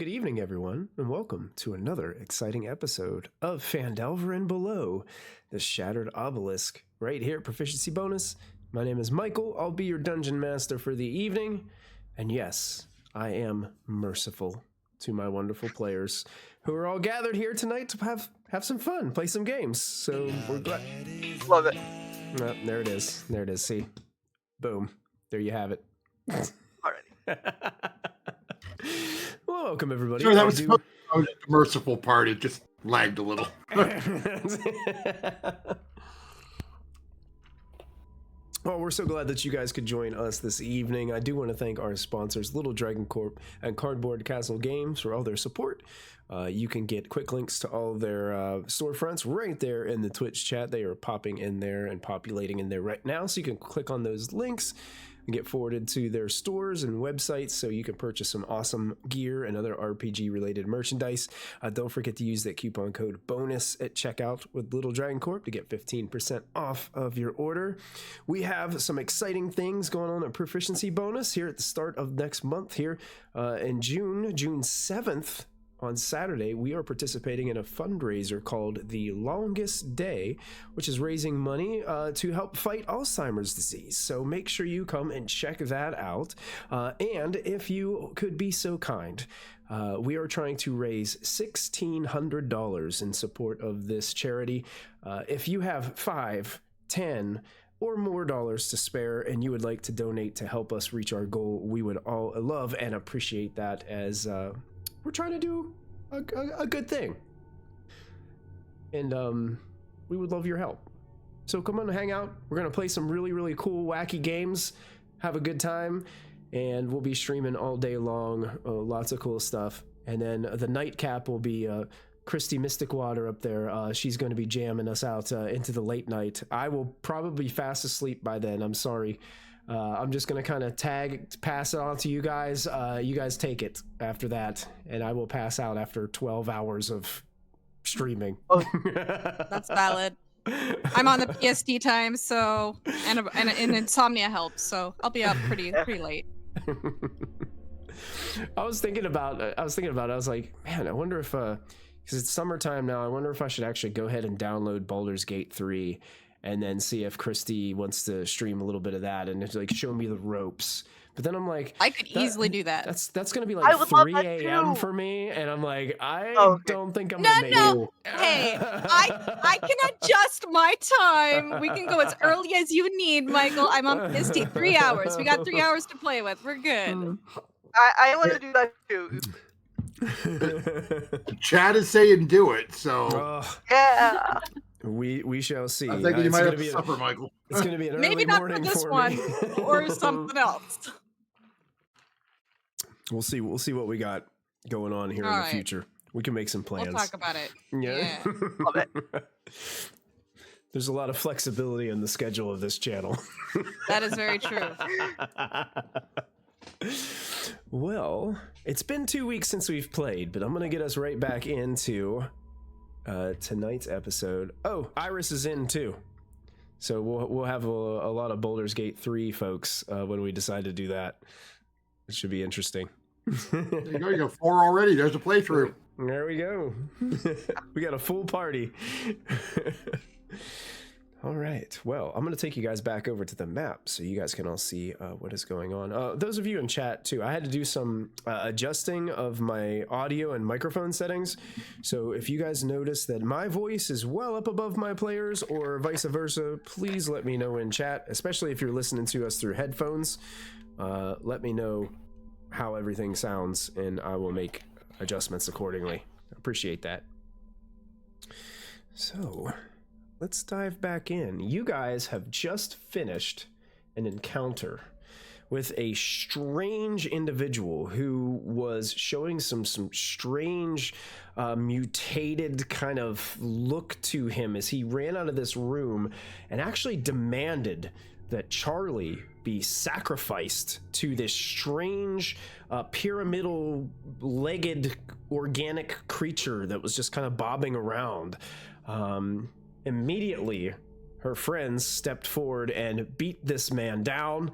good evening, everyone, and welcome to another exciting episode of Phandelver and Below, the Shattered Obelisk, right here at Proficiency Bonus. My name is Michael. I'll be your dungeon master for the evening, and yes, I am merciful to my wonderful players who are all gathered here tonight to have some fun, play some games. So we're glad. Love it. There it is. There it is. See, boom. There you have it. Alrighty. Well, welcome everybody. Sure, that was the merciful part. It just lagged a little. Well, we're so glad that you guys could join us this evening. I do want to thank our sponsors, Little Dragon Corp and Cardboard Castle Games, for all their support. You can get quick links to all their storefronts right there in the Twitch chat. They are popping in there and populating in there right now, so you can click on those links and get forwarded to their stores and websites so you can purchase some awesome gear and other RPG related merchandise. Don't forget to use that coupon code BONUS at checkout with Little Dragon Corp to get 15% off of your order. We have some exciting things going on at Proficiency Bonus here at the start of next month here in June 7th. On Saturday, we are participating in a fundraiser called The Longest Day, which is raising money to help fight Alzheimer's disease. So make sure you come and check that out. And if you could be so kind, we are trying to raise $1,600 in support of this charity. If you have $5, $10, or more dollars to spare and you would like to donate to help us reach our goal, we would all love and appreciate that, as we're trying to do a good thing. And we would love your help. So come on and hang out. We're going to play some really, really cool, wacky games, have a good time, and we'll be streaming all day long. Lots of cool stuff. And then the nightcap will be Kristy Mysticwater up there. She's going to be jamming us out into the late night. I will probably be fast asleep by then. I'm sorry. I'm just going to kind of pass it on to you guys. You guys take it after that, and I will pass out after 12 hours of streaming. Oh. That's valid. I'm on the PST time, so and insomnia helps, so I'll be up pretty late. I was thinking about it. I was like, man, I wonder if because it's summertime now, I wonder if I should actually go ahead and download Baldur's Gate 3 and then see if Kristy wants to stream a little bit of that and like show me the ropes. But then I'm like, I could easily do that. That's gonna be like 3 a.m. for me, and I'm like, don't think I'm gonna make it. Hey, I can adjust my time. We can go as early as you need, Michael. I'm on PST 3 hours. We got 3 hours to play with. We're good. I want to do that too. Chat is saying do it, so Yeah. We shall see. I think you might have to suffer, Michael. It's going to be an early Maybe not morning for this for one me. or something else. We'll see what we got going on here in the future. We can make some plans. We'll talk about it. Yeah. Love it. There's a lot of flexibility in the schedule of this channel. That is very true. Well, it's been 2 weeks since we've played, but I'm going to get us right back into tonight's episode. Oh, Iris is in too, so we'll have a lot of Baldur's Gate 3 folks when we decide to do that. It should be interesting. There you go. You got 4 already. There's a playthrough. There we go. We got a full party. All right. Well, I'm going to take you guys back over to the map so you guys can all see what is going on. Those of you in chat, too, I had to do some adjusting of my audio and microphone settings. So if you guys notice that my voice is well up above my players or vice versa, please let me know in chat, especially if you're listening to us through headphones. Let me know how everything sounds, and I will make adjustments accordingly. I appreciate that. So let's dive back in. You guys have just finished an encounter with a strange individual who was showing some strange mutated kind of look to him as he ran out of this room and actually demanded that Charlie be sacrificed to this strange pyramidal legged organic creature that was just kind of bobbing around. Immediately, her friends stepped forward and beat this man down,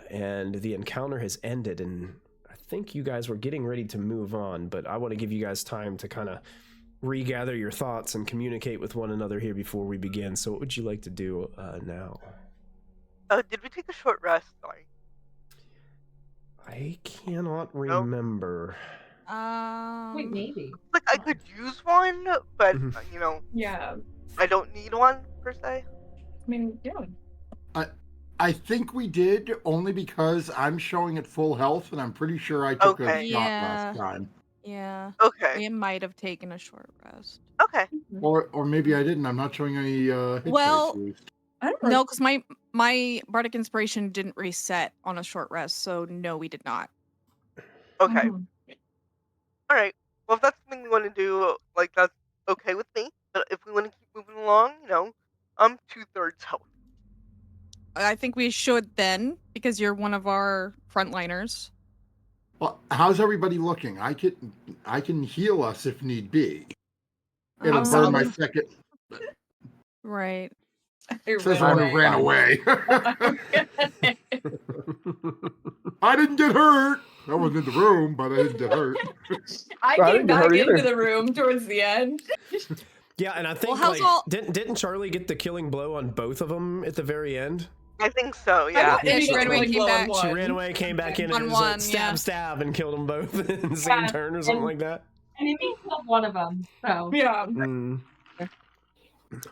and the encounter has ended. And I think you guys were getting ready to move on, but I want to give you guys time to kind of regather your thoughts and communicate with one another here before we begin. So what would you like to do now? Did we take a short rest? Sorry. I cannot No? remember. Wait, maybe. Like, I could use one, but, Mhm. Yeah. I don't need one, per se. I mean, yeah. I think we did, only because I'm showing at full health, and I'm pretty sure I took a Okay. shot Yeah. last time. Yeah. Okay. We might have taken a short rest. Okay. Or maybe I didn't. I'm not showing any hit Well, dice used. I don't No, because my bardic inspiration didn't reset on a short rest, so no, we did not. Okay. Mhm. Alright. Well, if that's something we want to do, like, that's okay with me. But if we want to keep moving along, I'm 2/3 health. I think we should then, because you're one of our frontliners. Well, how's everybody looking? I can heal us if need be. It'll burn solid. my second. Right. It Says ran the one who ran away. away. I didn't get hurt. I wasn't in the room, but I didn't get hurt. I Well, I came didn't get hurt back into either. the room towards the end. Yeah, and I think how's all- didn't Charlie get the killing blow on both of them at the very end? I think so, I yeah. got Yeah, she Inge ran away, really came low back. on She one. ran away, came back in, On and it was like one, stab, yeah. stab, and killed them both in the same Yeah, turn or something and- like that. And it makes up one of them. So Yeah. Mm.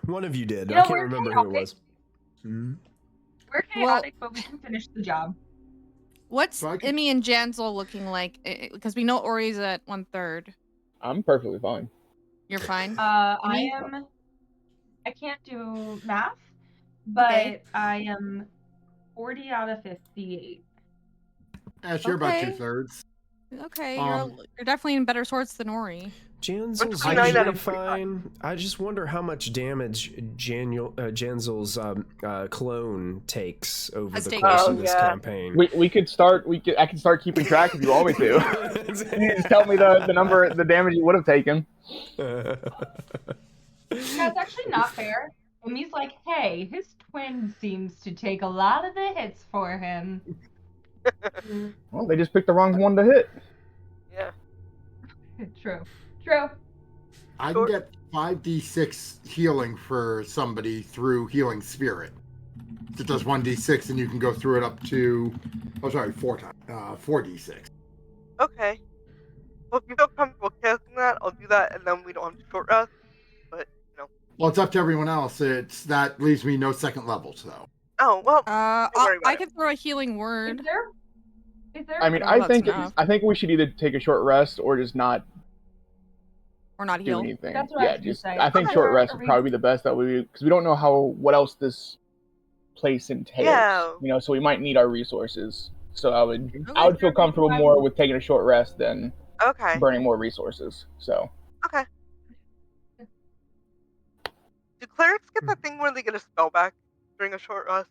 One of you did. You I know, can't we're remember who it chaotic. was. Mm. we're chaotic, but we can finish the job. What's So I can- Emmy and Jansel looking like? Because we know Ori's at 1/3. I'm perfectly fine. You're fine. I can't do math, but Okay. I am 40 out of 58. Ash, you're about Okay. 2/3. Okay, um, you're definitely in better sorts than Ori. Jansel's 29 out usually of 45. fine. I just wonder how much damage Jansel's clone takes over Has the taken. course Oh, of this yeah. campaign. I can start keeping track if you want me to. You just tell me the damage you would have taken. Yeah, it's actually not fair. And he's like, hey, his twin seems to take a lot of the hits for him. Well, they just picked the wrong one to hit. Yeah. True. I can Sure. get 5d6 healing for somebody through Healing Spirit. It does 1d6, and you can go through it up to, 4d6. Okay. Well, if you feel comfortable casting that, I'll do that, and then we don't have to short rest. But, Well, it's up to everyone else. That leaves me no second levels, though. Oh, well, worry about I it. could throw a healing word. Is there I mean, I don't know I think if that's enough. I think we should either take a short rest or just not Or not do heal. anything. That's what I Yeah, was gonna just say. I think Okay. short rest Are would we- probably be the best that we because we don't know what else this place entails. Yeah. So we might need our resources. So I would Okay. feel comfortable more with taking a short rest than Okay. burning more resources. So Okay. Do clerics get that thing where they get a spell back during a short rest?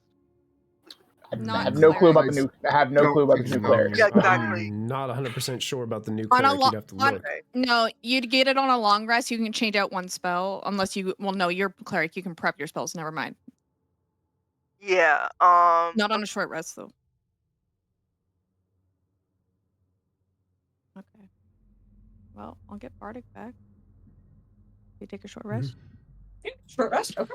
I Not have no clue about the clerics. new. I have no Don't clue about the think new so. clerics. Yeah, exactly. I'm not 100% sure about the new On a cleric. lo- You'd have to on- look. Okay. No, you'd get it on a long rest. You can change out one spell unless you. Well, no, you're cleric. You can prep your spells. Never mind. Yeah. Not on a short rest though. Okay. Well, I'll get Bardic back. You take a short rest. Short rest. Okay.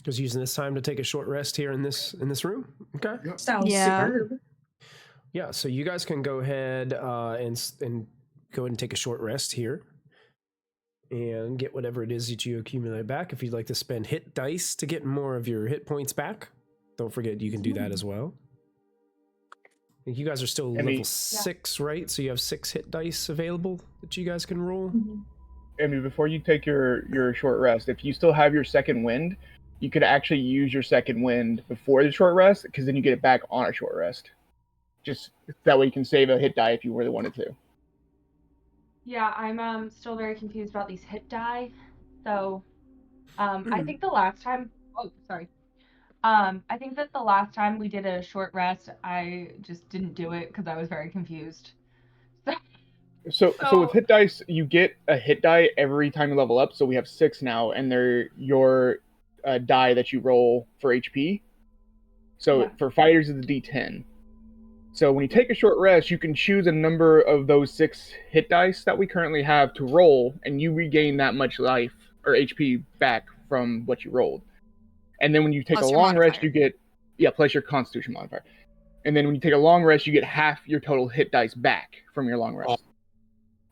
Just using this time to take a short rest here in this room. Okay. Sounds Yeah. superb. Yeah. So you guys can go ahead and go ahead and take a short rest here, and get whatever it is that you accumulate back. If you'd like to spend hit dice to get more of your hit points back, don't forget you can do that as well. You guys are still Emmy- level 6, right? So you have 6 hit dice available that you guys can roll. I mean, before you take your short rest, if you still have your second wind, you could actually use your second wind before the short rest, because then you get it back on a short rest. Just that way you can save a hit die if you really wanted to. Yeah, I'm still very confused about these hit die. So, I think the last time. Oh, sorry. I think that the last time we did a short rest, I just didn't do it because I was very confused. So with hit dice, you get a hit die every time you level up. So we have 6 now, and they're your die that you roll for HP. So Yeah. for fighters, it's a D10. So when you take a short rest, you can choose a number of those 6 hit dice that we currently have to roll, and you regain that much life or HP back from what you rolled. And then when you take Plus a your long rest, modifier. you get plus your Constitution modifier. And then when you take a long rest, you get half your total hit dice back from your long rest.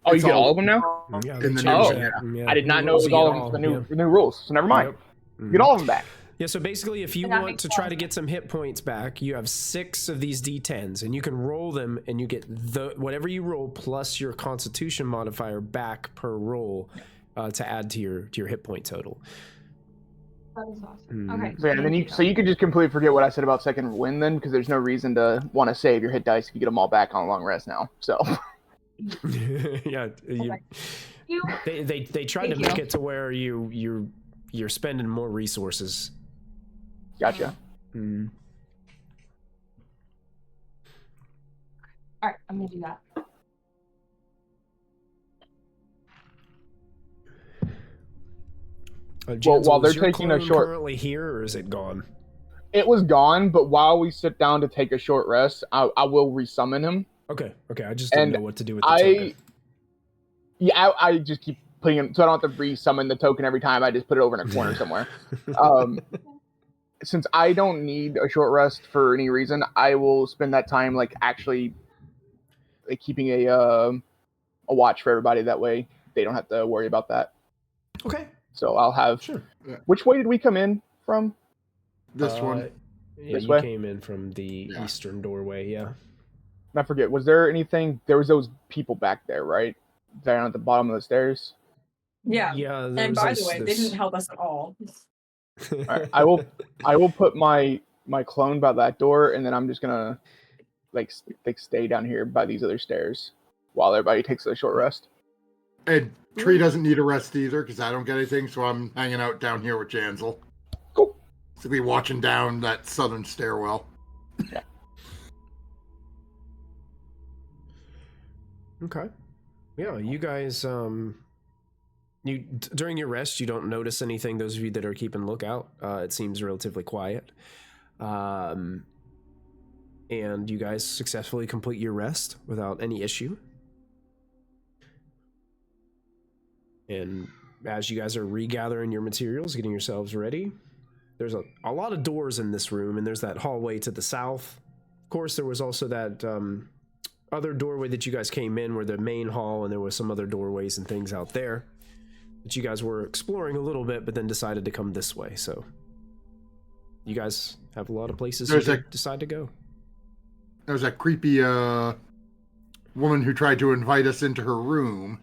Oh, you It's get all- all of them now? Yeah, In they the changed new one, that. yeah. Yeah, I did not new know it rules, was you all get of them. yeah. The new rules, so never mind. Yep. You get all of them back. Yeah, so basically, if you And that want makes to try to sense. get some hit points back, you have 6 of these D10s, and you can roll them, and you get whatever you roll plus your Constitution modifier back per roll to add to your hit point total. That is awesome. Okay. So, yeah, and then you could just completely forget what I said about second wind then, because there's no reason to want to save your hit dice if you get them all back on a long rest now. So Yeah, they tried to Thank make you. it to where you're spending more resources. gotcha. Mm. All right, I'm gonna do that. Jensel, while they're is your taking a clone short- currently here, or is it gone? It was gone, but while we sit down to take a short rest, I will resummon him. Okay, I just didn't And know what to do with the token. I just keep putting him, so I don't have to resummon the token every time. I just put it over in a corner somewhere. Since I don't need a short rest for any reason, I will spend that time actually keeping a watch for everybody. That way, they don't have to worry about that. Okay, So I'll have. sure. Which way did we come in from? This one. Yeah, This you way? came in from the Yeah. eastern doorway. Yeah. I forget. Was there anything? There was those people back there, right? Down at the bottom of the stairs. Yeah. Yeah. And by the way, they didn't help us at all. All right, I will put my clone by that door, and then I'm just gonna stay down here by these other stairs while everybody takes a short rest. And Tree doesn't need a rest either because I don't get anything, so I'm hanging out down here with Jansel. Cool. Basically watching down that southern stairwell. Yeah. Okay. Yeah, you guys during your rest you don't notice anything. Those of you that are keeping lookout, it seems relatively quiet. And you guys successfully complete your rest without any issue. And as you guys are regathering your materials, getting yourselves ready, there's a lot of doors in this room, and there's that hallway to the south. Of course, there was also that other doorway that you guys came in where the main hall, and there was some other doorways and things out there that you guys were exploring a little bit, but then decided to come this way. So you guys have a lot of places you could decide to go. There was that creepy woman who tried to invite us into her room.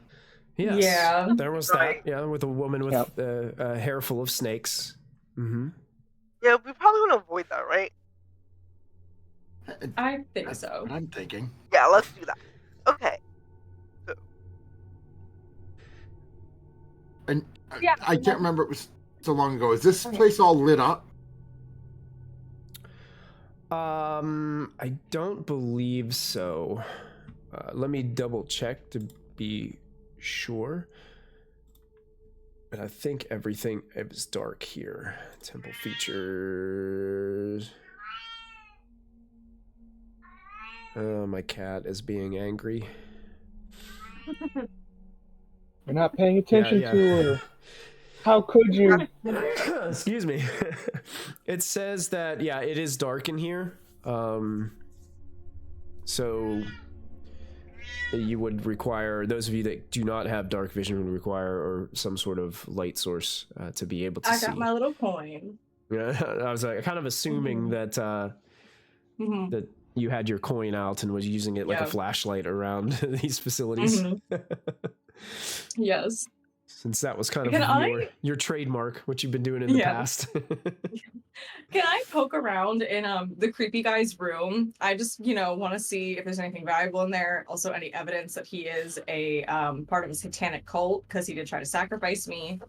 Yes, Yeah. there was that. Yeah, with a woman with a hair full of snakes. Mm-hmm. Yeah, we probably want to avoid that, right? I think That's so. what I'm thinking. Yeah, let's do that. Okay. And Yeah. I can't remember, it was so long ago. Is this place all lit up? I don't believe so. Let me double check to be sure. But I think everything is dark here. Temple features. My cat is being angry. You're not paying attention Yeah. to her. How could you? Excuse me. It says that, yeah, it is dark in here. So you would require, those of you that do not have dark vision would require or some sort of light source to be able to I see. got my little coin. Yeah, I was kind of assuming that that you had your coin out and was using it like a Yeah. flashlight around these facilities. Yes. Since that was kind of Can your trademark, what you've been doing in the Yeah. past. Can I poke around in the creepy guy's room? I just, want to see if there's anything valuable in there. Also, any evidence that he is a part of a satanic cult because he did try to sacrifice me.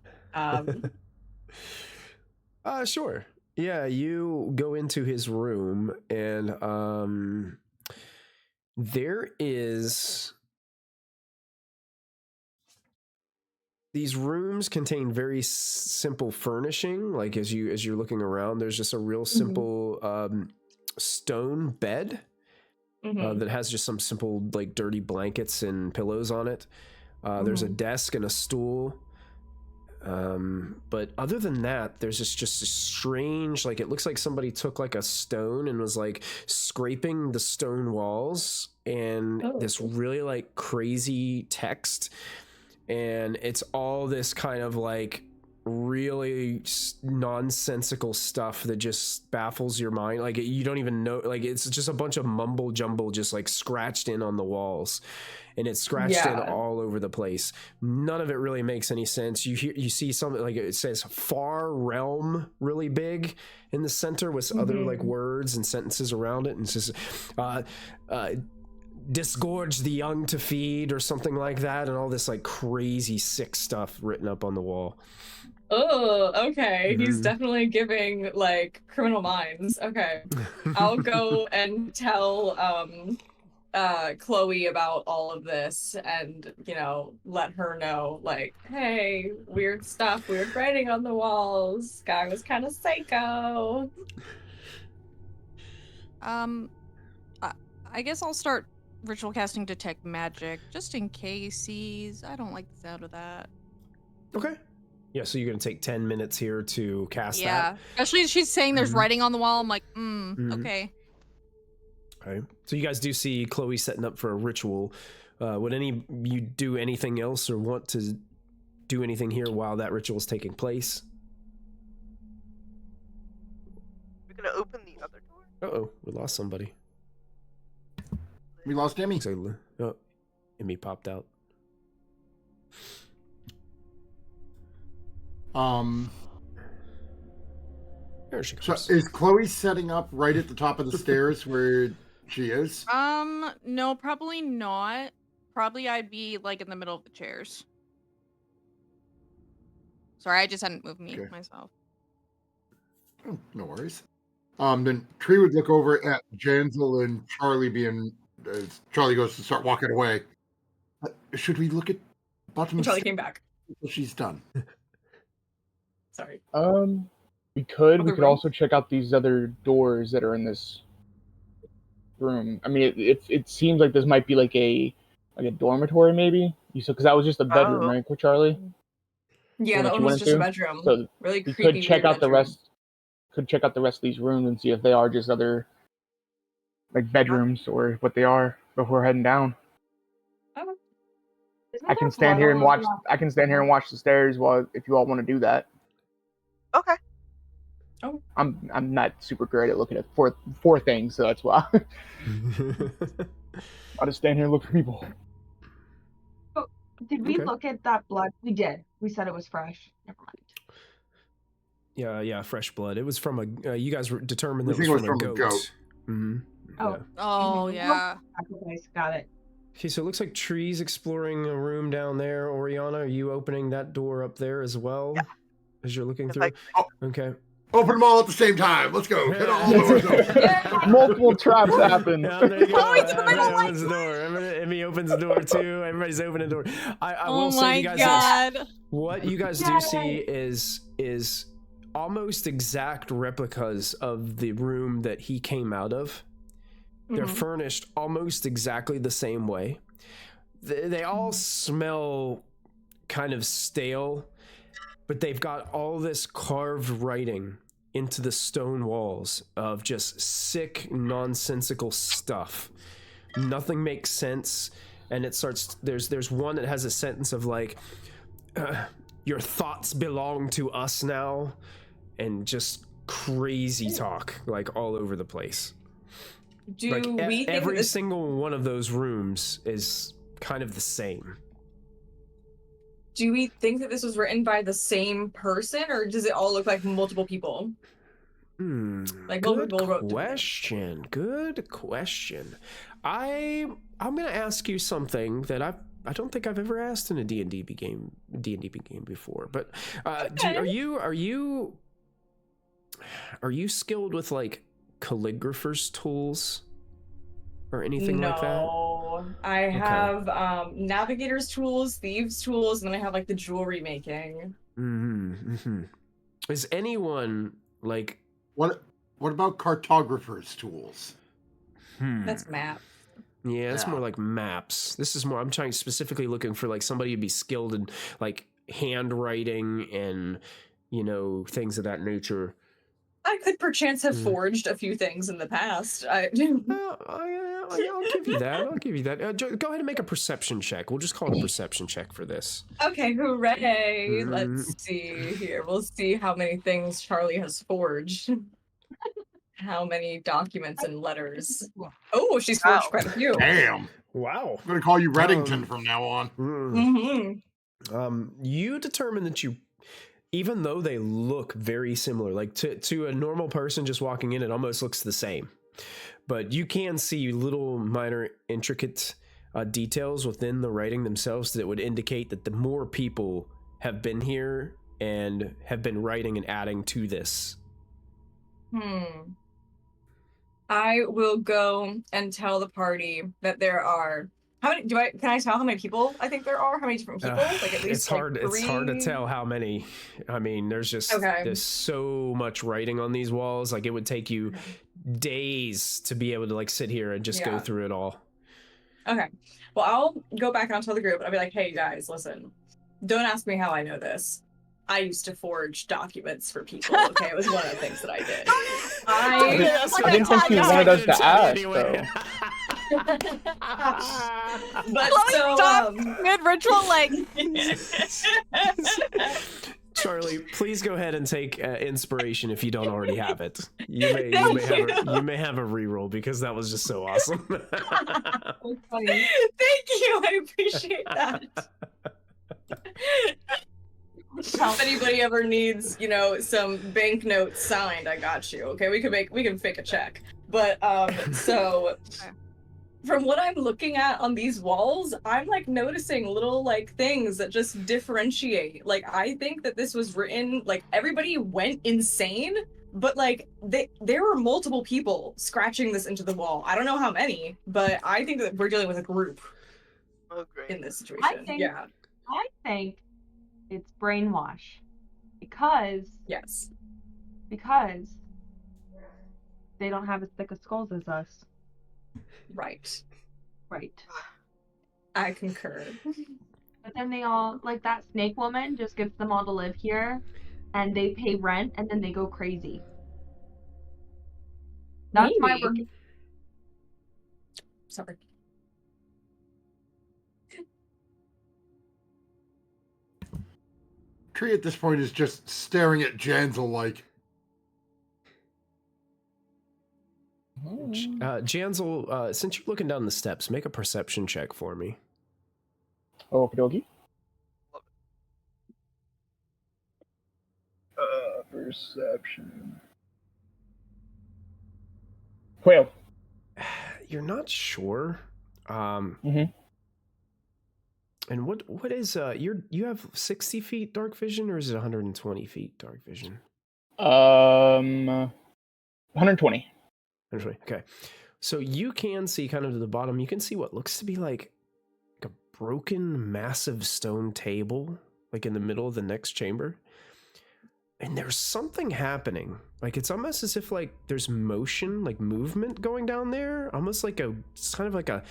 Sure. Yeah, you go into his room and there is, these rooms contain very simple furnishing. Like as you're looking around, there's just a real simple stone bed that has just some simple like dirty blankets and pillows on it. There's a desk and a stool. But other than that, there's just a strange, like, it looks like somebody took like a stone and was like scraping the stone walls, and this really like crazy text, and it's all this kind of like really nonsensical stuff that just baffles your mind. Like, you don't even know, like, it's just a bunch of mumble jumble just like scratched in on the walls, and it's scratched in all over the place. None of it really makes any sense. You see something like, it says far realm really big in the center with other like words and sentences around it, and it's just disgorge the young to feed or something like that, and all this like crazy sick stuff written up on the wall. Oh, okay. He's definitely giving like Criminal Minds. Okay. I'll go and tell Chloe about all of this, and let her know, like, hey, weird stuff, weird writing on the walls, guy was kind of psycho. I guess I'll start ritual casting detect magic just in case I don't like the sound of that. Okay. Yeah, so you're going to take 10 minutes here to cast that? Yeah, especially she's saying there's writing on the wall. I'm like, okay. Okay. So you guys do see Chloe setting up for a ritual. Would you do anything else or want to do anything here while that ritual is taking place? We're going to open the other door? Uh-oh, we lost somebody. We lost Emmy. Oh, Emmy popped out. There she comes. So is Chloe setting up right at the top of the stairs where she is? No, probably not. Probably I'd be like in the middle of the chairs. Sorry, I just hadn't moved myself. Oh, no worries. Then Tree would look over at Janzel and Charlie as Charlie goes to start walking away. Should we look at bottom? And Charlie came back. She's done. Sorry. We could also check out these other doors that are in this room. I mean, it seems like this might be like a dormitory, maybe. Because that was just a bedroom, right, Charlie? Yeah, that one was just a bedroom. So really we creepy. Could check out bedroom. the rest. Could check out the rest of these rooms and see if they are just other like bedrooms or what they are before heading down. I can stand here and watch. I can stand here and watch the stairs if you all want to do that. Okay. Oh. I'm not super great at looking at four things, so that's why. I'll just stand here and look for people. Oh, did we look at that blood? We did. We said it was fresh. Never mind. Yeah, fresh blood. It was from a. You guys determined that it was from a goat. Mm-hmm. Oh. Yeah. Oh, yeah. Sacrifice. Got it. Okay, so it looks like Tree's exploring a room down there. Oriana, are you opening that door up there as well? Yeah. As you're looking through? Okay. Open them all at the same time. Let's go. Hit all doors open. Multiple traps happen. Yeah, there you go. Oh, it's the middle opens the door. Emmy opens the door too. Everybody's opening the door. I will say to you guys God. what you guys do see is almost exact replicas of the room that he came out of. They're furnished almost exactly the same way. They all smell kind of stale, but they've got all this carved writing into the stone walls of just sick, nonsensical stuff. Nothing makes sense, and it starts. There's one that has a sentence of like, "Your thoughts belong to us now," and just crazy talk like all over the place. Do like we think every single one of those rooms is kind of the same? Do we think that this was written by the same person, or does it all look like multiple people? Like Good question. Good question. I'm gonna ask you something that I don't think I've ever asked in a D&D game before. But are you skilled with like calligrapher's tools or anything like that? No, I have navigator's tools, thieves' tools, and then I have like the jewelry making. Is anyone like what about cartographer's tools? That's map. Yeah, it's Yeah. more like maps. This is more. I'm trying specifically looking for like somebody who'd be skilled in like handwriting and things of that nature. I could perchance have Mm. forged a few things in the past. I'll give you that. I'll give you that. Go ahead and make a perception check. We'll just call it a perception check for this. Okay, hooray! Mm. Let's see here. We'll see how many things Charlie has forged. How many documents and letters. Oh, she's forged Wow. quite a few. Damn. Wow. I'm gonna call you Reddington from now on. You determine that even though they look very similar, like to a normal person just walking in, it almost looks the same. But you can see little minor intricate details within the writing themselves that would indicate that the more people have been here and have been writing and adding to this. I will go and tell the party that there are. How many? Can I tell how many people I think there are? How many different people? Like at least it's hard. like, It's hard to tell how many. I mean, there's so much writing on these walls. Like it would take you days to be able to like sit here and just go through it all. Okay. Well, I'll go back onto the group and I'll be like, hey guys, listen. Don't ask me how I know this. I used to forge documents for people. Okay, it was one of the things that I did. I didn't think you wanted us to ask, though. But Stop mid-ritual, like... Charlie, please go ahead and take inspiration if you don't already have it. You may have a reroll because that was just so awesome. Thank you, I appreciate that. If anybody ever needs, some banknotes signed, I got you. Okay, we can fake a check. But so from what I'm looking at on these walls, I'm like noticing little like things that just differentiate. Like I think that this was written like everybody went insane, but like there were multiple people scratching this into the wall. I don't know how many, but I think that we're dealing with a group in this situation. I think it's brainwash because they don't have as thick of skulls as us. Right. I concur. But then they all, like that snake woman just gets them all to live here and they pay rent and then they go crazy. That's my working. Sorry. Tree at this point is just staring at Jansel like. Jansel, since you're looking down the steps, make a perception check for me. Okie dokie. Perception. 12. You're not sure. And what is you have 60 feet dark vision or is it 120 feet dark vision? 120. Okay. So you can see kind of to the bottom, you can see what looks to be like a broken massive stone table like in the middle of the next chamber. And there's something happening. Like it's almost as if like there's motion, like movement going down there, almost like it's kind of like a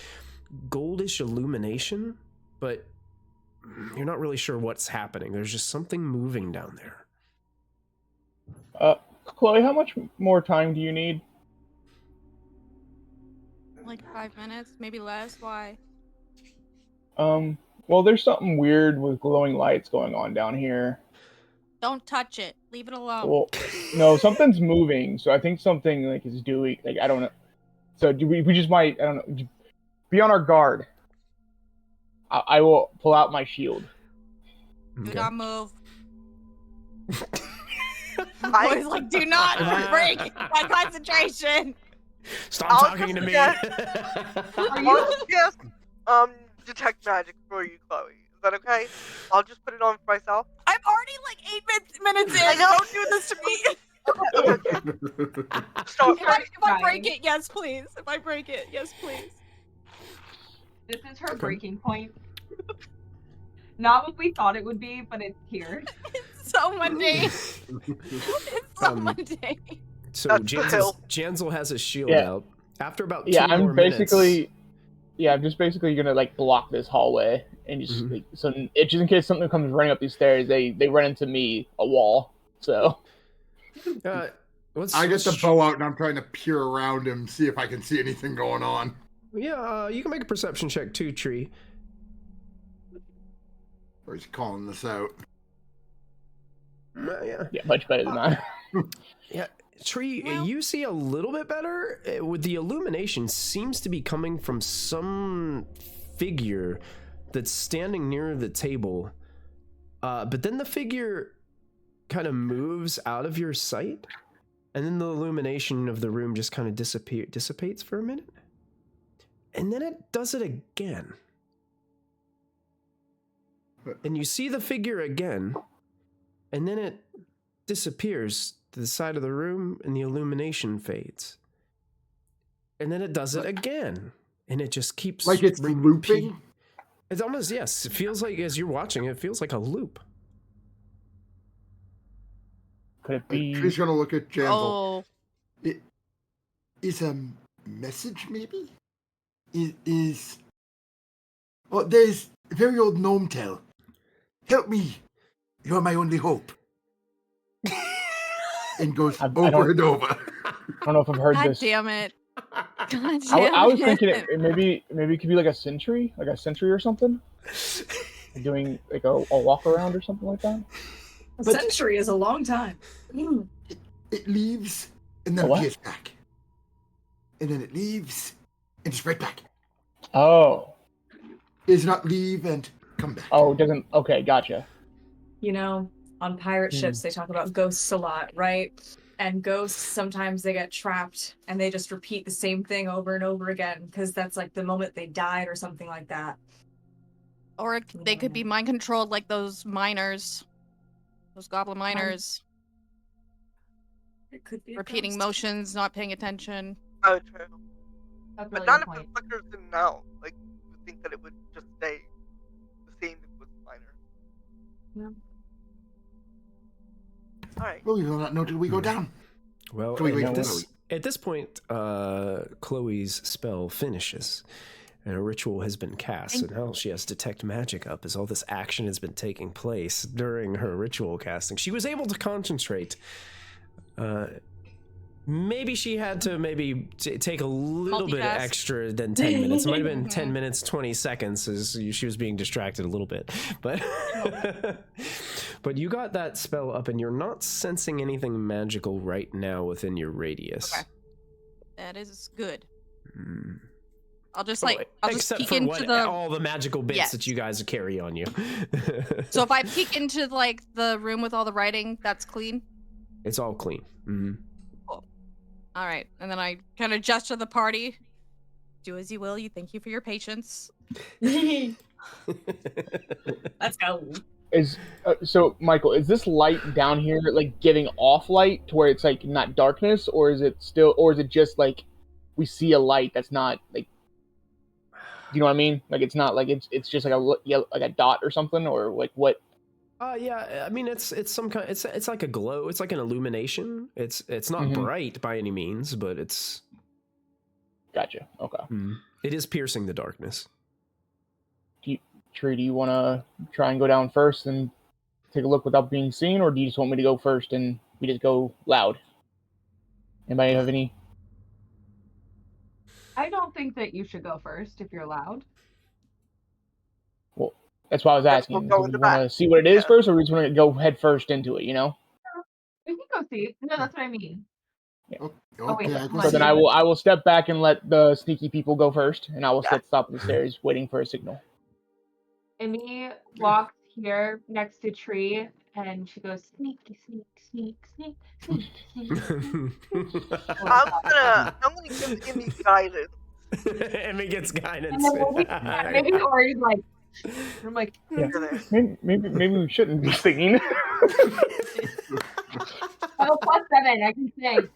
goldish illumination, but you're not really sure what's happening. There's just something moving down there. Chloe, how much more time do you need? Like 5 minutes, maybe less. Why? Well, there's something weird with glowing lights going on down here. Don't touch it. Leave it alone. Well, no, something's moving, so I think something like is doing. Like I don't know. So do we just might I don't know. Be on our guard. I will pull out my shield. Do not move. Boys, like, do not break my concentration. Stop talking to me. Yes. Detect magic for you, Chloe. Is that okay? I'll just put it on for myself. I'm already like 8 minutes in. I know. Don't do this to me. Okay. Stop. If I break it, yes, please. If I break it, yes, please. This is her breaking point. Not what we thought it would be, but it's here. It's so mundane. It's so mundane. So Jansel has his shield out, After about Yeah, 2 more minutes. I'm just basically gonna like block this hallway and just like, so just in case something comes running up these stairs, they run into me, a wall. So I get the bow out and I'm trying to peer around him, see if I can see anything going on. Yeah, you can make a perception check too, Tree. Or he's calling this out. Yeah, much better than mine. Yeah, Tree, you see a little bit better. With the illumination seems to be coming from some figure that's standing near the table. But then the figure kind of moves out of your sight, and then the illumination of the room just kind of dissipates for a minute. And then it does it again. And you see the figure again, and then it disappears to the side of the room, and the illumination fades. And then it does it again, and it just keeps like it's looping. It's almost, yes. It feels like, as you're watching, it feels like a loop. Could it be? Tree's gonna look at Janzel. Oh. It is a message, maybe? Is oh, there's a very old gnome tale. Help me, you're my only hope. And goes over and over. I don't know if I've heard God this. Damn it. God damn I was it. thinking maybe it could be like a sentry or something. Doing like a walk around or something like that. A century is a long time. It leaves and then appears back. And then it leaves and it's right back. Oh. It does not leave and come back. Oh, it doesn't. Okay, gotcha. You know, on pirate ships, they talk about ghosts a lot, right? And ghosts, sometimes they get trapped and they just repeat the same thing over and over again because that's like the moment they died or something like that. Or they could be mind controlled like those miners. Those goblin miners. It could be repeating motions, not paying attention. Oh, true. That's But really not good if point. the flickers didn't know. Like, you would think that it would just stay the same if it was minor. Yeah. Alright. Well, we will not know till we go down. Well, So we wait at this point, Chloe's spell finishes, and a ritual has been cast, and now she has Detect Magic up as all this action has been taking place during her ritual casting. She was able to concentrate. Maybe she had to take a little bit Multitask. extra than 10 minutes. It might have been 10 minutes, 20 seconds as she was being distracted a little bit. But but you got that spell up and you're not sensing anything magical right now within your radius. Okay. That is good. Mm. I'll just Except peek for into all the magical bits that you guys carry on you. So if I peek into like the room with all the writing, that's clean? It's all clean. Mm-hmm. Cool. All right. And then I kind of gesture the party. Do as you will. You thank you for your patience. Let's go. So Michael, is this light down here like giving off light to where it's like not darkness, or is it just like we see a light that's not like, you know what I mean? Like it's not like it's just like a dot or something, or like what? Yeah, I mean it's some kind. It's like a glow. It's like an illumination. It's not bright by any means, but it's. Gotcha. Okay. It is piercing the darkness. Tree, do you want to try and go down first and take a look without being seen, or do you just want me to go first and we just go loud? Anybody have any? I don't think that you should go first if you're loud. Well, that's why I was asking. We'll go Do in we the want to back. see what it is first, or we just want to go head first into it? You know. We can go see. No, that's what I mean. Okay, wait, I hold go on. So see. then I will step back and let the sneaky people go first, and I will sit at the top of the stairs waiting for a signal. Amy walks here next to Tree, and she goes sneaky, sneak, sneak, sneak, sneak, sneak. I'm gonna give Emmy guidance. Emmy gets guidance. And then maybe Ori's like, I'm like, Yeah. Maybe we shouldn't be singing. oh, +7, I can sing.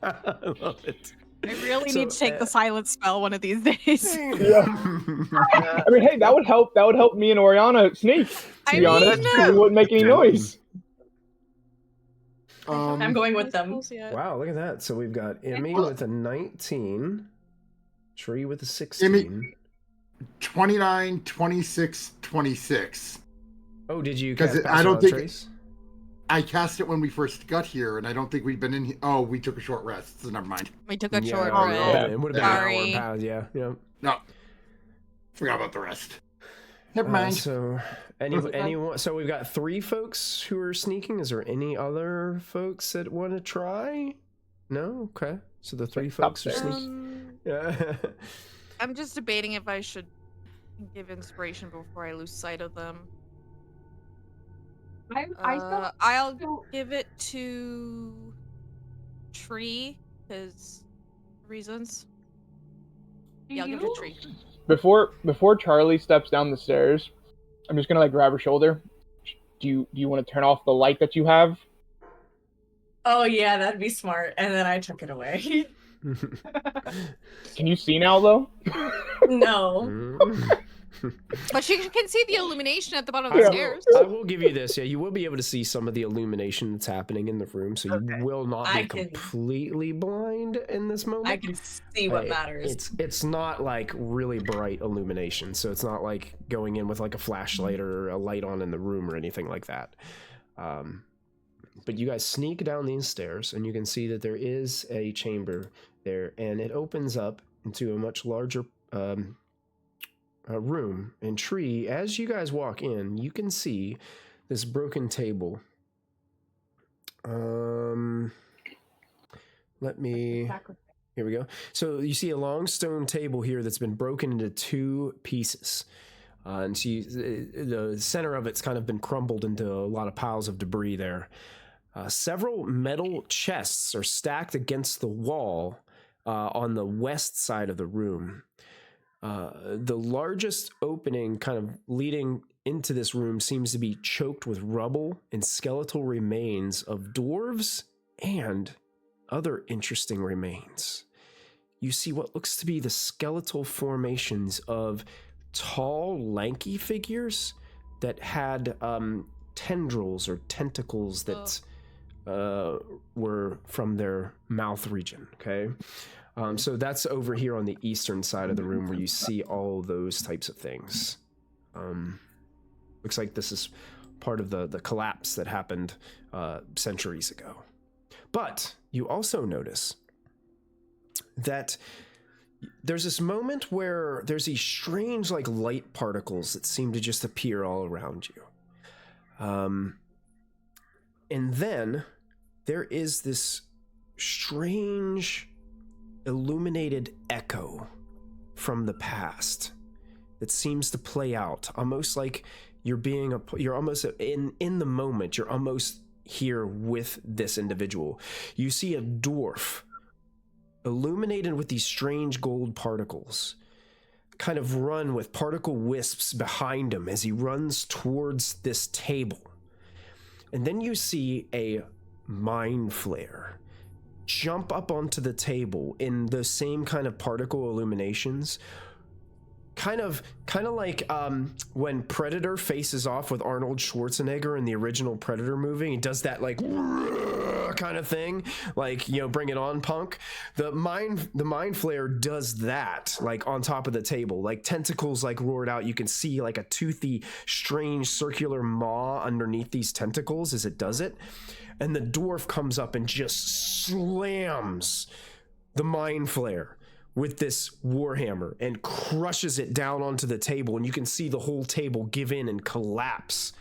I love it. I really need to take the silent spell one of these days. Yeah. I mean, hey, that would help. That would help me and Oriana sneak. To be honest, because we wouldn't make any noise. I'm going with them. Wow, look at that. So we've got Emmy Well- with a 19, Tree with a 16. Emmy- 29, 26, 26. Oh, did you 'Cause cast I Pass don't Without think- Trace? I cast it when we first got here, and I don't think we'd been in here. Oh, we took a short rest, so never mind. We took a Yeah, short oh, rest. yeah, it would have been an Sorry. hour past, yeah. No. Forgot about the rest. Never mind. So, anyone? So we've got 3 folks who are sneaking. Is there any other folks that want to try? No. Okay. So the 3 folks are sneaking. Yeah. I'm just debating if I should give inspiration before I lose sight of them. I'll give it to Tree because reasons. Yeah, I'll give it to Tree. Before Charlie steps down the stairs, I'm just gonna grab her shoulder. Do you want to turn off the light that you have? Oh yeah, that'd be smart. And then I took it away. Can you see now though? No. But she can see the illumination at the bottom of the stairs. I will give you this. Yeah, you will be able to see some of the illumination that's happening in the room, so you will not be completely blind in this moment. I can see what matters. It's not like really bright illumination, so it's not like going in with like a flashlight or a light on in the room or anything like that. But you guys sneak down these stairs, and you can see that there is a chamber there, and it opens up into a much larger room. And Tree, as you guys walk in, you can see this broken table. Here we go. So you see a long stone table here that's been broken into 2 pieces. And see the center of it's kind of been crumbled into a lot of piles of debris there. Several metal chests are stacked against the wall on the west side of the room. The largest opening kind of leading into this room seems to be choked with rubble and skeletal remains of dwarves and other interesting remains. You see what looks to be the skeletal formations of tall, lanky figures that had tendrils or tentacles that were from their mouth region, okay? So that's over here on the eastern side of the room where you see all those types of things. Looks like this is part of the collapse that happened centuries ago. But you also notice that there's this moment where there's these strange light particles that seem to just appear all around you. And then there is this strange illuminated echo from the past that seems to play out almost like you're almost in the moment. You're almost here with this individual. You see a dwarf illuminated with these strange gold particles kind of run with particle wisps behind him as he runs towards this table. And then you see a mind flare jump up onto the table in the same kind of particle illuminations, kind of like when Predator faces off with Arnold Schwarzenegger in the original Predator movie. He does that kind of thing, bring it on, punk. The mind flare does that on top of the table, tentacles roared out. You can see a toothy, strange circular maw underneath these tentacles as it does it. And the dwarf comes up and just slams the mind flare with this warhammer and crushes it down onto the table. And you can see the whole table give in and collapse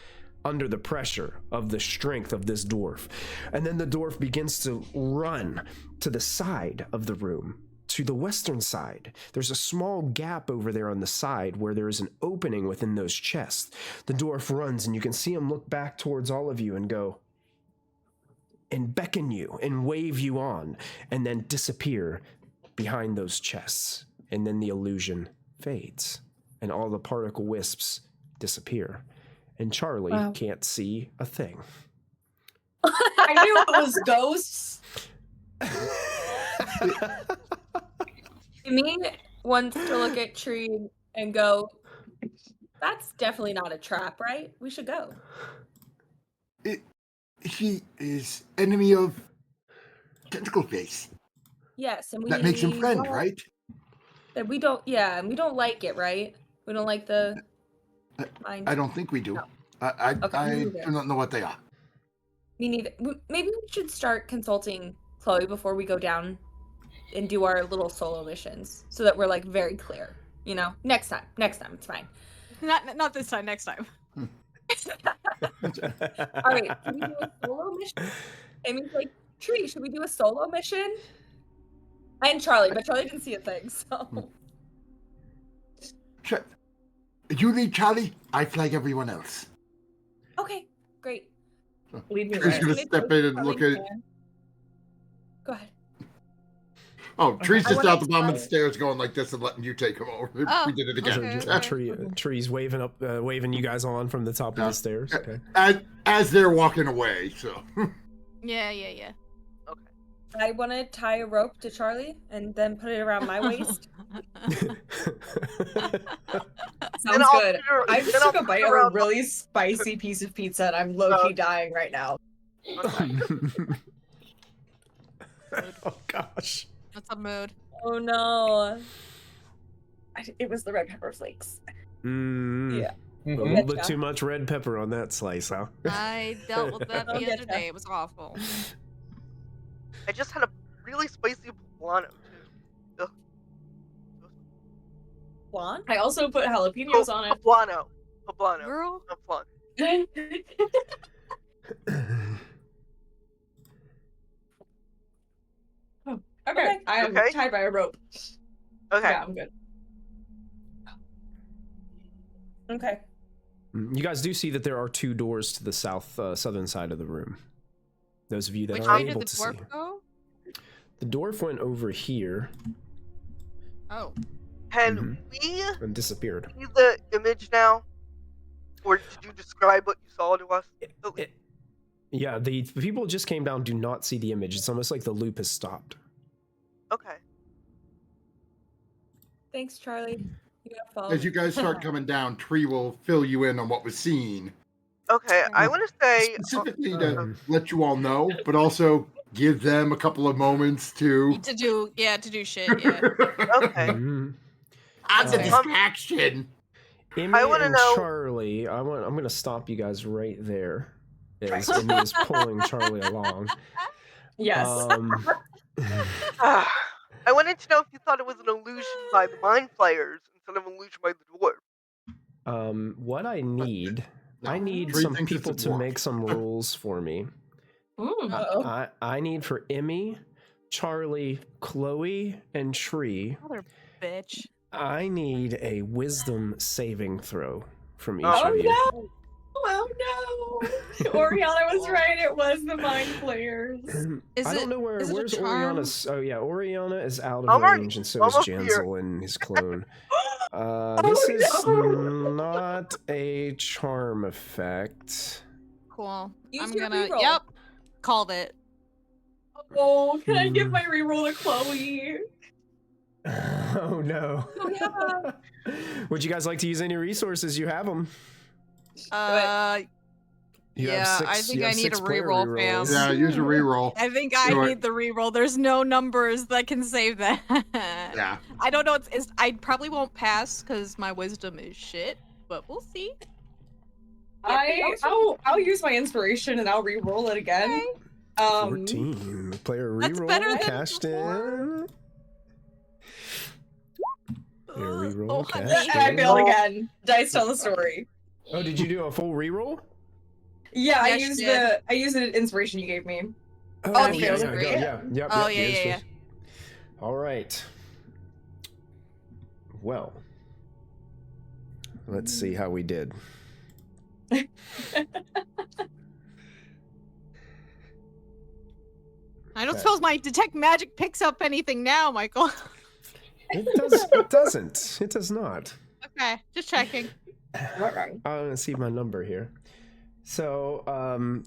under the pressure of the strength of this dwarf. And then the dwarf begins to run to the side of the room, to the western side. There's a small gap over there on the side where there is an opening within those chests. The dwarf runs, and you can see him look back towards all of you and go, and beckon you and wave you on, and then disappear behind those chests. And then the illusion fades, and all the particle wisps disappear. And Charlie can't see a thing. I knew it was ghosts. Me wants to look at Tree and go, that's definitely not a trap, right? We should go. he is enemy of Tentacle Face. Yes, and That makes him friend, don't- right? And we don't. Yeah, and we don't like it, right? We don't like the. I don't think we do. No. I me neither. do not know what they are. Me neither. Maybe we should start consulting Chloe before we go down and do our little solo missions, so that we're like very clear. You know, next time, it's fine. Not this time. Next time. All right, can we do a solo mission? Amy's like, Tree, should we do a solo mission? And Charlie, but Charlie didn't see a thing, so. Sure. You lead Charlie, I flag everyone else. Okay, great. Lead me Tree's right. gonna step in and look at. Go ahead. Oh, Tree's I just wanna out the bottom of the try- stairs going like this and letting you take him over. Oh, We did it again. okay. Tree's waving up, waving you guys on from the top of the stairs. Okay. As they're walking away, so. Yeah. I want to tie a rope to Charlie and then put it around my waist. Sounds I'll good. figure- I just then I'll took a bite figure of a out- really spicy piece of pizza and I'm low-key dying right now. Oh gosh. What's up, mood? Oh no. It was the red pepper flakes. Yeah. A Mhm. little bit too much red pepper on that slice, huh? I dealt with that I'll the get other ya. day. It was awful. I just had a really spicy poblano too. Blonde? I also put jalapenos on it. Poblano, Girl. not flan. Okay, I am Okay. tied by a rope. Okay. Yeah, I'm good. Okay. You guys do see that there are two doors to the southern side of the room. Those of you that Which are way did able the to see. dwarf go? The dwarf went over here Oh. Can we and disappeared. see the image now? Or did you describe what you saw to us? Yeah, the people who just came down do not see the image. It's almost like the loop has stopped. Okay. Thanks, Charlie. You gotta follow. As you guys start coming down, Tree will fill you in on what was seen. Okay, I want to say... Specifically to let you all know, but also give them a couple of moments to. To do shit. Yeah. Okay. Mhm. As a Okay. distraction. Emmy I wanna and know- Charlie, I'm going to stop you guys right there. As Emmy is pulling Charlie along. Yes. I wanted to know if you thought it was an illusion by the mind players instead of an illusion by the dwarf. What I need, No, I need Tree some thinks it's people a to dwarf. make some rules for me. I need for Emmy, Charlie, Chloe, and Tree. Mother bitch. I need a wisdom saving throw from each Oh, of you. no! Oh no! Oriana was right, it was the mind players. Is I it- don't know is it a where's charm? Oriana's. Oh yeah, Oriana is out of I'm already range, and so is almost here. Jansel and his clone. This is no. not a charm effect. Cool. Use I'm your gonna. reroll. Yep. Called it. Oh, can I give my reroll to Chloe? Oh no. Yeah. Would you guys like to use any resources? You have them. You have Yeah, six, I think you I have need a 6 player reroll, rerolls. fam. Yeah, use a reroll. I think I Do it. need the reroll. There's no numbers that can save that. Yeah. I don't know. I probably won't pass because my wisdom is shit, but we'll see. I'll use my inspiration and I'll re-roll it again. Okay. 14. Player That's reroll better than cashed before. in. Player reroll Oh, cashed And I in. failed again. Dice tell the story. Oh, did you do a full reroll? Yeah, I Yes, used you did. I used the inspiration you gave me. Oh, the yeah, inspiration. yeah. Yep, Oh, yep, yeah, yes, yeah, yes. All right. Well, let's see how we did. I don't suppose my detect magic picks up anything now, Michael. It does. It doesn't. It does not. Okay, just checking. Not wrong. I'm gonna see my number here. So,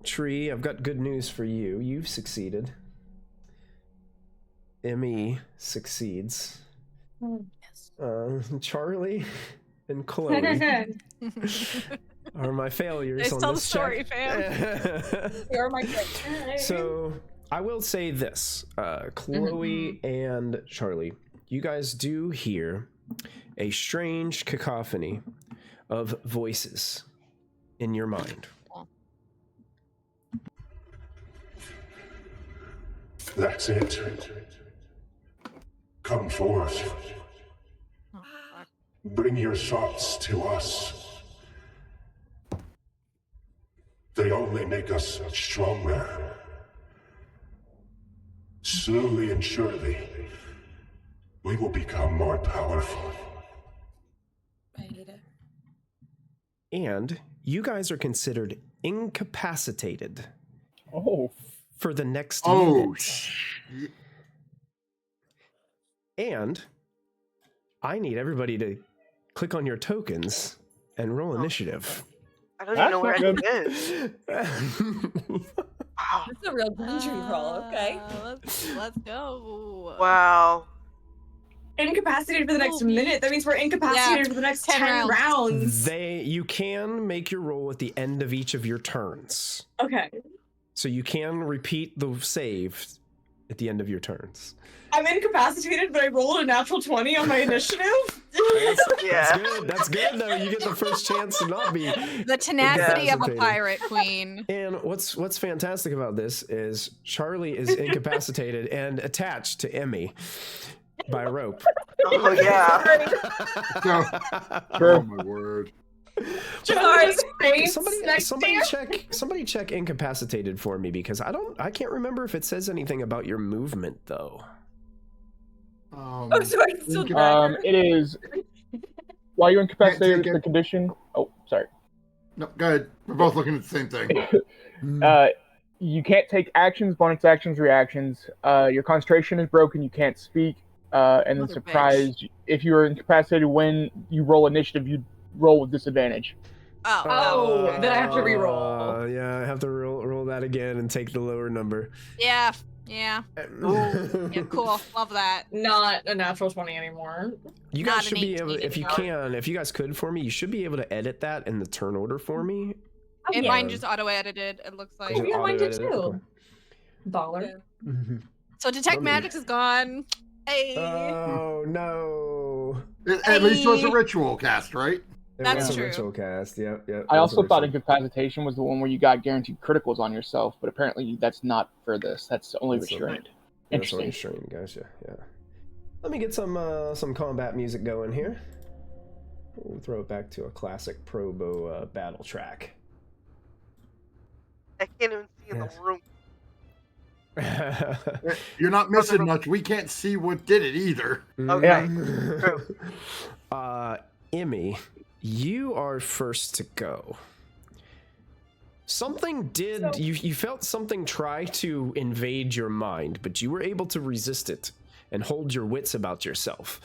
Tree, I've got good news for you. You've succeeded. Emmy succeeds. Yes. Charlie and Chloe. are my failures Nice, on tell the this story, check. You're my great. So I will say this, Chloe and Charlie, you guys do hear a strange cacophony of voices in your mind. That's it. Come forth. Bring your thoughts to us. They only make us stronger. Slowly and surely, we will become more powerful. I hate it. And you guys are considered incapacitated Oh. for the next Oh, minute. shit. And I need everybody to click on your tokens and roll initiative. I don't even know where That's anything is. Wow. That's a real dungeon crawl, okay? Let's go. Wow. Incapacitated for the next Oh, minute. That means we're incapacitated for the next 10 10 rounds. You can make your roll at the end of each of your turns. Okay. So you can repeat the save at the end of your turns. I'm incapacitated, but I rolled a natural 20 on my initiative. Yeah. That's good though. You get the first chance to not be. The tenacity of a incapacitated. pirate queen. And what's fantastic about this is Charlie is incapacitated and attached to Emmy by rope. Oh yeah. Oh my word. Sorry. Somebody check incapacitated for me because I can't remember if it says anything about your movement though. Oh, sorry. It's still It is while you're incapacitated Can't take with the it. condition. Oh, sorry. No, go ahead. We're both looking at the same thing. You can't take actions, bonus actions, reactions. Your concentration is broken. You can't speak. And then Mother surprise, if you are incapacitated when you roll initiative, you roll with disadvantage. Oh, then I have to re-roll. Yeah, I have to roll that again and take the lower number. Yeah. Yeah, cool. Love that. Not a natural 20 anymore. You Not guys should an be able, 18 if you guys could for me, you should be able to edit that in the turn order for me. And yeah. mine just auto-edited, it looks like. Oh, yeah, mine did Auto-edited? too. Dollar. So Detect Magic is gone. Hey. Oh no! At least it was a ritual cast, right? It That's was a true. ritual cast. Yep. I also thought incapacitation was the one where you got guaranteed criticals on yourself, but apparently that's not for this. That's only That's restrained. That's only Interesting. restrained. Gotcha. Yeah. Let me get some combat music going here. We'll throw it back to a classic Probo battle track. I can't even see in the room. You're not missing much. We can't see what did it either. Okay. Emmy, you are first to go. Something did, you felt something try to invade your mind, but you were able to resist it and hold your wits about yourself.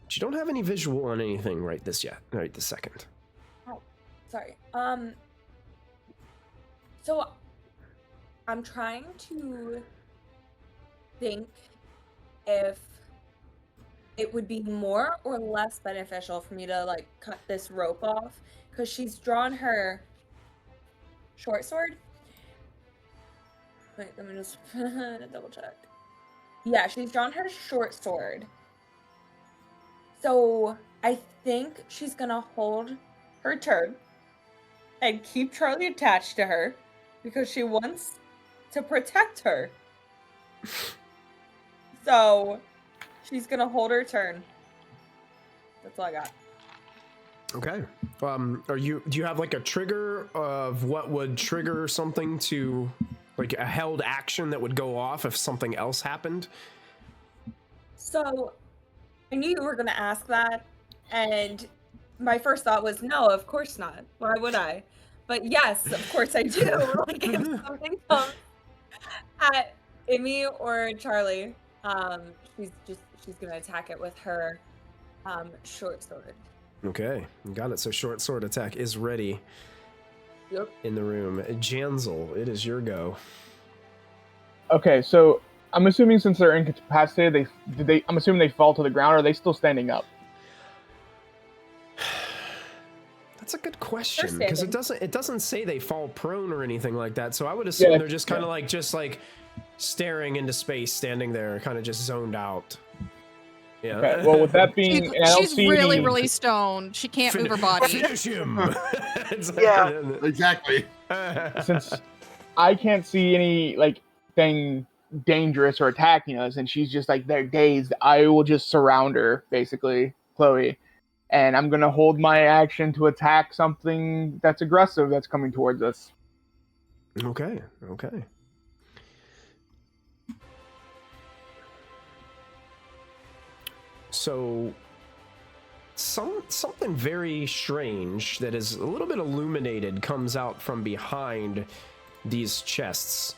But you don't have any visual on anything right this second. Oh, sorry. So I'm trying to think if it would be more or less beneficial for me to like cut this rope off because she's drawn her short sword. Wait, let me just double check. Yeah, she's drawn her short sword. So I think she's gonna hold her turn and keep Charlie attached to her because she wants to protect her. So she's gonna hold her turn. That's all I got. Okay. Do you have like a trigger of what would trigger something to, like a held action that would go off if something else happened? So I knew you were gonna ask that, and my first thought was no, of course not. Why would I? But yes, of course I do. Like if something comes at Emmy or Charlie, she's gonna attack it with her short sword. Okay, got it. So short sword attack is ready. Yep. In the room. Janzel, it is your go. Okay, so I'm assuming since they're incapacitated, I'm assuming they fall to the ground. Or are they still standing up? That's a good question, because standing. it doesn't say they fall prone or anything like that. So I would assume Yeah, they're just kind of like staring into space, standing there, kind of just zoned out. Yeah. Okay. Well, with that being, and I don't She's see really, any, really stoned. She can't move her body. Finish him. It's like- Yeah. Exactly. since I can't see any like thing dangerous or attacking us, and she's just like they're dazed, I will just surround her, basically, Chloe, and I'm gonna hold my action to attack something that's aggressive that's coming towards us. Okay. So something very strange that is a little bit illuminated comes out from behind these chests,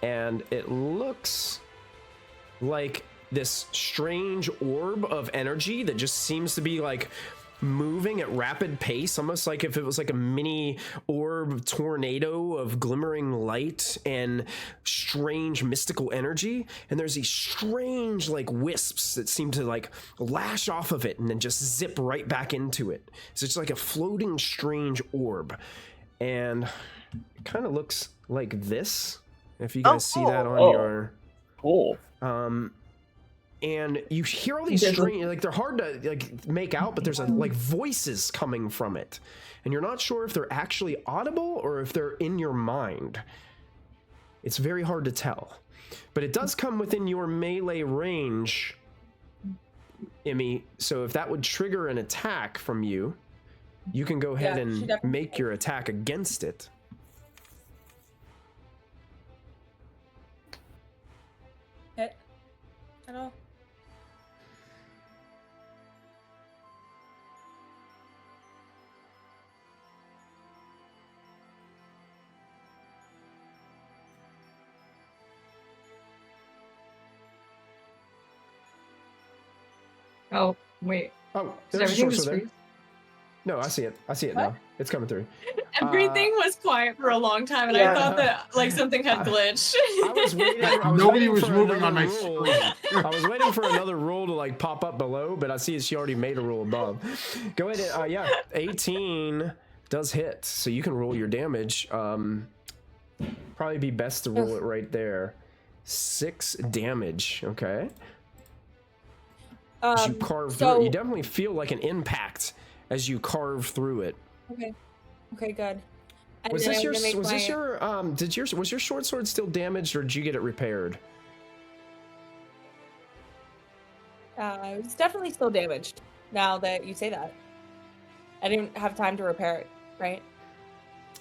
and it looks like this strange orb of energy that just seems to be like moving at rapid pace, almost like if it was like a mini orb tornado of glimmering light and strange mystical energy. And there's these strange like wisps that seem to like lash off of it and then just zip right back into it. So it's like a floating strange orb, and it kind of looks like this, if you guys see that on your Cool. and you hear all these strange, like they're hard to like make out, but there's like voices coming from it, and you're not sure if they're actually audible or if they're in your mind. It's very hard to tell, but it does come within your melee range, Emmy. So if that would trigger an attack from you, you can go ahead and make your attack against it. Hit at all? Oh, wait. Oh, Did there's a everything short just sword there. freeze? No, I see it now. It's coming through. Everything was quiet for a long time, and I thought that like something had glitched. I was waiting. Nobody was moving on my roll. screen. I was waiting for another roll to like pop up below, but I see she already made a roll above. Go ahead and 18 does hit, so you can roll your damage. Probably be best to roll it right there. 6 damage. Okay. As you carve through it, you definitely feel like an impact as you carve through it. Okay, good. And Was then this I'm your gonna make was my- this your was your short sword still damaged, or did you get it repaired? It was definitely still damaged. Now that you say that, I didn't have time to repair it. Right?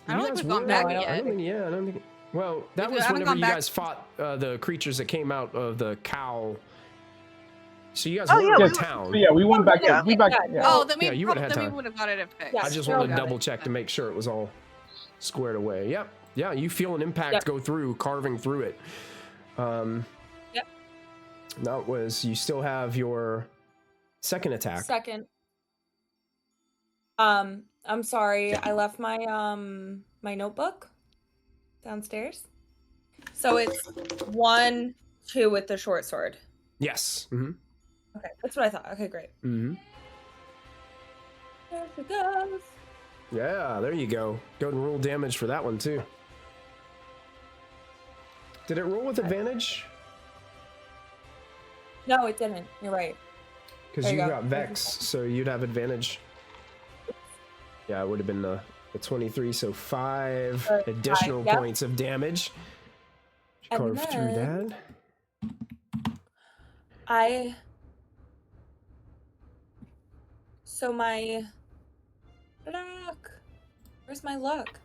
I don't You think guys we've gone were- back I yet. don't think. Well, that We was haven't whenever gone you back. guys fought the creatures that came out of the cow. So you guys Oh, were yeah, in we the were- town. Yeah, we went back. Yeah. We back. Yeah. Yeah. Oh, then we Yeah, you would've had then we time. would have got it fixed. Yes. I just we're all wanted to good. double check to make sure it was all squared away. Yep. Yeah, you feel an impact go through, carving through it. Yep. That was, you still have your second attack. Second. I'm sorry. I left my my notebook downstairs. So it's 1, 2 with the short sword. Yes. Okay, that's what I thought. Okay, great. There she goes. Yeah, there you go. Go and roll damage for that one too. Did it roll with advantage? No, it didn't. You're right. Because There you you go. got Vex, so you'd have advantage. Yeah, it would have been the 23, so 5 additional yep. points of damage. And Carve through then- that. So my luck. Where's my luck?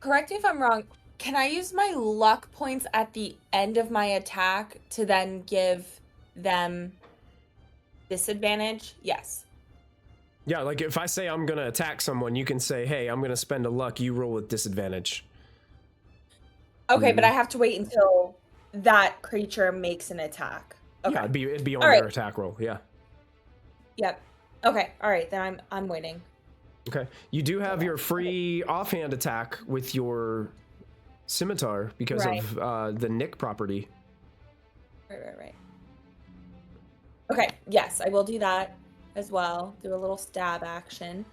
Correct me if I'm wrong. Can I use my luck points at the end of my attack to then give them disadvantage? Yes. Yeah, like if I say I'm gonna attack someone, you can say, "Hey, I'm gonna spend a luck. You roll with disadvantage." Okay, but I have to wait until that creature makes an attack. Okay. Yeah, it'd be on All their right. attack roll. Yeah. Yep. Okay. All right. Then I'm waiting. Okay. You do have your free offhand attack with your scimitar because of the Nick property. Right. Okay. Yes, I will do that as well. Do a little stab action.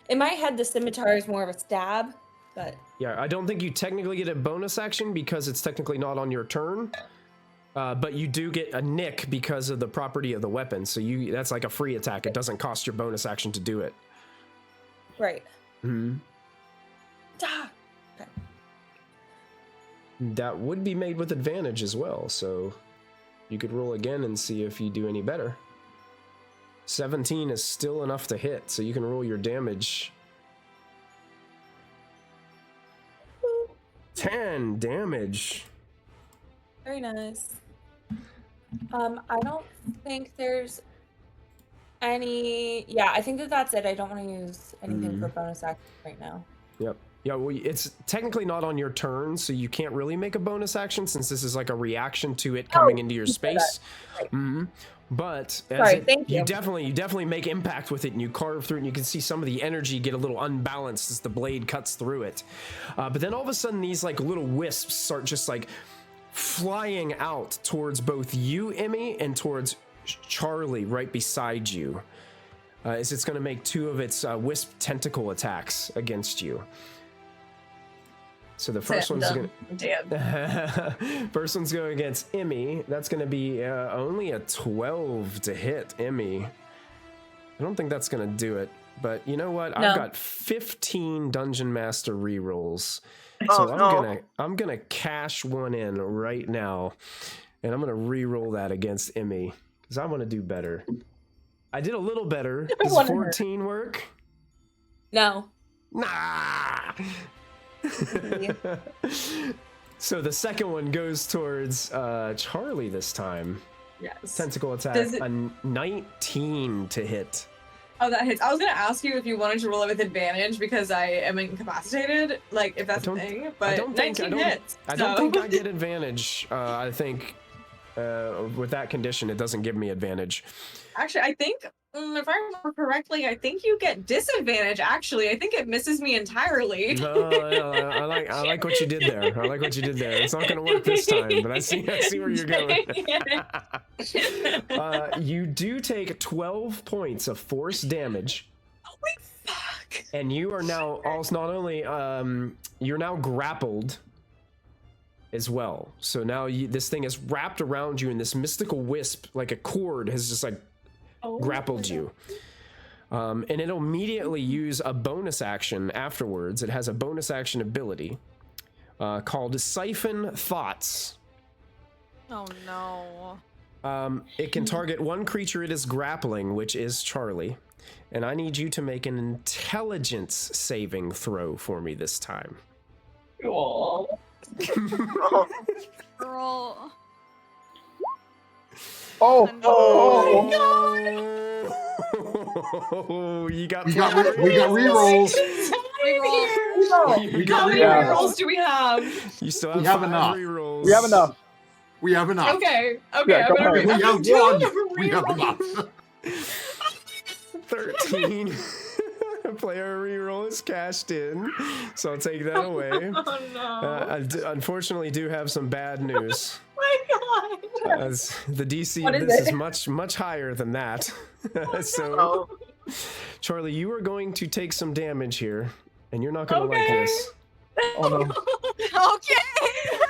In my head, the scimitar is more of a stab, but Yeah, I don't think you technically get a bonus action because it's technically not on your turn. But you do get a nick because of the property of the weapon. So that's like a free attack. It doesn't cost your bonus action to do it. right. Hmm. Ah, okay. That would be made with advantage as well. So you could roll again and see if you do any better. 17 is still enough to hit, so you can roll your damage. 10 damage. Very nice. I don't think there's any. Yeah, I think that's it. I don't want to use anything for bonus action right now. Yep. Yeah, well, it's technically not on your turn, so you can't really make a bonus action since this is like a reaction to it coming into your space. Mm-hmm. But you definitely make impact with it, and you carve through it, and you can see some of the energy get a little unbalanced as the blade cuts through it. But then all of a sudden, these like little wisps start just like flying out towards both you, Emmy, and towards Charlie right beside you. As it's going to make 2 of its wisp tentacle attacks against you. So the first one's going first one's going against Emmy. That's going to be only a 12 to hit Emmy. I don't think that's going to do it. But you know what? No. I've got 15 Dungeon Master rerolls. So I'm gonna cash one in right now, and I'm gonna re-roll that against Emmy because I want to do better. I did a little better. Does 14 work? No. Nah. So the second one goes towards Charlie this time. Yes. Tentacle attack. A 19 to hit. Oh, that hits. I was gonna ask you if you wanted to roll it with advantage because I am incapacitated, like if that's a thing. But 19 hits. I don't think I get advantage. I think with that condition, it doesn't give me advantage. Actually, I think if I remember correctly, I think you get disadvantage. Actually, I think it misses me entirely. No, I like what you did there. I like what you did there. It's not going to work this time, but I see where you're going. You do take 12 points of force damage. Holy fuck! And you are now also not only you're now grappled as well. So now this thing is wrapped around you, and this mystical wisp, like a cord, has just like grappled you. And it'll immediately use a bonus action afterwards. It has a bonus action ability called Siphon Thoughts. Oh no. It can target one creature it is grappling, which is Charlie. And I need you to make an intelligence saving throw for me this time. Cool. Girl. Oh you got we got rerolls. How many rerolls do we have? You still have 5 rerolls. We have enough. We have enough. Okay. Yeah, We have enough. 13. Player reroll is cashed in, so I'll take that away. Oh no. I unfortunately do have some bad news. My God. As the DC of this is much higher than that. So, Charlie, you are going to take some damage here, and you're not going to like this. Oh no. Okay.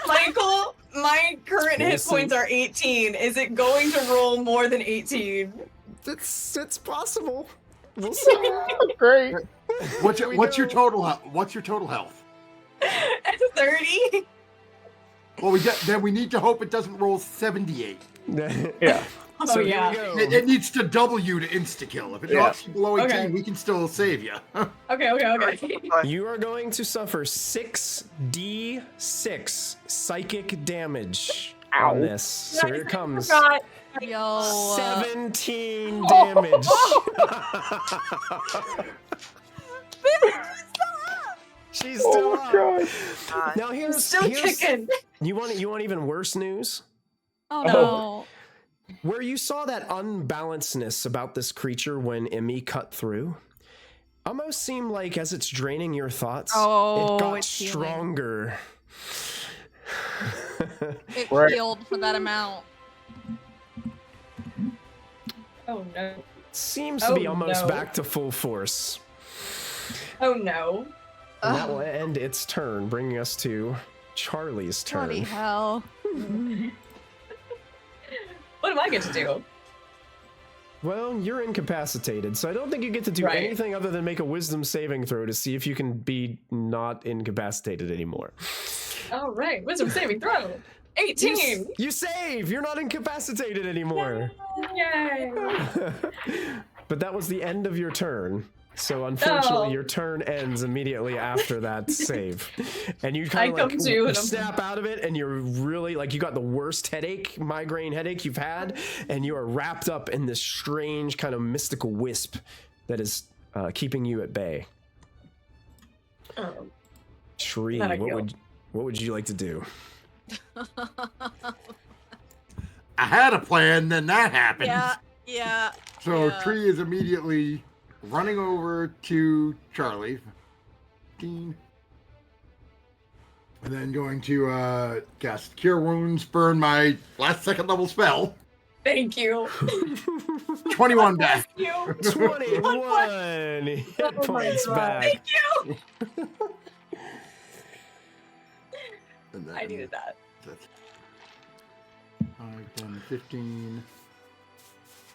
Michael, my current hit points are 18. Is it going to roll more than 18? It's possible. We'll see. Great. What's your total health? 30. Well, we need to hope it doesn't roll 78. Yeah. So yeah. It needs to double you to insta-kill. If it knocks you below 18, we can still save you. Okay. You are going to suffer 6d6 psychic damage on this. So here it comes. Yo. 17 damage. She's still up. God. Now here's kicking. You want even worse news? Oh no. Where you saw that unbalancedness about this creature when Emmy cut through, almost seemed like as it's draining your thoughts, it got stronger. It healed for that amount. Oh no. Seems to be almost back to full force. Oh no. And that will end its turn, bringing us to Charlie's turn. Bloody hell. What do I get to do? Well, you're incapacitated, so I don't think you get to do Right. anything other than make a wisdom saving throw to see if you can be not incapacitated anymore. All right, wisdom saving throw. 18. You save! You're not incapacitated anymore. Yay! But that was the end of your turn. So unfortunately, Oh. your turn ends immediately after that save. And you kind I of come to and I'm- snap out of it, and you're really like, you got the worst headache, migraine headache you've had, and you are wrapped up in this strange kind of mystical wisp that is keeping you at bay. Oh. Shree, Not what ideal. would you like to do? I had a plan, then that happened. Yeah. So yeah. Tree is immediately running over to Charlie. 15. And then going to cast Cure Wounds, burn my last second level spell. Thank you. 21 back. Thank you. 21 hit Oh my points God. back. Thank you. And then I needed that. That's 5, 10, 15.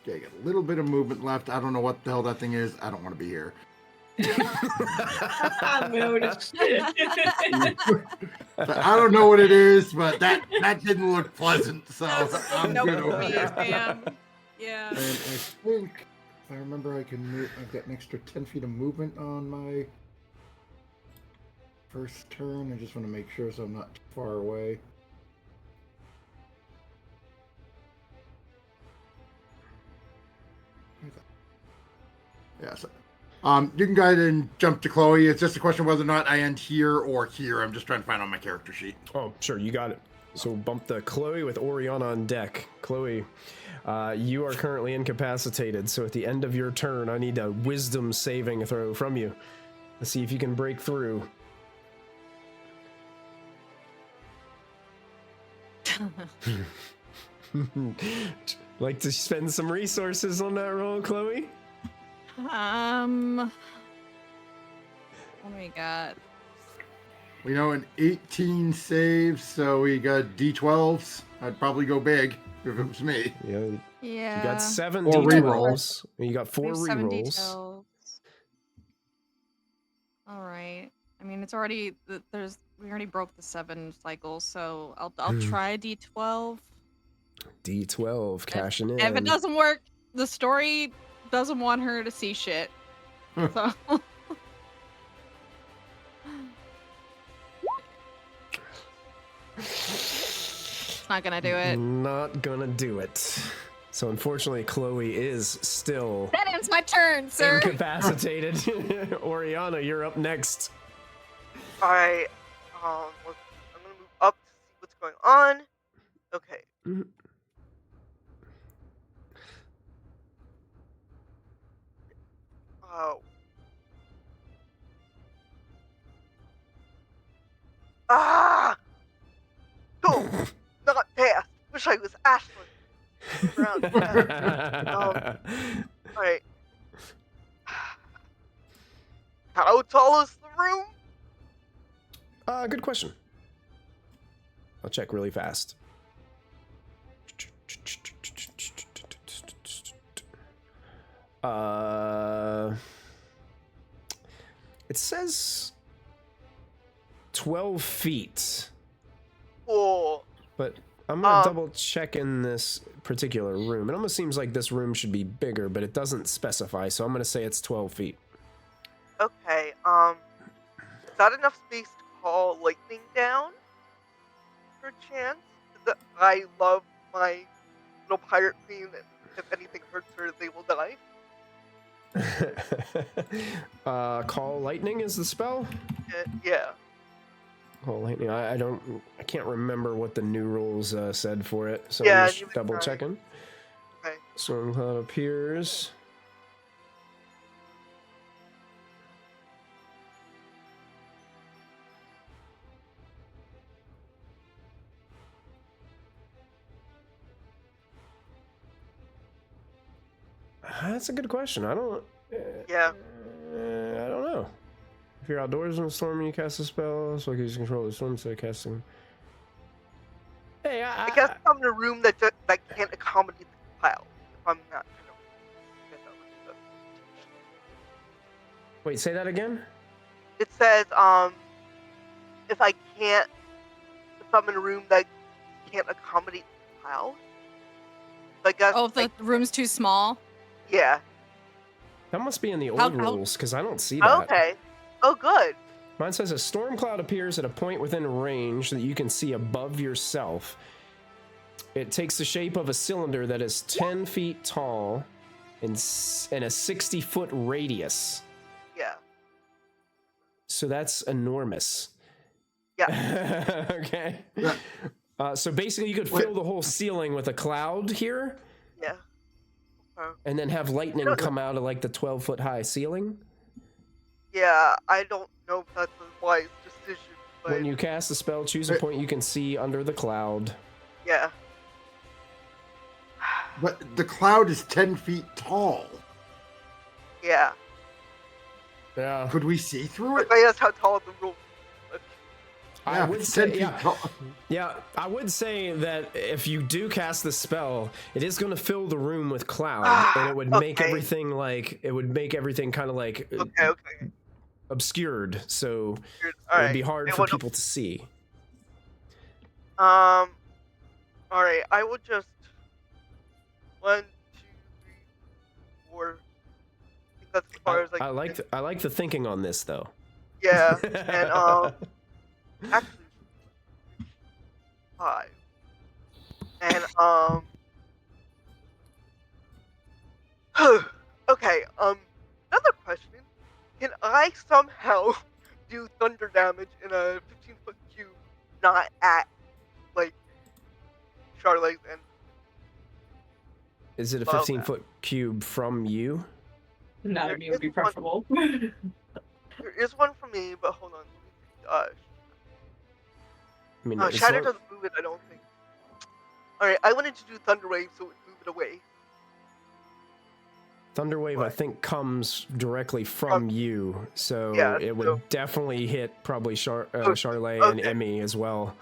Okay, I got a little bit of movement left. I don't know what the hell that thing is. I don't want to be here. Mood. But I don't know what it is, but that didn't look pleasant, so I'm Nope, good over me, there. man. Yeah. And I think, if I remember, I can move. I've got an extra 10 feet of movement on my first turn. I just want to make sure so I'm not too far away. Yeah, so, you can go ahead and jump to Chloe. It's just a question of whether or not I end here or here. I'm just trying to find on my character sheet. Oh, sure, you got it. So bump the Chloe with Oriana on deck. Chloe, you are currently incapacitated, so at the end of your turn, I need a wisdom saving throw from you. Let's see if you can break through. Like to spend some resources on that roll, Chloe? What do we got? We know an 18 saves, so we got D12s. I'd probably go big if it was me. Yeah. Yeah. You got 7 Or D12s. You got 4 We have 7 rerolls. details. All right. I mean, it's already we already broke the 7 cycles, so I'll try D12. D12 cashing in. If it doesn't work, the story doesn't want her to see shit. So it's not gonna do it. Not gonna do it. So unfortunately, Chloe is still That ends my turn, sir. incapacitated. Oriana, you're up next. Alright, I'm gonna move up to see what's going on. Okay. Oh. Ah! Go! Not fast. Wish I was Ashley. Around. Alright. How tall is the room? Good question. I'll check really fast. It says 12 feet, Oh. but I'm gonna double check in this particular room. It almost seems like this room should be bigger, but it doesn't specify, so I'm gonna say it's 12 feet. Okay, is that enough space to call lightning down? For a chance? I love my little pirate queen, and if anything hurts her, they will die. Call lightning is the spell? Yeah. Call lightning. I can't remember what the new rules said for it, so Yeah, I'm just neither double can I. checking. Okay. Storm cloud appears. That's a good question. I don't. Yeah. I don't know. If you're outdoors in a storm and you cast a spell, so you can control the storm instead of casting. Hey, I guess I'm in a room that can't accommodate the cloud. If I'm not, Wait, say that again? It says, if I'm in a room that can't accommodate the cloud. I guess. Oh, if the room's too small? Yeah. That must be in the old rules, because I don't see that. Oh, okay. Oh, good. Mine says a storm cloud appears at a point within range that you can see above yourself. It takes the shape of a cylinder that is 10 feet tall and a 60-foot radius. Yeah. So that's enormous. Yeah. Okay. So basically you could fill the whole ceiling with a cloud here. Yeah. And then have lightning come out of like the 12-foot high ceiling. Yeah, I don't know if that's a wise decision. But... When you cast a spell, choose a point you can see under the cloud. Yeah. But the cloud is 10 feet tall. Yeah. Yeah. Could we see through it? That's how tall the room. I would say, yeah, I would say that if you do cast the spell, it is going to fill the room with cloud, and it would make everything kind of like obscured, so it would be hard for people to see. All right, I would just 1, 2, 3, 4. I think that's as far as I like the thinking on this though. Yeah, and actually 5. And okay, another question. Can I somehow do thunder damage in a 15-foot cube not at like Charlotte's end? Is it a 15-foot cube from you? Not of me would be preferable. There is one for me, but hold on. I mean, Shatter doesn't move it, I don't think. Alright, I wanted to do Thunder Wave so it would move it away. Thunder Wave, I think, comes directly from you, so it would definitely hit probably Charlotte and Emmy as well.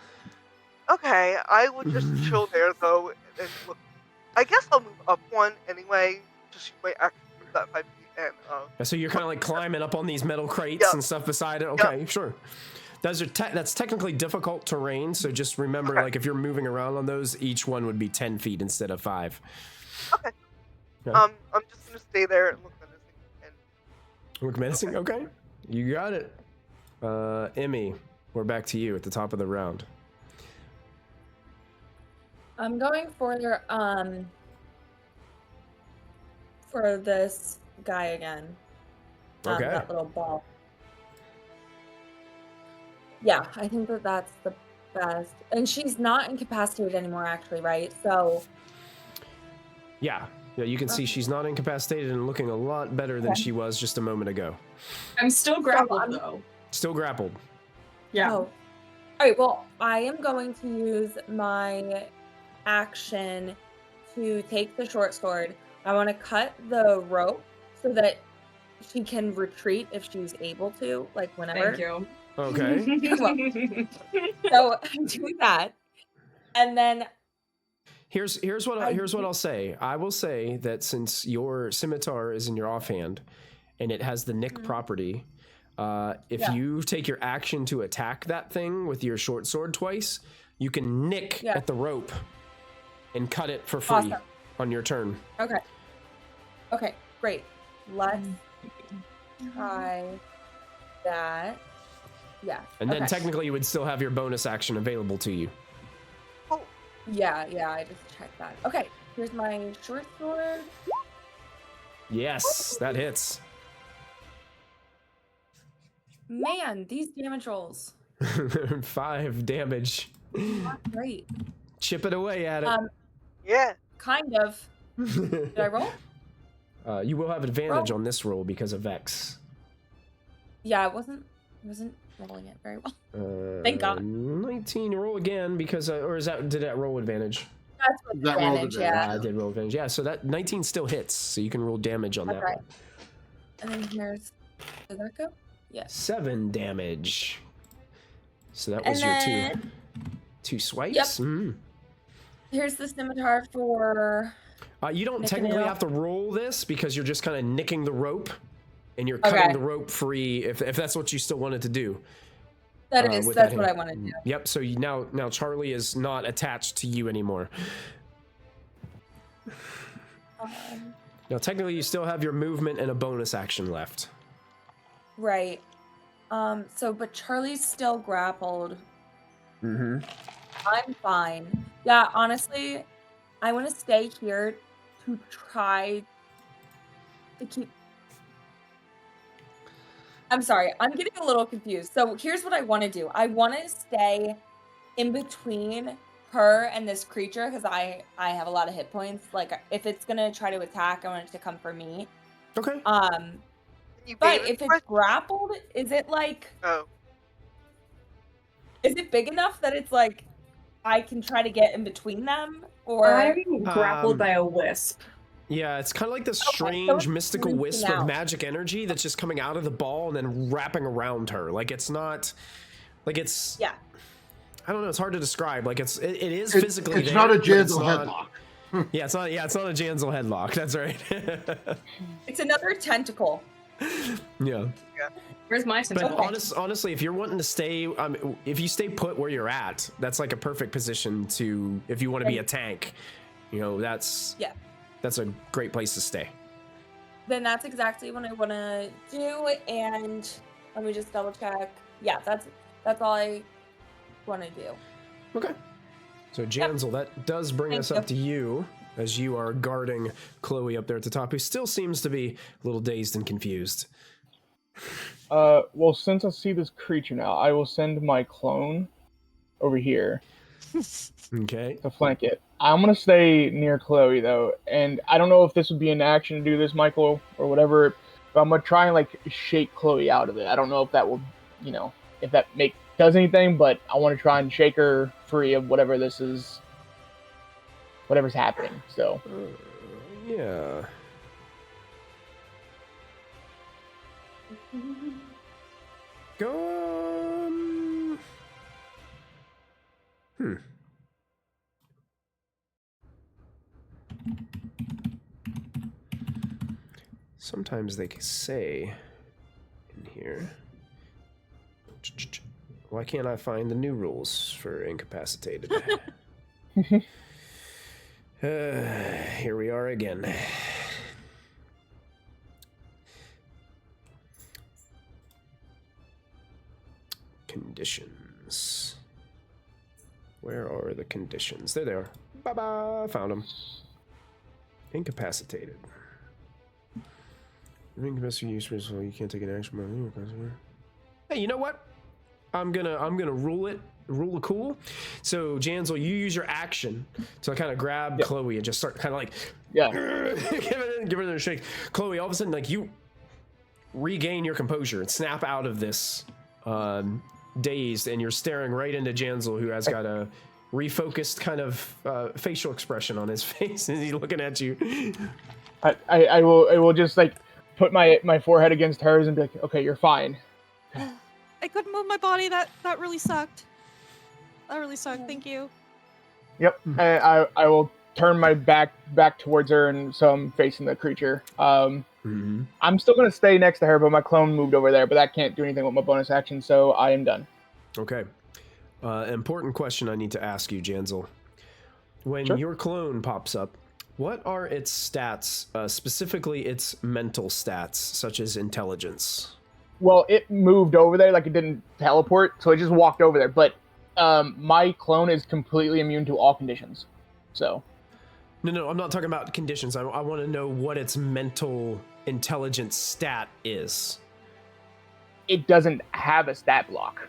Okay, I would just chill there though, and look. I guess I'll move up one anyway, just shoot my action for that 5 feet, and So you're kind of like climbing up on these metal crates and stuff beside it? Okay, sure. That's technically difficult terrain, so just remember, like, if you're moving around on those, each one would be 10 feet instead of 5. Okay. I'm just gonna stay there and look menacing. Look menacing? Okay. You got it. Emmy, we're back to you at the top of the round. I'm going for this guy again. Okay. That little ball. Yeah, I think that's the best. And she's not incapacitated anymore, actually, right? So. Yeah, you can see she's not incapacitated and looking a lot better than she was just a moment ago. I'm still grappled, though. Still grappled. Yeah. Oh. All right, well, I am going to use my action to take the short sword. I want to cut the rope so that she can retreat if she's able to, like whenever. Thank you. Okay. So do that, and then here's what I'll say. I will say that since your scimitar is in your offhand, and it has the nick property, if you take your action to attack that thing with your short sword twice, you can nick at the rope and cut it for free on your turn. Okay. Okay, great. Let's try that. Yeah. And then technically you would still have your bonus action available to you. Oh. Yeah, I just checked that. Okay, here's my short sword. Yes, that hits. Man, these damage rolls. 5 damage. Not great. Chip it away at it. Yeah. Kind of. Did I roll? You will have advantage on this roll because of Vex. Yeah, I wasn't rolling it very well. Thank God. 19, roll again because, or did that roll advantage? That's with advantage, yeah. I did roll advantage. Yeah, so that 19 still hits, so you can roll damage on that one. And then here's, did that go? Yeah. 7 damage. So that was And your then- two swipes? Yep. Mm. Here's the scimitar for... You don't Nicking it technically off. have to roll this because you're just kind of nicking the rope and you're cutting the rope free if that's what you still wanted to do. That's with what hand. I want to do. Yep, so now Charlie is not attached to you anymore. Now technically you still have your movement and a bonus action left. Right. But Charlie's still grappled. Mm-hmm. I'm fine. Yeah, honestly, I want to stay here to try to keep... I'm sorry, I'm getting a little confused. So here's what I want to do. I want to stay in between her and this creature because I have a lot of hit points. Like, if it's going to try to attack, I want it to come for me. Okay. Can you But bait if it? it's grappled, is it like... Oh. Is it big enough that it's like I can try to get in between them? Or I'm grappled by a wisp. Yeah, it's kind of like this so strange it's mystical reaching wisp of out. magic energy that's just coming out of the ball and then wrapping around her. Like it's not, like it's. Yeah. I don't know. It's hard to describe. Like it is physically. It's there, not a but it's Jansel not- headlock. Yeah, it's not. Yeah, it's not a Jansel headlock. That's right. It's another tentacle. Yeah. Where's my But tentacle? honestly, if you're wanting to stay, if you stay put where you're at, that's like a perfect position to, if you want to be a tank, you know, that's a great place to stay. Then that's exactly what I want to do. And let me just double check. Yeah, that's all I want to do. Okay. So Jansel, that does bring us up to you as you are guarding Chloe up there at the top, who still seems to be a little dazed and confused. Well, since I see this creature now, I will send my clone over here Okay. to flank it. I'm gonna stay near Chloe though, and I don't know if this would be an action to do this, Michael, or whatever. But I'm gonna try and like shake Chloe out of it. I don't know if that will, you know, if that does anything, but I want to try and shake her free of whatever this is, whatever's happening. So Yeah. Go. Sometimes they say in here. Why can't I find the new rules for incapacitated? Here we are again. Conditions. Where are the conditions? There they are. Bye-bye. Found them. Incapacitated. Incapacitated use resource. You can't take an action. Hey, you know what? I'm gonna rule it. Rule of cool. So Jansel, you use your action to kind of grab Chloe and just start kind of like give her a shake. Chloe, all of a sudden, like you regain your composure and snap out of this dazed, and you're staring right into Jansel, who has got a refocused kind of facial expression on his face, and he's looking at you. I will just like put my forehead against hers and be like, okay, you're fine. I couldn't move my body. That really sucked. That really sucked. Thank you. Yep. And I will turn my back towards her, and so I'm facing the creature. I'm still gonna stay next to her, but my clone moved over there. But that can't do anything with my bonus action, so I am done. Okay. Important question I need to ask you, Jansel. When your clone pops up, what are its stats, specifically its mental stats, such as intelligence? Well, it moved over there, like it didn't teleport, so it just walked over there. But my clone is completely immune to all conditions. So. No, I'm not talking about conditions. I want to know what its mental intelligence stat is. It doesn't have a stat block.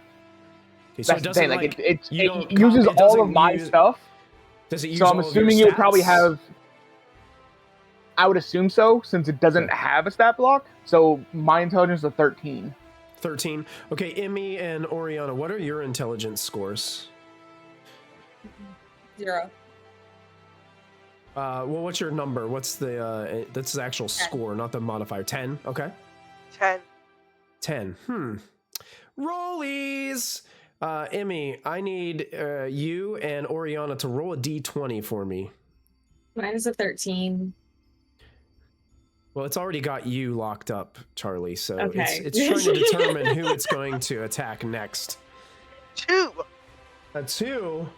Okay, so that's it doesn't like it uses all of my stuff. Does it use so I'm all of your assuming you'll probably stats? have. I would assume so, since it doesn't have a stat block. So my intelligence is a 13. 13. Okay, Emmy and Oriana, what are your intelligence scores? 0. Well, what's your number? What's the that's the actual 10. score, not the modifier? 10. Okay. 10. 10. Rollies! Emmy, I need you and Oriana to roll a d20 for me. Mine is a 13. Well, it's already got you locked up, Charlie, so Okay. it's trying to determine who it's going to attack next. 2. A 2?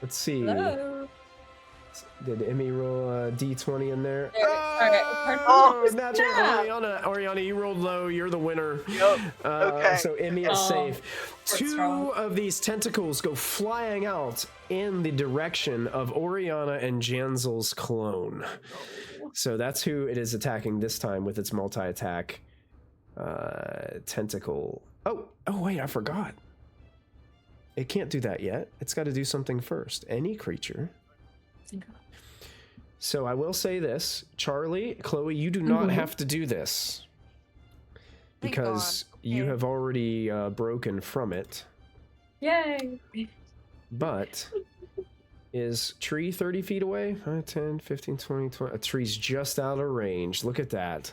Let's see. Hello. Did Emmy roll a d20 in there? Oh, natural. Oriana, you rolled low. You're the winner. Yep. Okay. So Emmy is safe. That's 2 wrong. of these tentacles go flying out in the direction of Oriana and Janzel's clone. So that's who it is attacking this time with its multi-attack tentacle. Oh, wait, I forgot. It can't do that yet. It's got to do something first. Any creature. So I will say this, Charlie, Chloe, you do not have to do this Thank because God. you Okay. have already broken from it. Yay! But is tree 30 feet away? 5, 10, 15, 20, 20. A tree's just out of range. Look at that.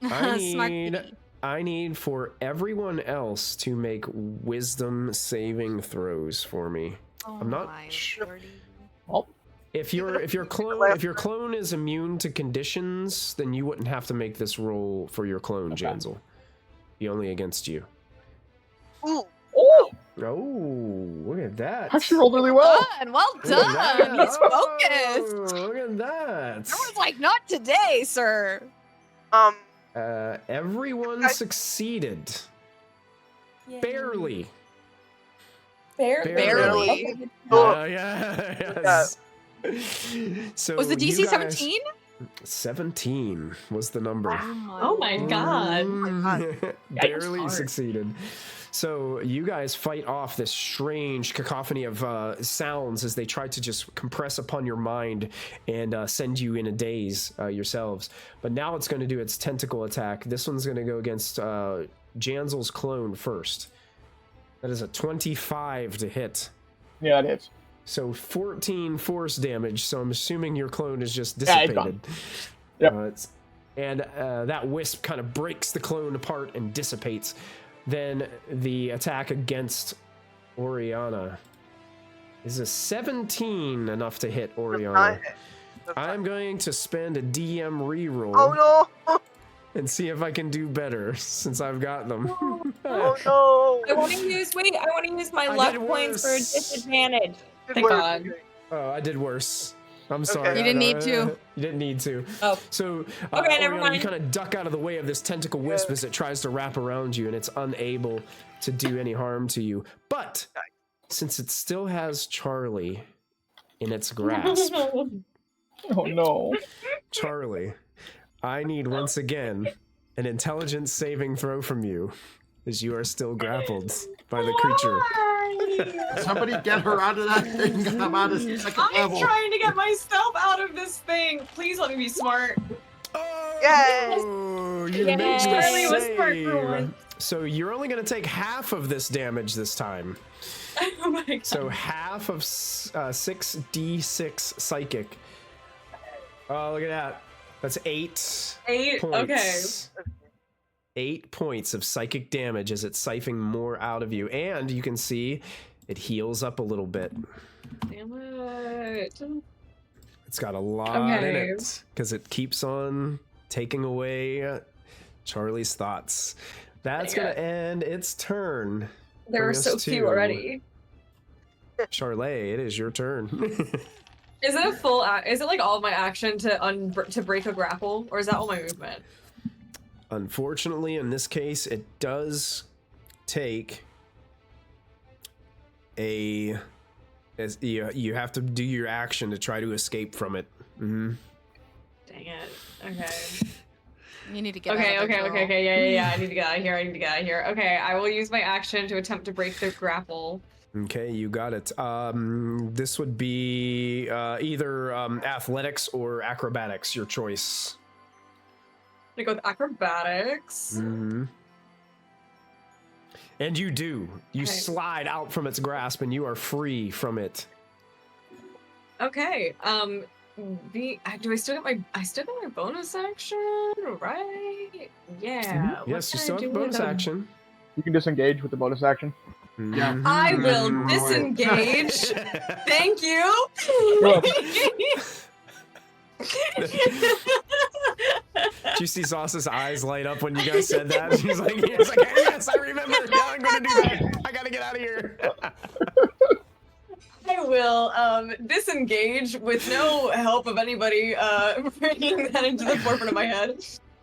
Smart kitty. I need for everyone else to make wisdom saving throws for me. Oh I'm not my sure. lordy. If your clone is immune to conditions, then you wouldn't have to make this roll for your clone, Janzel. Be only against you. Ooh. Oh, Oh, look at that. actually rolled really well. Well Look at that. done. He's focused. Oh, look at that. Everyone's like, not today, sir. Everyone succeeded. Barely. Barely. Yes. So Was the DC you guys- 17? 17 was the number. Oh my god. Barely hard. succeeded. So you guys fight off this strange cacophony of sounds as they try to just compress upon your mind and send you in a daze yourselves. But now it's going to do its tentacle attack. This one's going to go against Janzel's clone first. That is a 25 to hit. Yeah, it is. So 14 force damage. So I'm assuming your clone is just Yeah, it's dissipated. gone. Yep. That wisp kind of breaks the clone apart and dissipates. Then the attack against Oriana is a 17 enough to hit Oriana. I'm going to spend a DM reroll Oh no! and see if I can do better since I've got them. Oh no! I want to use my I luck did points for a worse. disadvantage. Good Thank work. God. Oh, I did worse. I'm sorry. You didn't need to. You didn't need to. Oh. So, Okay, never Oriana, you mind. kind of duck out of the way of this tentacle wisp as it tries to wrap around you, and it's unable to do any harm to you. But since it still has Charlie in its grasp, Oh no. Charlie, I need once again an intelligence saving throw from you, as you are still grappled by the creature. Somebody get her out of that thing. I'm out of second I'm level. trying to get myself out of this thing. Please let me be smart. Oh, Yay! you Yay. made the Charlie was smart for save. once. So you're only going to take half of this damage this time. Oh my god. So half of 6d6 psychic. Oh, look at that. That's 8 8. points. Okay. 8 points of psychic damage as it's siphoning more out of you. And you can see it heals up a little bit. Damn it. It's got a lot in Okay. it because it keeps on taking away Charlie's thoughts. That's Dang going to end its turn. There are Bring us so few to- already. Charlie, it is your turn. Is it a full? Is it like all of my action to break a grapple, or is that all my movement? Unfortunately, in this case, it does take you have to do your action to try to escape from it. Mm-hmm. Dang it. Okay. You need to get Okay. out of there, girl. Yeah. I need to get out of here. Okay, I will use my action to attempt to break the grapple. Okay, you got it. This would be either athletics or acrobatics, your choice. I'm gonna go with acrobatics. Mm-hmm. And you do. You Okay. slide out from its grasp and you are free from it. Okay. Do I still get my bonus action, right? Yeah. Yes, you can I still have do a bonus with action. You can disengage with the bonus action. Yeah. I will Mhm. disengage. Thank you. Juicy Sauce's eyes light up when you guys said that. He's like, yes, I remember. Yeah, I'm going to do that. I got to get out of here. I will disengage with no help of anybody bringing that into the forefront of my head.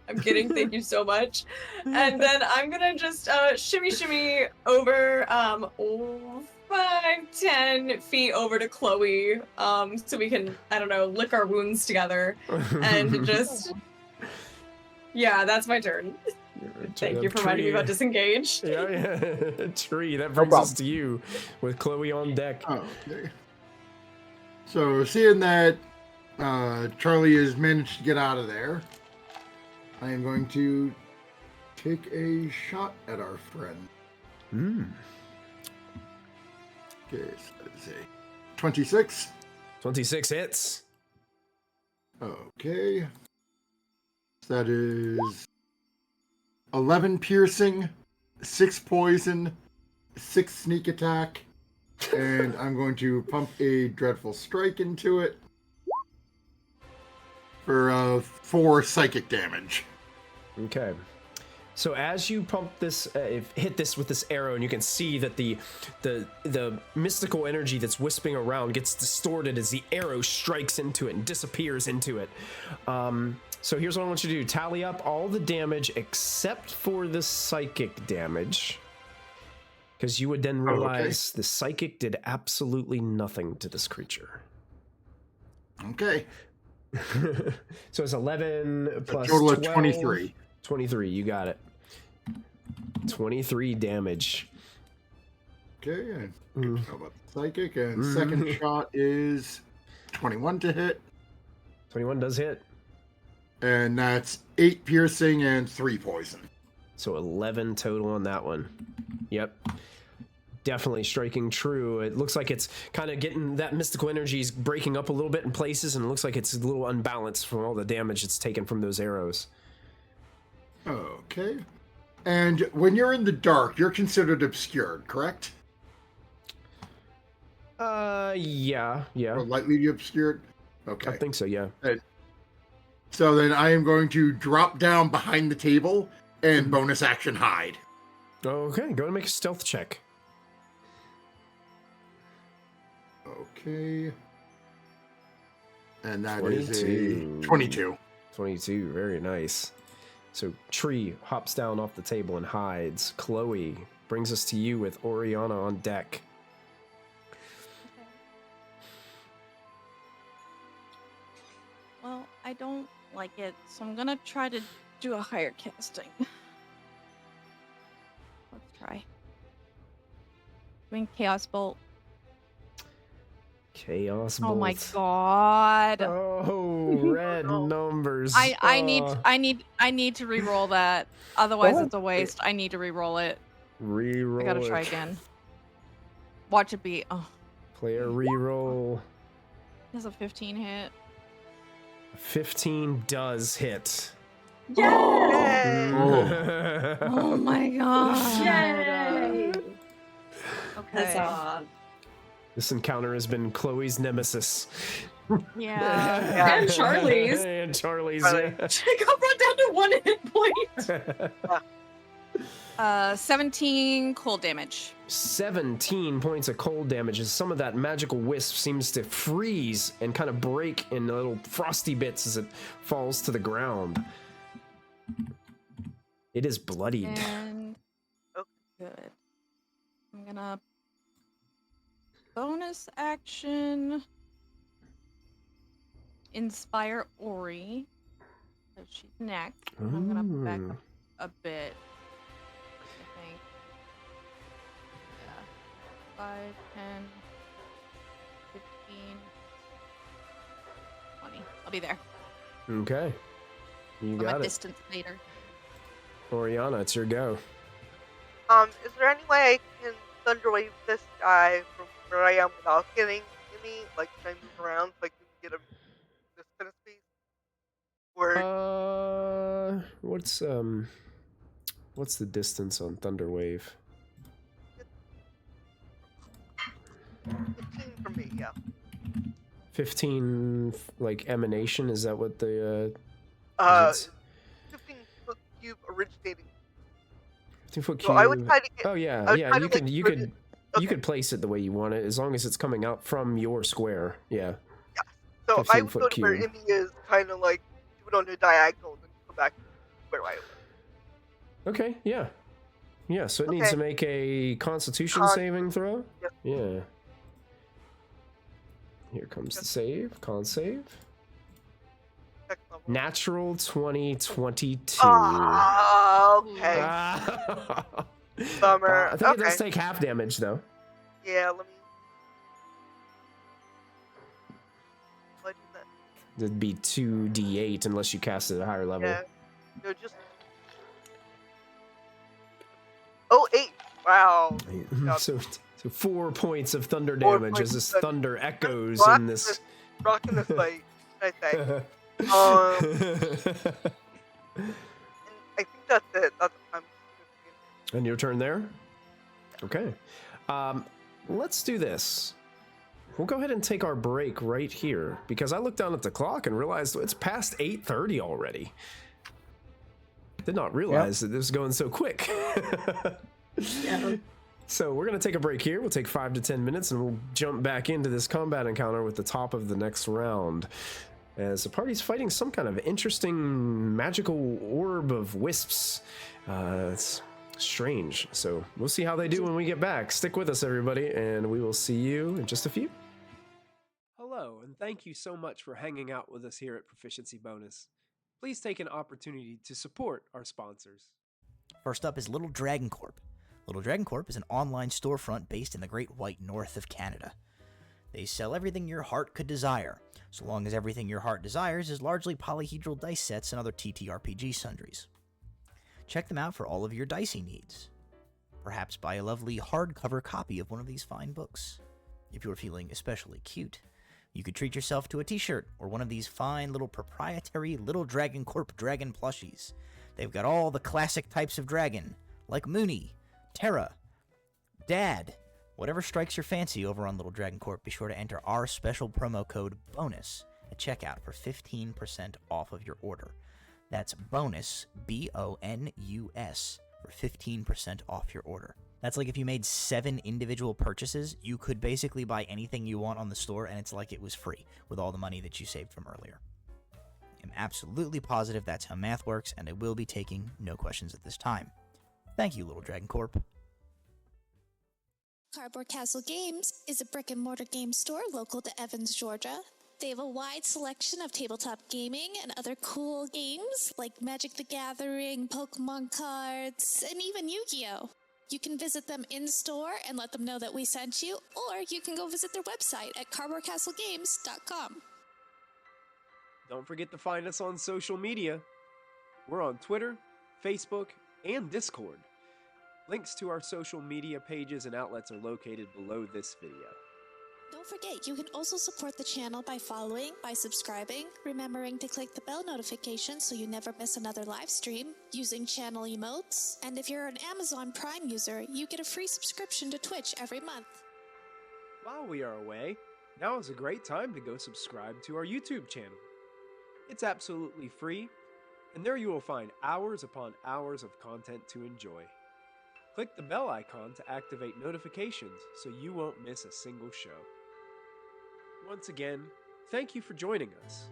I'm kidding. Thank you so much. And then I'm gonna just shimmy over 5-10 feet over to Chloe, so we can, I don't know, lick our wounds together and just. Yeah, that's my turn. Thank you for reminding me about disengage. Yeah. Tree, that brings us to you with Chloe on deck. Okay. So, seeing that Charlie has managed to get out of there, I am going to take a shot at our friend. Okay, so let's see. 26. 26 hits. Okay. So that is 11 piercing, 6 poison, 6 sneak attack, and I'm going to pump a dreadful strike into it for 4 psychic damage. Okay. So as you pump this, hit this with this arrow, and you can see that the mystical energy that's wisping around gets distorted as the arrow strikes into it and disappears into it. So here's what I want you to do. Tally up all the damage except for the psychic damage. Because you would then realize the psychic did absolutely nothing to this creature. Okay. So it's 11 plus a total 12. of 23. 23, you got it. 23 damage. Okay, and how about the psychic? And second shot is 21 to hit. 21 does hit. And that's 8 piercing and 3 poison. So 11 total on that one. Yep. Definitely striking true. It looks like it's kind of getting that mystical energy is breaking up a little bit in places, and it looks like it's a little unbalanced from all the damage it's taken from those arrows. Okay. And when you're in the dark, you're considered obscured, correct? Yeah. Or lightly obscured? Okay. I think so, yeah. So then I am going to drop down behind the table and bonus action hide. Okay, go and make a stealth check. Okay. And that 22. is a 22. 22, very nice. So Tree hops down off the table and hides. Chloe brings us to you with Oriana on deck. Well, I don't like it, so I'm gonna try to do a higher casting. Let's try. Doing Chaos Bolt. Chaos Bolt. Oh my god. Oh, red numbers. I need to re-roll that. Otherwise it's a waste. I need to re-roll it. Re-roll. I gotta try again. Watch it be. Oh. Player re-roll. There's a 15 hit. 15 does hit. Yay! Oh my god. Yay! Okay. This encounter has been Chloe's nemesis. Yeah. And Charlie's. And Charlie's. Charlie. I got brought down to 1 hit point. 17 cold damage. 17 points of cold damage as some of that magical wisp seems to freeze and kind of break in little frosty bits as it falls to the ground. It is bloodied. And good. I'm gonna bonus action inspire Ori. So she's next. I'm gonna back up a bit. I think. Yeah. 5, 10, 15, 20. I'll be there. Okay. You I'm got a it. distance later. Oriana, it's your go. Is there any way I can thunderwave this guy from where I am without getting any, like, can I move around so I can get him Or What's the distance on Thunderwave? 15 for me, yeah. 15, like emanation. Is that what the? 15 foot cube originating. 15-foot So I would cube. try to get. Oh yeah, yeah. You could you could place it the way you want it as long as it's coming out from your square. Yeah. Yeah. So I would 15-foot go to where cube. Inge is, kind of like do it on a diagonal, and then come back where I was. Okay. Yeah. Yeah. So it needs Okay. to make a Constitution Con- saving throw. Yes. Yeah. Here comes the save. Con save. Next level. Natural 2022. Okay. Bummer. I think it does Okay. take half damage though. Yeah, let me. What is that? It'd be 2d8 unless you cast it at a higher level. Yeah. No, just. Oh, 8. Wow. so 4 points of thunder 4 damage points as this of thunder echoes Rocking in this. Rocking this fight, I say. And I think that's it. And your turn there? Okay. Let's do this. We'll go ahead and take our break right here because I looked down at the clock and realized it's past 8:30 already. Did not realize that this was going so quick. Yeah. So we're going to take a break here. We'll take 5 to 10 minutes and we'll jump back into this combat encounter with the top of the next round. As the party's fighting some kind of interesting magical orb of wisps. It's strange. So we'll see how they do when we get back. Stick with us, everybody, and we will see you in just a few. Hello, and thank you so much for hanging out with us here at Proficiency Bonus. Please take an opportunity to support our sponsors. First up is Little Dragon Corp. Little Dragon Corp is an online storefront based in the Great White North of Canada. They sell everything your heart could desire, so long as everything your heart desires is largely polyhedral dice sets and other TTRPG sundries. Check them out for all of your dicey needs. Perhaps buy a lovely hardcover copy of one of these fine books. If you're feeling especially cute, you could treat yourself to a t-shirt or one of these fine little proprietary Little Dragon Corp dragon plushies. They've got all the classic types of dragon, like Mooney, Terra, Dad, whatever strikes your fancy over on Little Dragon Corp. Be sure to enter our special promo code BONUS at checkout for 15% off of your order. That's BONUS, BONUS, for 15% off your order. That's like if you made 7 individual purchases, you could basically buy anything you want on the store and it's like it was free with all the money that you saved from earlier. I'm absolutely positive that's how math works, and I will be taking no questions at this time. Thank you, Little Dragon Corp. Cardboard Castle Games is a brick-and-mortar game store local to Evans, Georgia. They have a wide selection of tabletop gaming and other cool games like Magic the Gathering, Pokemon cards, and even Yu-Gi-Oh! You can visit them in-store and let them know that we sent you, or you can go visit their website at cardboardcastlegames.com. Don't forget to find us on social media. We're on Twitter, Facebook, and Discord. Links to our social media pages and outlets are located below this video. Don't forget, you can also support the channel by following, by subscribing, remembering to click the bell notification so you never miss another live stream, using channel emotes, and if you're an Amazon Prime user, you get a free subscription to Twitch every month. While we are away, now is a great time to go subscribe to our YouTube channel. It's absolutely free, and there you will find hours upon hours of content to enjoy. Click the bell icon to activate notifications so you won't miss a single show. Once again, thank you for joining us.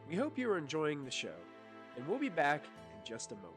We hope you are enjoying the show, and we'll be back in just a moment.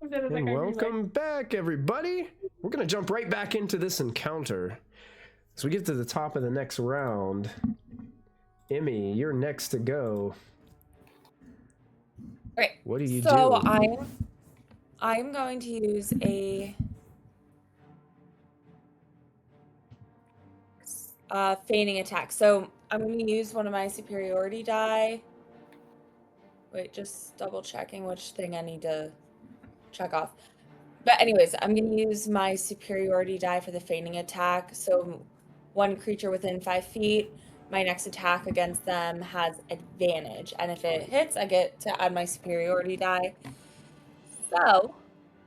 And welcome back, everybody. We're going to jump right back into this encounter. So we get to the top of the next round. Emmy, you're next to go. Right. What do you do? So I'm going to use a feigning attack. So I'm going to use one of my superiority die. Wait, just double checking which thing I need to check off. But anyways, I'm going to use my superiority die for the feigning attack. So one creature within 5 feet, my next attack against them has advantage. And if it hits, I get to add my superiority die. So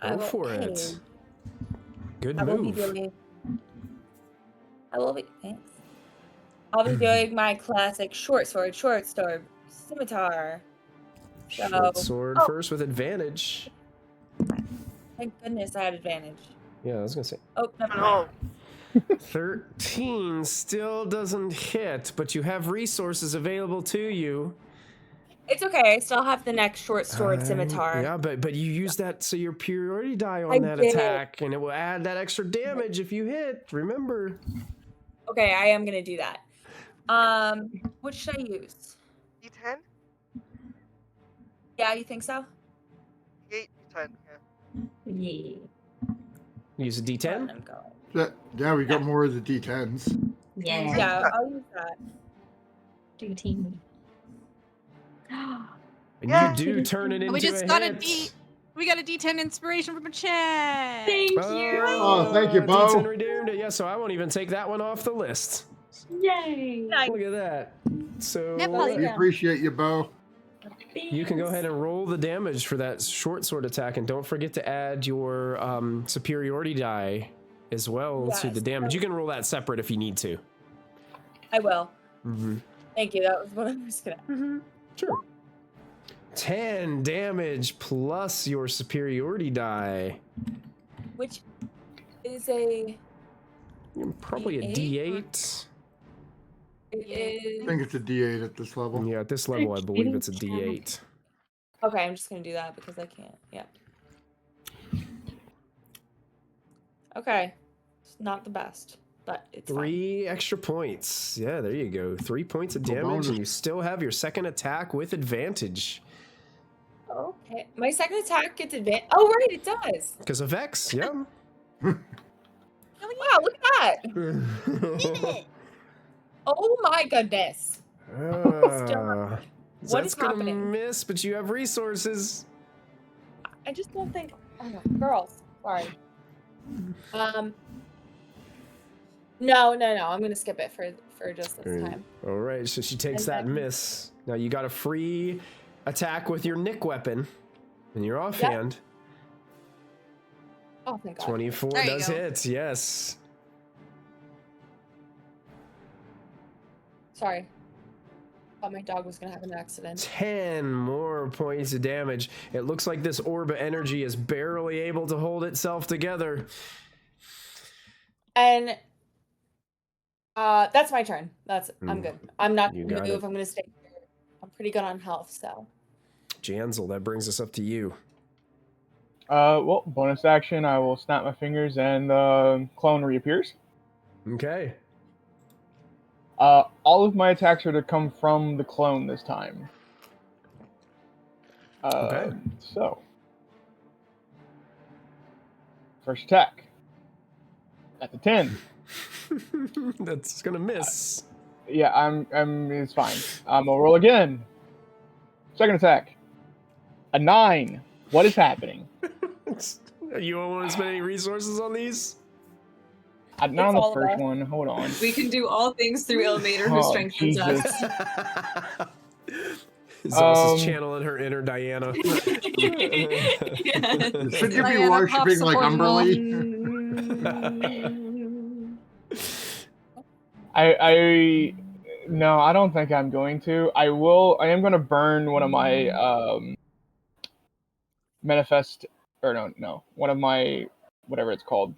Go for it. Good I will be move. doing. Thanks. I'll be doing my classic short sword, scimitar. Short sword first with advantage. Thank goodness I had advantage. Yeah, I was going to say. Oh, never mind. 13 still doesn't hit, but you have resources available to you. It's okay. I still have the next short sword scimitar. Yeah, but you use that so your superiority die on that attack, and it will add that extra damage if you hit. Remember. Okay, I am gonna do that. What should I use? D10? Yeah, you think so? D8, D10, Yeah. Use a D10? I'm going. Yeah, we got more of the D10s. Yeah, I'll use that. D10. And you do turn it into We just a got hit. we got a D10 inspiration from a chat. Thank you. Oh, thank you, Bo. D10 redeemed. Yeah, so I won't even take that one off the list. Yay. Look at that. So We appreciate you, Bo. you can go ahead and roll the damage for that short sword attack, and don't forget to add your superiority die as well to the damage. You can roll that separate if you need to. I will. Mm-hmm. Thank you. That was what I was gonna. Sure. 10 damage plus your superiority die. Which is a. Probably a D8. It is. I think it's a D8 at this level. Yeah, at this level, I believe it's a D8. Okay, I'm just gonna do that because I can't. Yeah. Okay, it's not the best, but it's 3 extra points. Yeah, there you go. 3 points of damage, and you still have your second attack with advantage. Okay, my second attack gets advantage. Oh, right, it does. Because of Vex, yeah. Wow, look at that. Oh my goodness. What What is is gonna happening? miss, but you have resources. I just don't think. Oh no, girls. Sorry. No. I'm gonna skip it for just this time. All right, so she takes that miss. Now you got a free attack with your Nick weapon in your offhand. Oh, thank God. 24 does hit, yes. Sorry. Thought my dog was gonna have an accident. 10 more points of damage. It looks like this orb of energy is barely able to hold itself together. And that's my turn. I'm good. I'm not You gonna got move. it. I'm gonna stay here. I'm pretty good on health, so. Jansel, that brings us up to you. Well, bonus action, I will snap my fingers and the clone reappears. Okay. All of my attacks are to come from the clone this time. Okay. So, first attack. At the 10. That's gonna miss. Yeah, it's fine. I'm gonna roll again. Second attack. A 9. What is happening? You don't want to spend any resources on these? Not on the first one. Hold on. We can do all things through Ilmater, who strengthens Jesus. us. Zos is channeling her inner Diana. Should you be worshipping like Umberly? No, I don't think I'm going to. I am going to burn one of my one of my whatever it's called,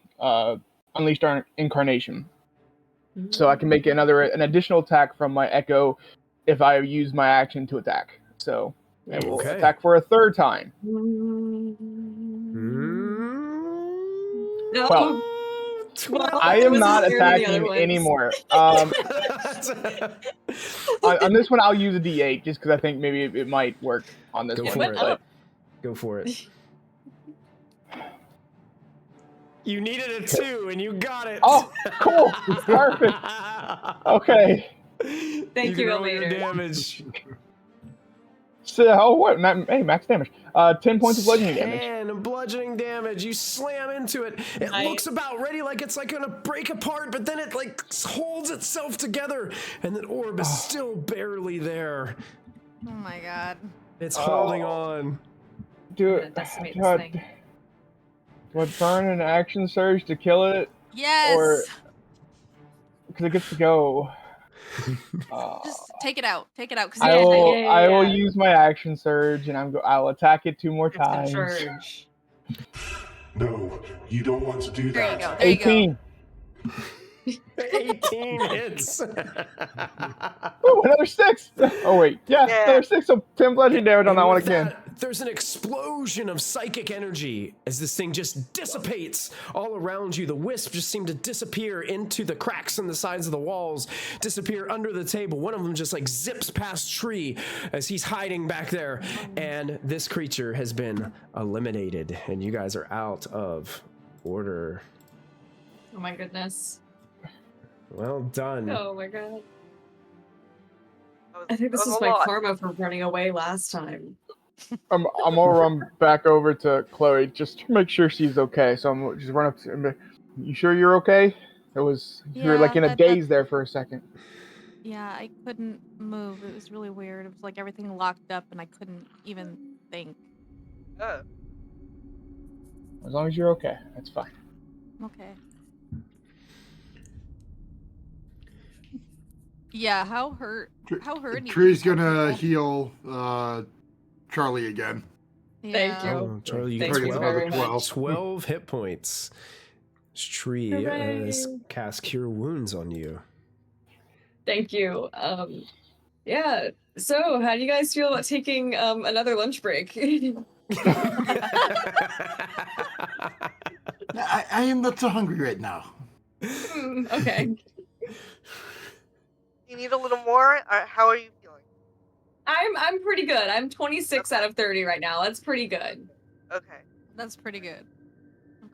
Unleashed Incarnation. So I can make an additional attack from my Echo if I use my action to attack. So I will attack for a third time. No. Well, Well, I it am was not easier than the other attacking ones. anymore. On this one, I'll use a D8 just because I think maybe it might work on this Go one. for it. But Go for it. You needed a 2 and you got it. oh, cool, perfect. Okay. Thank can you, roll your Elevator. damage. So what? Hey, max damage. 10 points of bludgeoning damage. 10 bludgeoning damage. You slam into it. It Nice. looks about ready, like it's like gonna break apart, but then it like holds itself together, and the orb is still barely there. Oh my god. It's holding on. Do I'm it. gonna decimate this Do I thing. burn an action surge to kill it, Yes. or because it gets to go? Just take it out. Take it out. Cause I yeah, will. yeah, I will yeah. use my action surge, and I'll attack it 2 more It's gonna times. charge. No, you don't want to do there you that. go. There you go. 18. 18 hits. Oh, another 6. Oh wait, yeah, Yeah. another 6. So 10 bludgeoning damage on And that one with again. that, there's an explosion of psychic energy as this thing just dissipates all around you. The wisps just seem to disappear into the cracks in the sides of the walls, disappear under the table. One of them just like zips past Tree as he's hiding back there. And this creature has been eliminated, and you guys are out of order. Oh my goodness. Well done. Oh my god. That was- I think this that was is a my lot. karma for running away last time. I'm gonna run back over to Chloe just to make sure she's okay. So I'm just run up to her. You sure you're okay? You were like in a daze there for a second. Yeah, I couldn't move. It was really weird. It was like everything locked up and I couldn't even think. Yeah. As long as you're okay, that's fine. Okay. Yeah, how hurt are you? Tree's gonna heal Charlie again. Thank you. Oh, Charlie, you Thank get you 12, very much. 12 hit points. This tree has Hooray. cast Cure Wounds on you. Thank you. Yeah. So, how do you guys feel about taking another lunch break? I am not so hungry right now. Okay. You need a little more? How are you feeling? I'm pretty good. I'm 26 out of 30 right now. That's pretty good. Okay. That's pretty good.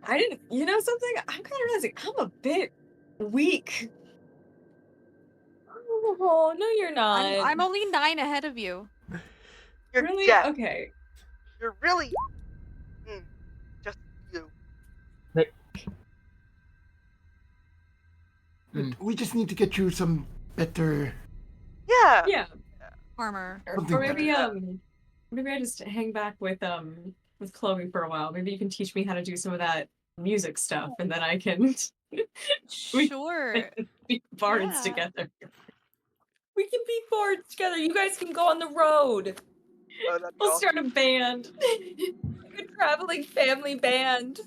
I didn't, you know something? I'm kind of realizing I'm a bit weak. Oh, no, you're not. I'm only 9 ahead of you. You're Really? dead. Okay. You're really just you. We just need to get you some better. Yeah. Yeah. Armor. Something Or maybe better. maybe I just hang back with Chloe for a while. Maybe you can teach me how to do some of that music stuff, and then I can we Sure. be bards Yeah. together. We can be bored together. You guys can go on the road. Oh, that'd be We'll awesome. start a band. Like a traveling family band.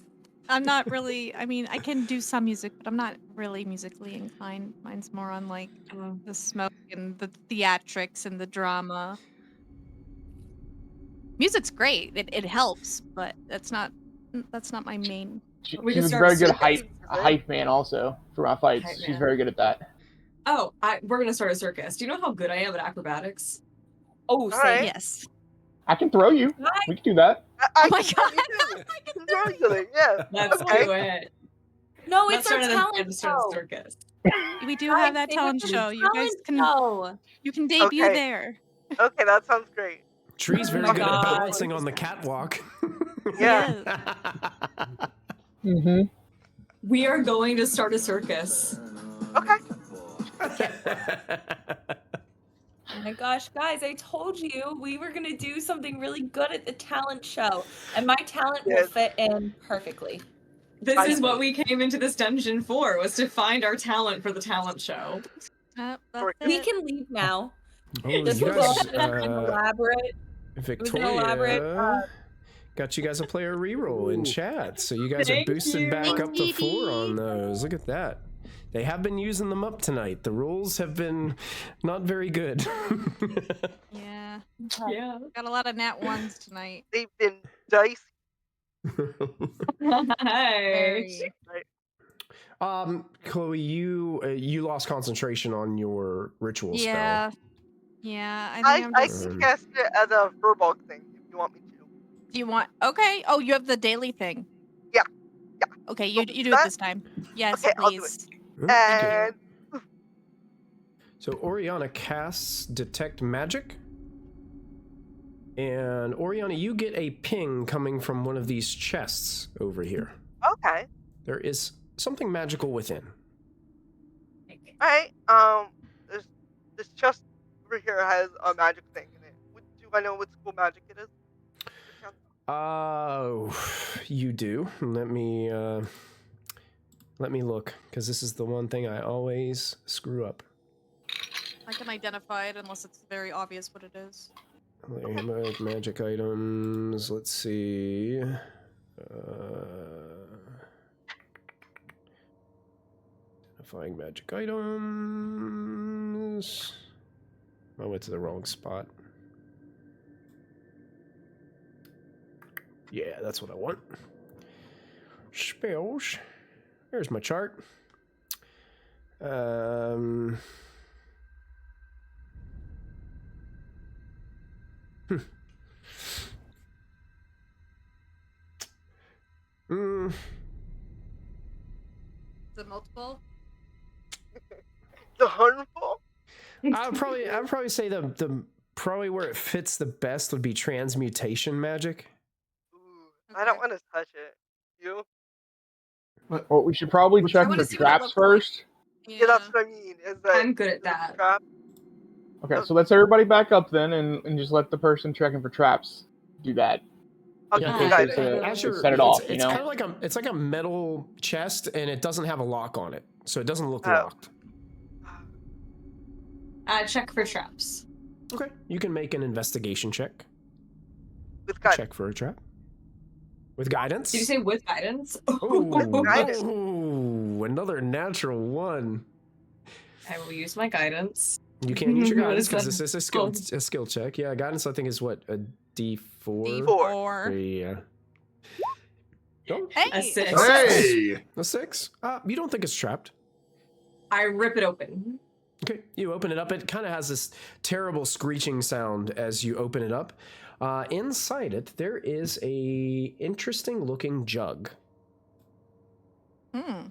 I'm not really, I mean, I can do some music, but I'm not really musically inclined. Mine's more on like the smoke and the theatrics and the drama. Music's great. It helps, but that's not my main. We She's can a start very good circus. hype man also for my fights. Hype She's man. very good at that. Oh, we're gonna start a circus. Do you know how good I am at acrobatics? Oh, All say right. Yes. I can throw you. We can do that. I Oh my can tell you too. I'm very good. Yeah. Let's Okay. do it. No, Let's it's our start a talent start a show. circus. We do Guys, have that save it talent for the show. You guys talent can debut Okay. there. Okay, that sounds great. Tree's very my good at God. balancing on the catwalk. Yeah. Mm-hmm. We are going to start a circus. Okay. Oh my gosh, guys, I told you we were going to do something really good at the talent show. And my talent will Yes. fit in perfectly. This is what we came into this dungeon for, was to find our talent for the talent show. That's We it. can leave now. Oh, This you was guys, an elaborate. It was an elaborate. Victoria got you guys a player reroll in chat, so you guys are Thank boosted you. back up to Thanks, 4 on those. Look at that. They have been using them up tonight. The rules have been not very good. Yeah. Yeah. Got a lot of nat ones tonight. They've been dicey. Hey. Right. Chloe, you lost concentration on your ritual Yeah. spell. Yeah, I think I'm I just. can cast it as a verbal thing if you want me to. Do you want? Okay. Oh, you have the daily thing. Yeah. Okay, So you do it that- this time. Yes, Okay, I'll do it. please. And So Oriana casts Detect Magic. And Oriana, you get a ping coming from one of these chests over here. okay. There is something magical within. Alright, this chest over here has a magic thing in it. Do I know what school magic it is? You do. Let me look, because this is the one thing I always screw up. I can identify it unless it's very obvious what it is. Magic items. Let's see. Identifying magic items. I went to the wrong spot. Yeah, that's what I want. Spells. There's my chart. Is it multiple? The harmful? I would probably say the probably where it fits the best would be transmutation magic. Ooh, I don't want to touch it. You? Well, we should probably check wanna for see what it traps looks first. Yeah, that's what I mean. Is that I'm good at that. Trap? Okay, so let's everybody back up then, and just let the person checking for traps do that. I'll Yeah, give you In guys. case they Azure, set it off, it's you know? kind of like it's like a metal chest, and it doesn't have a lock on it, so it doesn't look Oh. locked. Check for traps. Okay, you can make an investigation check. With guidance. Check for a trap. With guidance. Did you say with guidance? Oh, guidance. oh, another natural one. I will use my guidance. You can't use your What guidance is because that? this is a skill check. Yeah, guidance I think is what, a D4? D4. Yeah. Oh, Hey! A 6. Hey! a 6? You don't think it's trapped. I rip it open. Okay, you open it up. It kind of has this terrible screeching sound as you open it up. Inside it, there is a interesting looking jug. Hmm.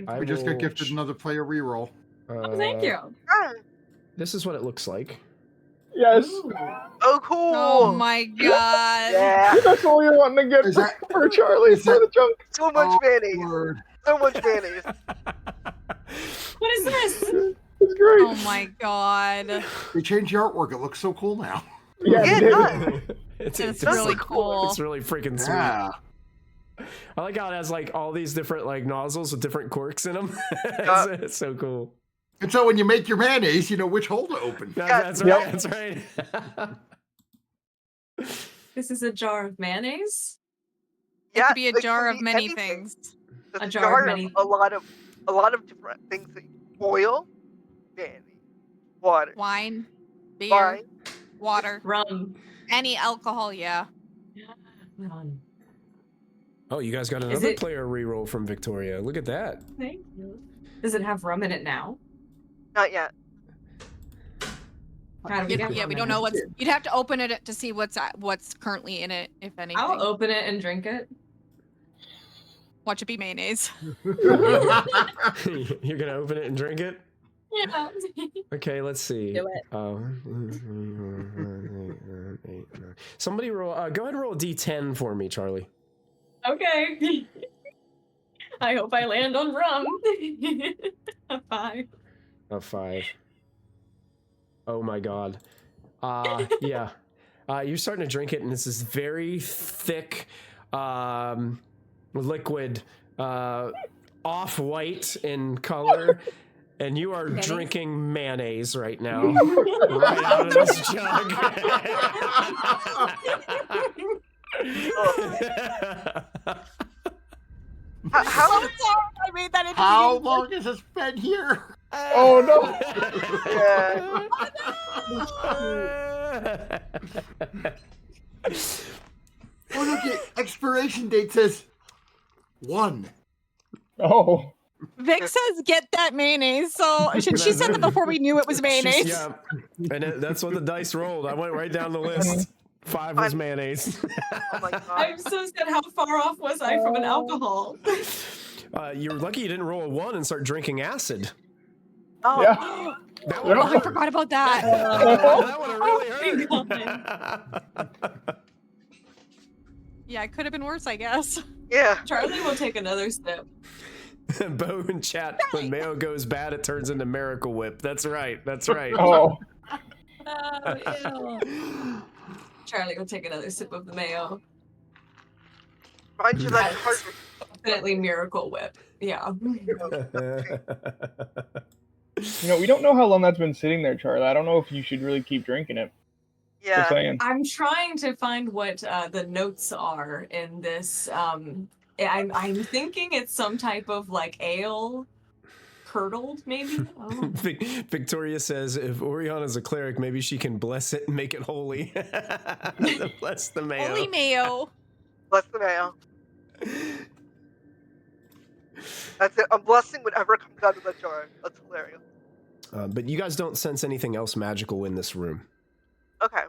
I We just got will gifted another player reroll. Oh, thank you. This is what it looks like. Yes. Oh, cool. Oh my god. Yeah. That's all you're wanting to get Is that- for Charlie is for that- the junk. So much mayonnaise. Word. So much mayonnaise. What is this? It's great. Oh my god. They changed the artwork. It looks so cool now. Yeah, Yeah, they it did. does. It's it's really cool. It's really freaking sweet. Yeah. I like how it has like all these different like nozzles with different corks in them. It's so cool. And so when you make your mayonnaise, you know which hole to open. That's right. That's right. This is a jar of mayonnaise? It Yeah, could be a it jar can of be many anything. things. It's A jar of many- a lot of different things. Oil, mayonnaise, water, Wine, beer, wine. water, Rum. any alcohol, yeah. Rum. Oh, you guys got Is another it- player reroll from Victoria. Look at that. Thank you. Does it have rum in it now? Not yet. How do we get Yeah, rum we in don't it? know what's. You'd have to open it to see what's currently in it, if anything. I'll open it and drink it. Watch it be mayonnaise. You're gonna open it and drink it? Yeah. Okay, let's see. Do it. Somebody roll. Go ahead and roll a D10 for me, Charlie. Okay. I hope I land on rum. A 5. A 5. Oh my god. Yeah. You're starting to drink it, and it's this very thick, liquid, off-white in color, and you are drinking mayonnaise right now, right out of this jug. How I'm sorry I made that into How the long has this been here? Oh no. yeah. Oh, look, it expiration date says 1. Oh. Vic says, "Get that mayonnaise." So she said that before we knew it was mayonnaise. Yeah, and that's what the dice rolled. I went right down the list. 5 was mayonnaise. Oh my god. I'm so sad. How far off was I from an alcohol? You're lucky you didn't roll a 1 and start drinking acid. Oh, Yeah. That Yeah. I forgot about that. that would have really Oh hurt. Yeah, it could have been worse, I guess. yeah. Charlie will take another sip. Bo in chat, when mayo goes bad, it turns into Miracle Whip. That's right. That's right. Oh. Oh, ew. Charlie will take another sip of the mayo. Mind you, that card. Definitely Miracle Whip. Yeah. We don't know how long that's been sitting there, Charlie. I don't know if you should really keep drinking it. Just Yeah. saying. I'm trying to find what the notes are in this. I'm thinking it's some type of like ale, curdled maybe. Oh. Victoria says, if Oriana's a cleric, maybe she can bless it and make it holy. Bless the mayo. Holy mayo. Bless the mayo. That's it. I'm blessing whatever comes out of that jar. That's hilarious. But you guys don't sense anything else magical in this room. Okay.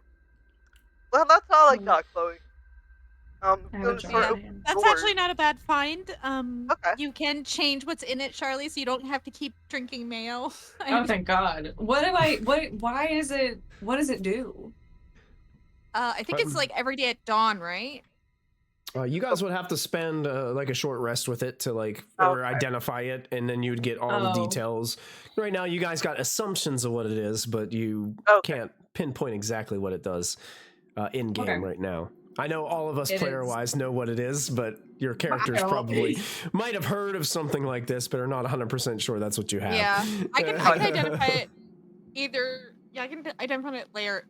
Well, that's all I got, Chloe. I Gonna would start try. opening That's doors. actually not a bad find. Okay. You can change what's in it, Charlie, so you don't have to keep drinking mayo. Oh, thank God. What does it do? I think it's like every day at dawn, right? You guys would have to spend like a short rest with it to or Okay. identify it, and then you'd get all the Oh. details. Right now, you guys got assumptions of what it is, but you Okay. can't pinpoint exactly what it does in game Okay. right now. I know all of us It player-wise know what it is, but your characters probably might have heard of something like this, but are not 100% sure that's what you have. Yeah, I can identify it either. Yeah, I can identify it later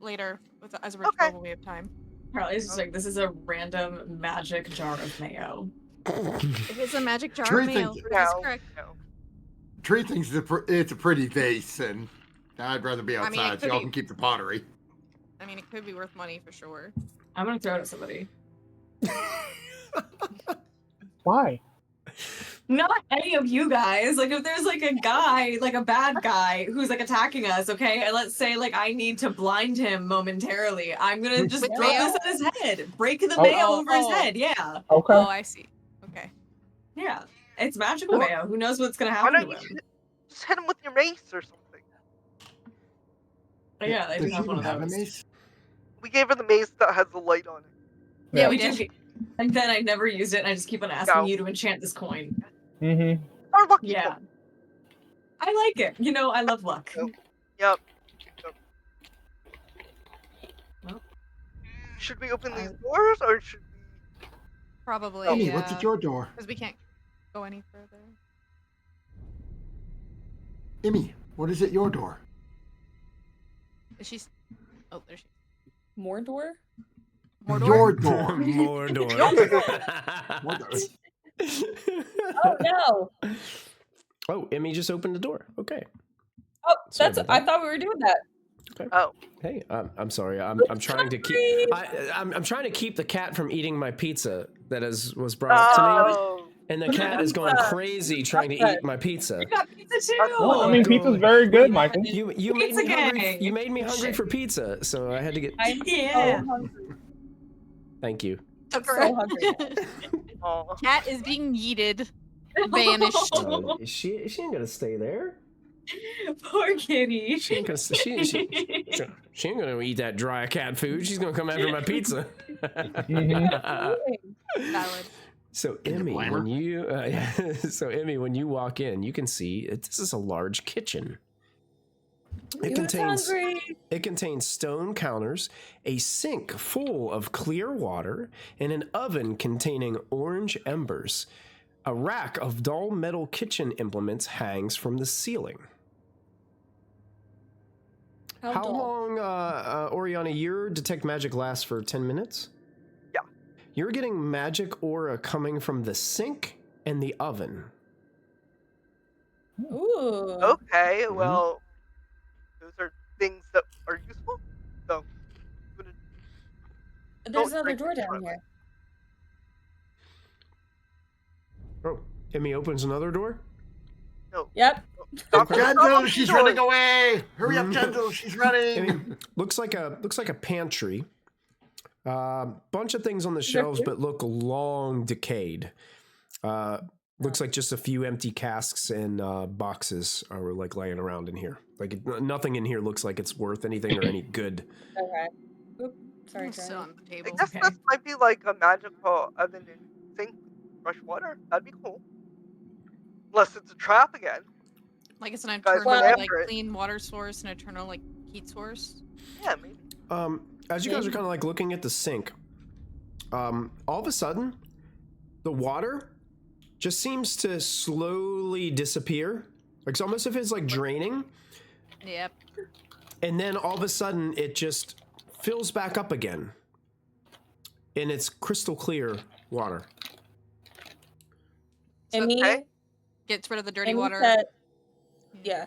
as a ritual Okay. when we have time. Charlie's just like, this is a random magic jar of mayo. It is a magic jar Tree of mayo. thinks- That's No, correct. no. Tree thinks it's a pretty vase, and I'd rather be I mean, it outside. could Y'all be- can keep the pottery. I mean, it could be worth money for sure. I'm gonna throw it at somebody. Why? Not any of you guys. Like, if there's like a guy, like a bad guy who's like attacking us, okay, and let's say like I need to blind him momentarily, I'm gonna just With throw mayo? this at his head, break the Oh. mayo over his Oh. head. Yeah, Okay. Oh, I see. Okay. yeah. It's magical Well, mayo. Who knows what's gonna Why happen don't to you him? just hit him with your mace or something? But yeah, they Does do she have one even of have a those. mace? We gave her the mace that has the light on it. Yeah, we Yeah. do. And then I never use it, and I just keep on asking No. you to enchant this coin. Mm-hmm. Our lucky Yeah. one. I like it. You know, I love luck. Yep. Yep. Well, Should we open these I- doors or should we? Probably. Amy, what's at your door? Because we can't go any further. Amy, what is at your door? Is she? Oh, there she. Mordor? Mordor? Your door. Mordor. Mordor. Oh no! Oh, Emmy just opened the door. Okay. Oh, Sorry that's. about I that. thought we were doing that. Oh, Hey, I'm sorry. I'm trying to keep. I'm trying to keep the cat from eating my pizza that was brought up to me, oh, and the cat is going crazy trying to eat my pizza. You got pizza too. Oh, I mean, pizza's very good, Michael. You made me Pizza hungry. gang. You made me hungry for pizza, so I had to get. I'm Yeah. so hungry. Thank you. I'm so hungry. oh. Cat is being yeeted. Vanished. She ain't gonna stay there. Poor kitty. She ain't gonna. She ain't gonna eat that dry cat food. She's gonna come after my pizza. Valid. So Can you Emmy, blame her? when you Emmy, when you walk in, you can see this is a large kitchen. It contains stone counters, a sink full of clear water, and an oven containing orange embers. A rack of dull metal kitchen implements hangs from the ceiling. How long, Oriana, your detect magic lasts for 10 minutes? Yeah. You're getting magic aura coming from the sink and the oven. Ooh. Okay, well, those are things that are useful. So, There's Don't another drink door it down shortly. here. Oh, Emmy opens another door. No. Yep. Stop Gentle, she's doing running it. away. Hurry up, Mhm. Gentle, she's Emmy, running. looks like a pantry. Bunch of things on the shelves, but look long decayed. Looks like just a few empty casks and boxes are like laying around in here. Like nothing in here looks like it's worth anything or any good. Okay. Oop, sorry, Sit Charlie. on the I table. guess this might be like a magical oven and sink with fresh water. That'd be cool. Unless it's a trap again. Like it's an Guys eternal went like after it. clean water source, an eternal like heat source. Yeah, maybe. As you guys are kind of like looking at the sink, all of a sudden, the water just seems to slowly disappear. Like it's almost as if it's like draining. Yep. And then all of a sudden, it just fills back up again. And it's crystal clear water. Emmy, Okay. Gets rid of the dirty Emmy water. said, yeah.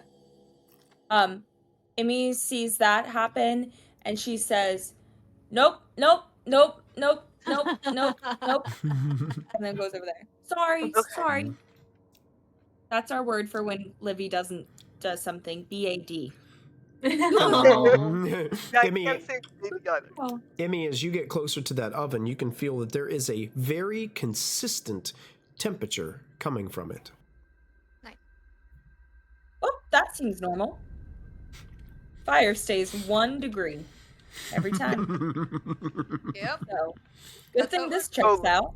Emmy sees that happen and she says, nope, nope, nope, nope, nope, nope, nope, and then goes over there. Sorry, Okay. sorry. That's our word for when Livy does something. BAD. Oh. I Emmy, can't say maybe either. Emmy, as you get closer to that oven, you can feel that there is a very consistent temperature coming from it. Oh, that seems normal. Fire stays 1 degree every time. Yep. So, good That's thing how it this works. checks out.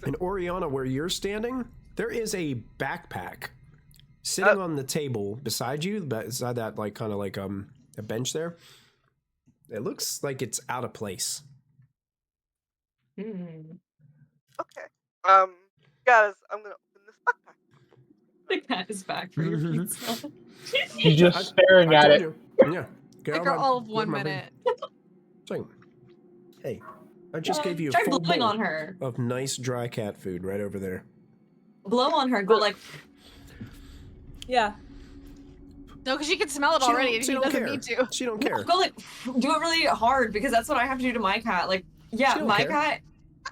And Oriana, where you're standing, there is a backpack sitting on the table beside you, beside that like kind of like a bench there. It looks like it's out of place. Hmm. Okay. Guys, I'm gonna open this backpack. The cat is back for your pizza. She's just staring at told it. you. Yeah. Get Like out for of my- all of get 1 my- minute. Second. Hey, I just gave you a Try full blowing bowl on her. of nice dry cat food right over there. Blow on her. Go like. Yeah. No, because she can smell it She already, don't- and she he don't doesn't care. need to. She don't care. Go like. Do it really hard because that's what I have to do to my cat. Like, yeah, She don't my care. cat.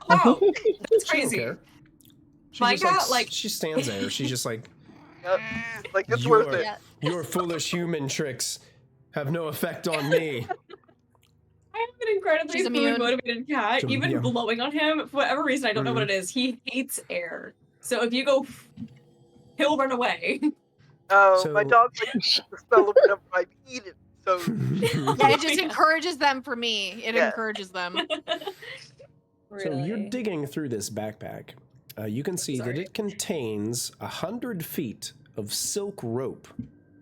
Wow, that's She don't crazy. care. She My just, cat, like- she stands there. She's just like, Yep. Like it's worth it. Yeah. your foolish human tricks have no effect on me. I have an incredibly She's food immune. motivated cat. She's Even immune. blowing on him, for whatever reason, I don't know what Mhm. it is. He hates air. So if you go, he'll run away. Oh, my So- dog likes the smell of whatever I've eaten. So Yeah, it just Yeah. encourages them for me. It Yeah. encourages them. So you're Really? digging through this backpack. You can see that Sorry. it contains 100 feet of silk rope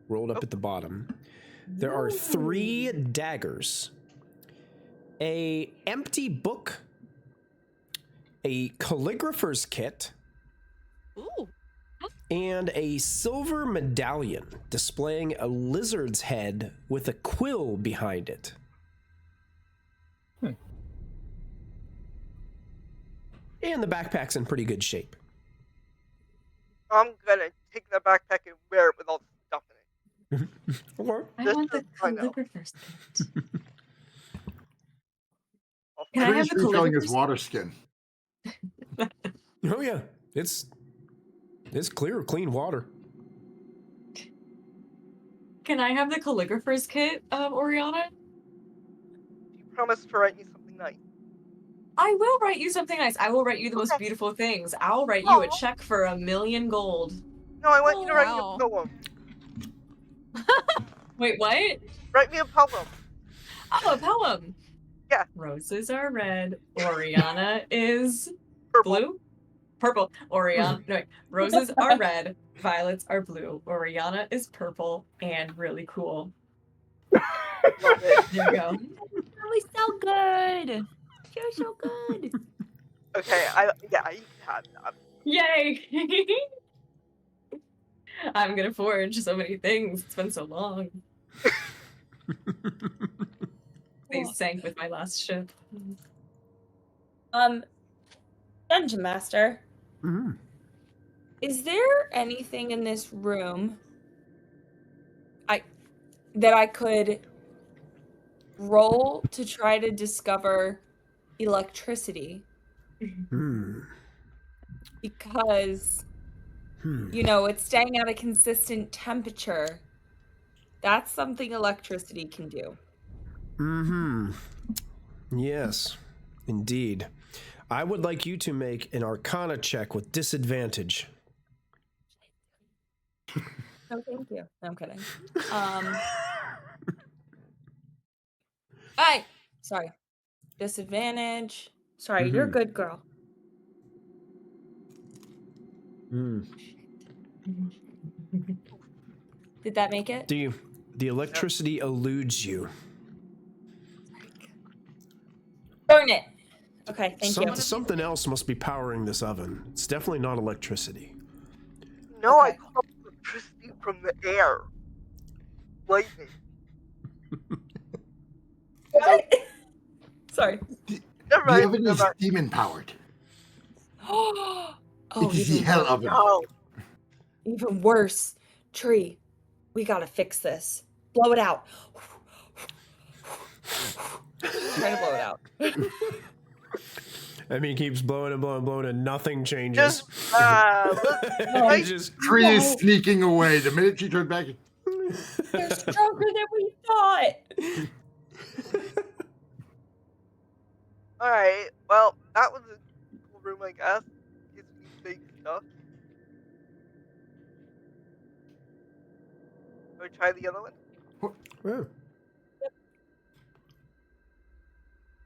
rolled up at the bottom. There are 3 daggers, a empty book, a calligrapher's kit, Ooh. and a silver medallion displaying a lizard's head with a quill behind it. And the backpack's in pretty good shape. I'm gonna take the backpack and wear it with all the stuff in it. Okay. I This want the is fine now. calligrapher's kit. I'll Can I find have Tree's the refilling his calligrapher's? water skin. Oh yeah, it's clear, clean water. Can I have the calligrapher's kit, Oriana? You promised to write me something nice. I will write you something nice. I will write you the most Okay. beautiful things. I'll write you a Aw. check for 1,000,000 gold. No, I want you to write me Wow. a poem. Wait, what? Write me a poem. Oh, a poem. Yeah. Roses are red. Oriana is Purple. blue? Purple. Oriana. No, wait. Roses are red. Violets are blue. Oriana is purple and really cool. Love it. There you go. That was so good. You're so good. Okay, you can have that. Yay! I'm gonna forge so many things. It's been so long. They sank with my last ship. Dungeon Master, Mm-hmm. is there anything in this room that I could roll to try to discover electricity Hmm. because, it's staying at a consistent temperature. That's something electricity can do. Mm-hmm. Yes, indeed. I would like you to make an Arcana check with disadvantage. No, thank you. No, I'm kidding. Hey, sorry. Disadvantage. Sorry, you're a good girl. Did that make it? The electricity eludes you. Burn it. Okay, thank you. Something else must be powering this oven. It's definitely not electricity. No, Okay. I call electricity from the air. Lightning. What? Sorry. The Right, oven is demon powered. Oh, It is the hell oven. No. Even worse. Tree, we gotta fix this. Blow it out. Try to blow it out. I mean, he keeps blowing and blowing and blowing, and nothing changes. Tree is sneaking away. The minute she turned back, they're stronger than we thought. Alright, well, that was a cool room, I guess. Gives me fake stuff. Should we try the other one? Yeah.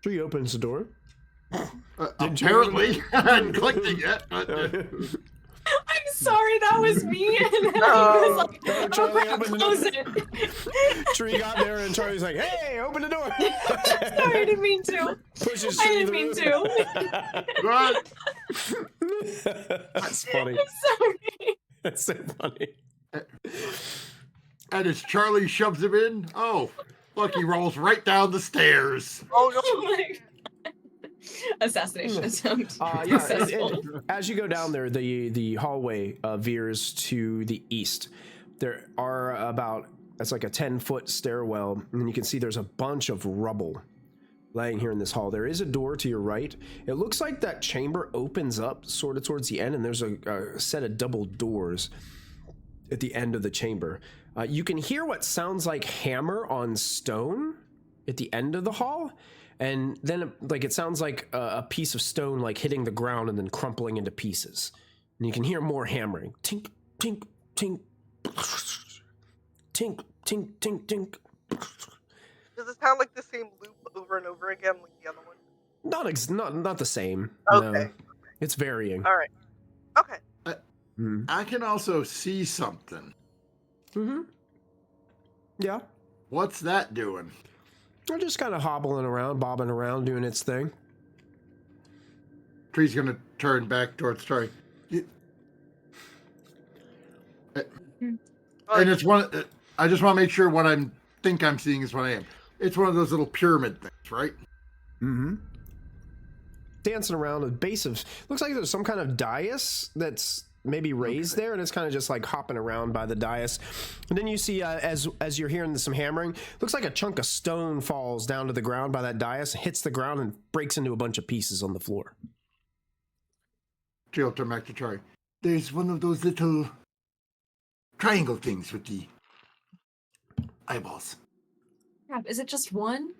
Tree opens the door. Apparently, I hadn't clicked it yet. But, I'm sorry, that was me. And then I was like, oh crap, close it. Tree got there and Charlie's like, hey, open the door. Sorry, I didn't mean to. Pushes I Tree didn't mean to. That's funny. I'm sorry. That's so funny. and as Charlie shoves him in, look, he rolls right down the stairs. Oh, no. Oh my God. Assassination attempt. As you go down there, the hallway veers to the east. There are it's like a 10-foot stairwell, and you can see there's a bunch of rubble laying here in this hall. There is a door to your right. It looks like that chamber opens up sort of towards the end, and there's a set of double doors at the end of the chamber. You can hear what sounds like hammer on stone at the end of the hall. And then, it sounds like a piece of stone, hitting the ground and then crumpling into pieces. And you can hear more hammering. Tink, tink, tink. Tink, tink, tink, tink. Does it sound like the same loop over and over again like the other one? Not the same. Okay. No. It's varying. All right. Okay. I can also see something. Mm-hmm. Yeah. What's that doing? They're just kind of hobbling around, bobbing around, doing its thing. Tree's gonna turn back towards Trey. And it's one. I just want to make sure what I'm seeing is what I am. It's one of those little pyramid things, right? Mm-hmm. Dancing around the base of, looks like there's some kind of dais that's maybe raised there, and it's kind of just hopping around by the dais. And then you see as you're hearing some hammering, looks like a chunk of stone falls down to the ground by that dais, hits the ground and breaks into a bunch of pieces on the floor. Tree will turn back to Charlie. There's one of those little triangle things with the eyeballs. Crap, is it just one?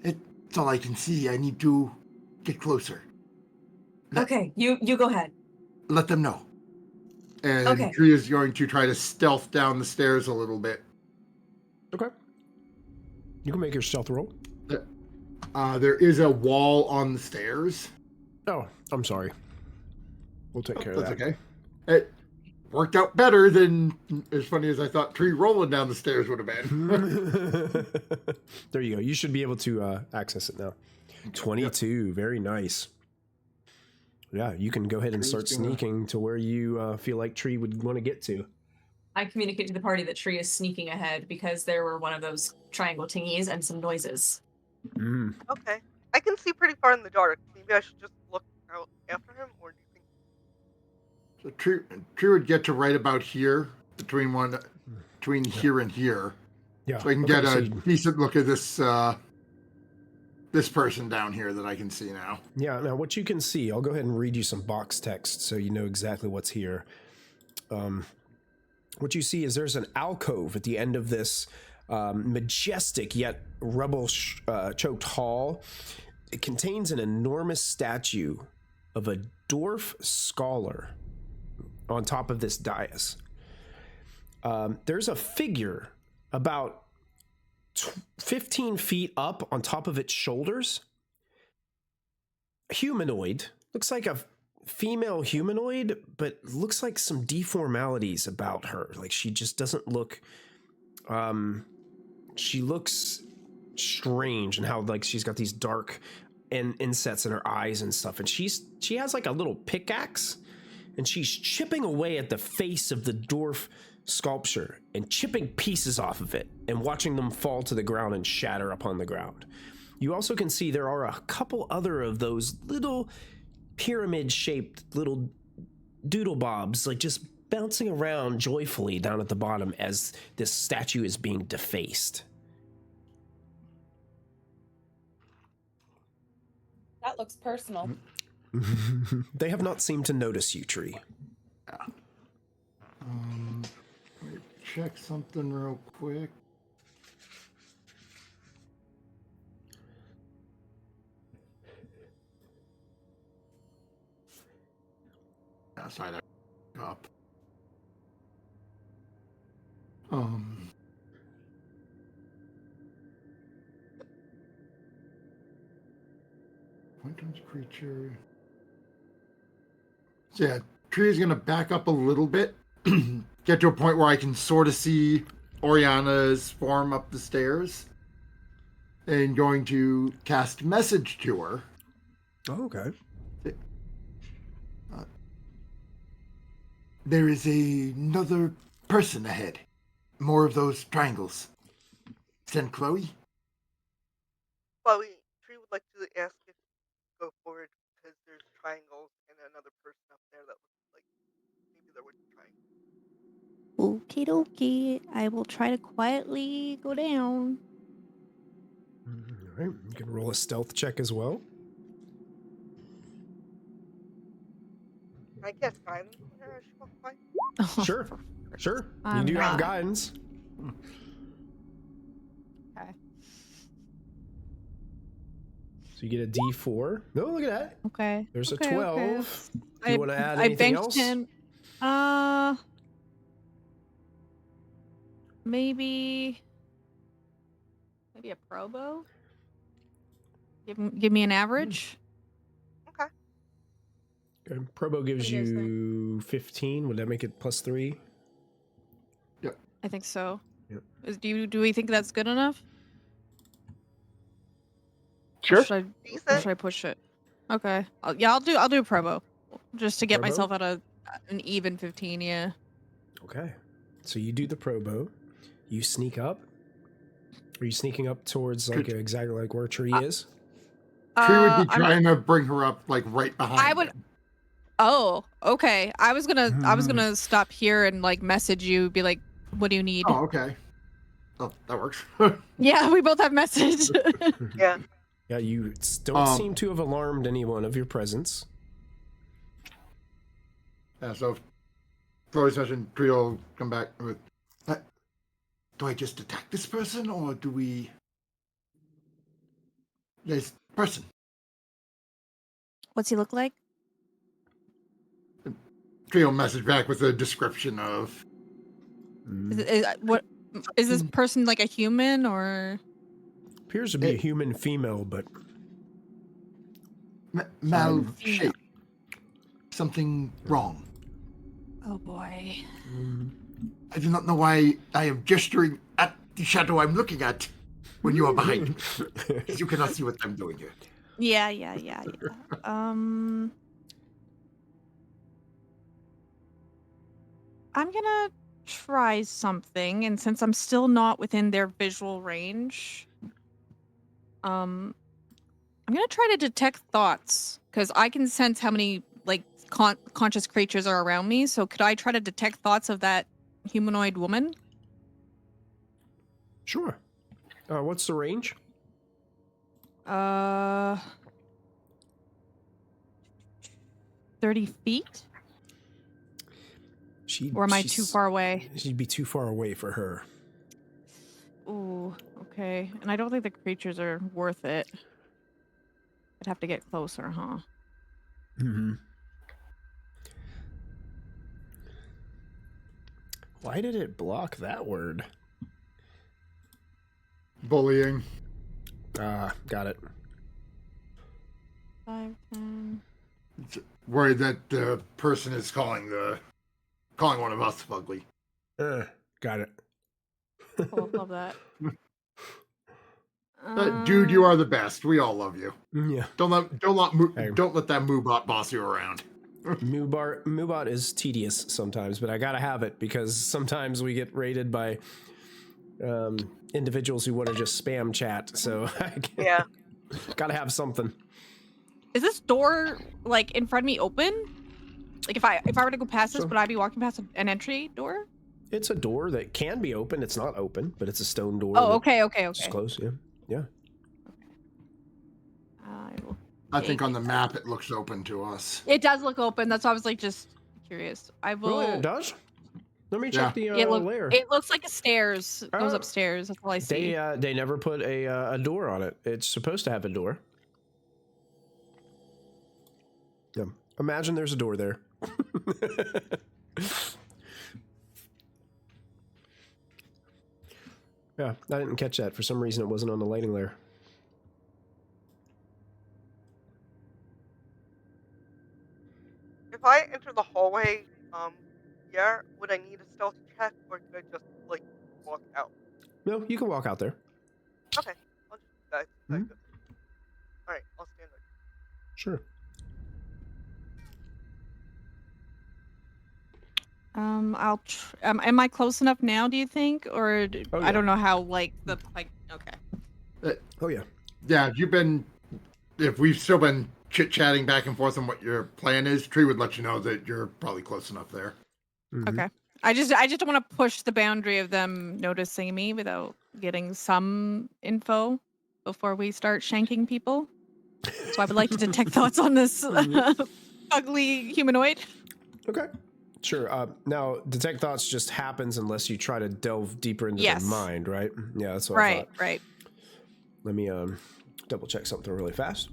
It's all I can see. I need to get closer. Okay, you go ahead. Let them know. And okay. Tree is going to try to stealth down the stairs a little bit. Okay. You can make your stealth roll. There is a wall on the stairs. Oh, I'm sorry. We'll take care of that. That's okay. It worked out better than as funny as I thought Tree rolling down the stairs would have been. There you go. You should be able to access it now. 22. Yep. Very nice. Yeah, you can go ahead and start sneaking to where you feel like Tree would want to get to. I communicate to the party that Tree is sneaking ahead because there were one of those triangle tingies and some noises. Mm. Okay. I can see pretty far in the dark. Maybe I should just look out after him, or do you think? So Tree would get to right about here, between here and here. Yeah. So I can get a decent look at this this person down here that I can see now. Yeah, now what you can see, I'll go ahead and read you some box text so you know exactly what's here. What you see is there's an alcove at the end of this majestic yet rubble-choked hall. It contains an enormous statue of a dwarf scholar on top of this dais. There's a figure about 15 feet up on top of its shoulders. Humanoid. Looks like a female humanoid, but looks like some deformalities about her. Like she just doesn't look... she looks strange and how like she's got these dark insets in her eyes and stuff. And she has like a little pickaxe and she's chipping away at the face of the dwarf sculpture and chipping pieces off of it and watching them fall to the ground and shatter upon the ground. You also can see there are a couple other of those little pyramid-shaped little doodle bobs, like just bouncing around joyfully down at the bottom as this statue is being defaced. That looks personal. They have not seemed to notice you, Tree. Let me check something real quick. Outside up. Quentin's creature. So yeah, Tree is gonna back up a little bit, get to a point where I can sort of see Oriana's form up the stairs, and going to cast message to her. Oh, okay. There is another person ahead. More of those triangles. Send Chloe? Chloe, Tree would like to ask if you go forward because there's triangles and another person up there that looks like maybe there was a triangle. Okie dokie. I will try to quietly go down. All right, you can roll a stealth check as well. I guess guidance from her as she walks by. Sure, sure. You I'm do have not. guidance. Okay. So you get a D4. No, look at that. Okay. There's okay, a 12. Okay. Do you want to add anything else? Maybe a probo. Give me an average. Okay. Okay. Probo gives What do you guys you 15. Would that make it +3? Yep. I think so. Yep. Do we think that's good enough? Sure. Or should I Decent. push it? Okay. I'll do a probo, just to get Probo? myself at an even 15. Yeah. Okay. So you do the probo. You sneak up. Are you sneaking up towards like exactly like where Tree is? Tree would be I'm- trying to bring her up like right behind I would. him. Oh, okay. I was gonna stop here and like message you, be like, "What do you need?" Oh, okay. Oh, that works. Yeah, we both have message. Yeah. Yeah, you don't seem to have alarmed anyone of your presence. Yeah, so for this session, Tree will come back with, do I just attack this person, or do we... This person. What's he look like? Tree will message back with a description of... What is this person like a human or? Appears to be a human female, but mal-shaped. Something wrong. Oh boy. I do not know why I am gesturing at the shadow I'm looking at when you are behind me. You cannot see what I'm doing here. Yeah. I'm gonna try something, and since I'm still not within their visual range, I'm gonna try to detect thoughts because I can sense how many like conscious creatures are around me. So could I try to detect thoughts of that humanoid woman? sure. What's the range? 30 feet? Or am I too far away? She'd be too far away for her. Ooh, okay. And I don't think the creatures are worth it. I'd have to get closer, huh? Mm-hmm. Why did it block that word? Bullying. Got it. 5, 10. Worried that the person is calling one of us ugly. Got it. Oh, love that. Dude, you are the best. We all love you. Yeah. Don't let that Moobot boss you around. Moobot is tedious sometimes, but I gotta have it because sometimes we get raided by individuals who want to just spam chat. So Yeah. Gotta have something. Is this door like in front of me open? Like if I were to go past this, would I be walking past an entry door? It's a door that can be open. It's not open, but it's a stone door. Oh, okay. It's close. Yeah. I think on the map it looks open to us. It does look open. That's why I was like just curious. I will. Really, it does? Let me check the layer. It looks like a stairs. It goes upstairs. That's all I see. They never put a door on it. It's supposed to have a door. Yeah. Imagine there's a door there. Yeah, I didn't catch that. For some reason, it wasn't on the lighting layer. If I enter the hallway, would I need a stealth check, or could I just, like, walk out? No, you can walk out there. Okay, I'll just do that. Alright, I'll stand there. Sure. Am I close enough now, do you think? Or I don't know how, okay. Oh, yeah. Yeah, if we've still been chit-chatting back and forth on what your plan is, Tree would let you know that you're probably close enough there. Mm-hmm. Okay. I just don't want to push the boundary of them noticing me without getting some info before we start shanking people. So I would like to detect thoughts on this ugly humanoid. Okay. Sure. Now, detect thoughts just happens unless you try to delve deeper into their mind, right? Yeah, that's what I thought. Right. Let me double check something really fast.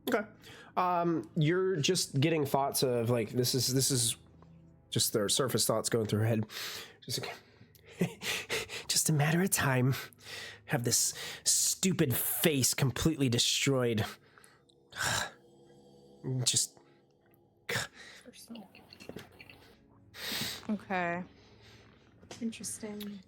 Okay. You're just getting thoughts of like this is just their surface thoughts going through her head. Just a matter of time. Have this stupid face completely destroyed. Just. Okay. Interesting.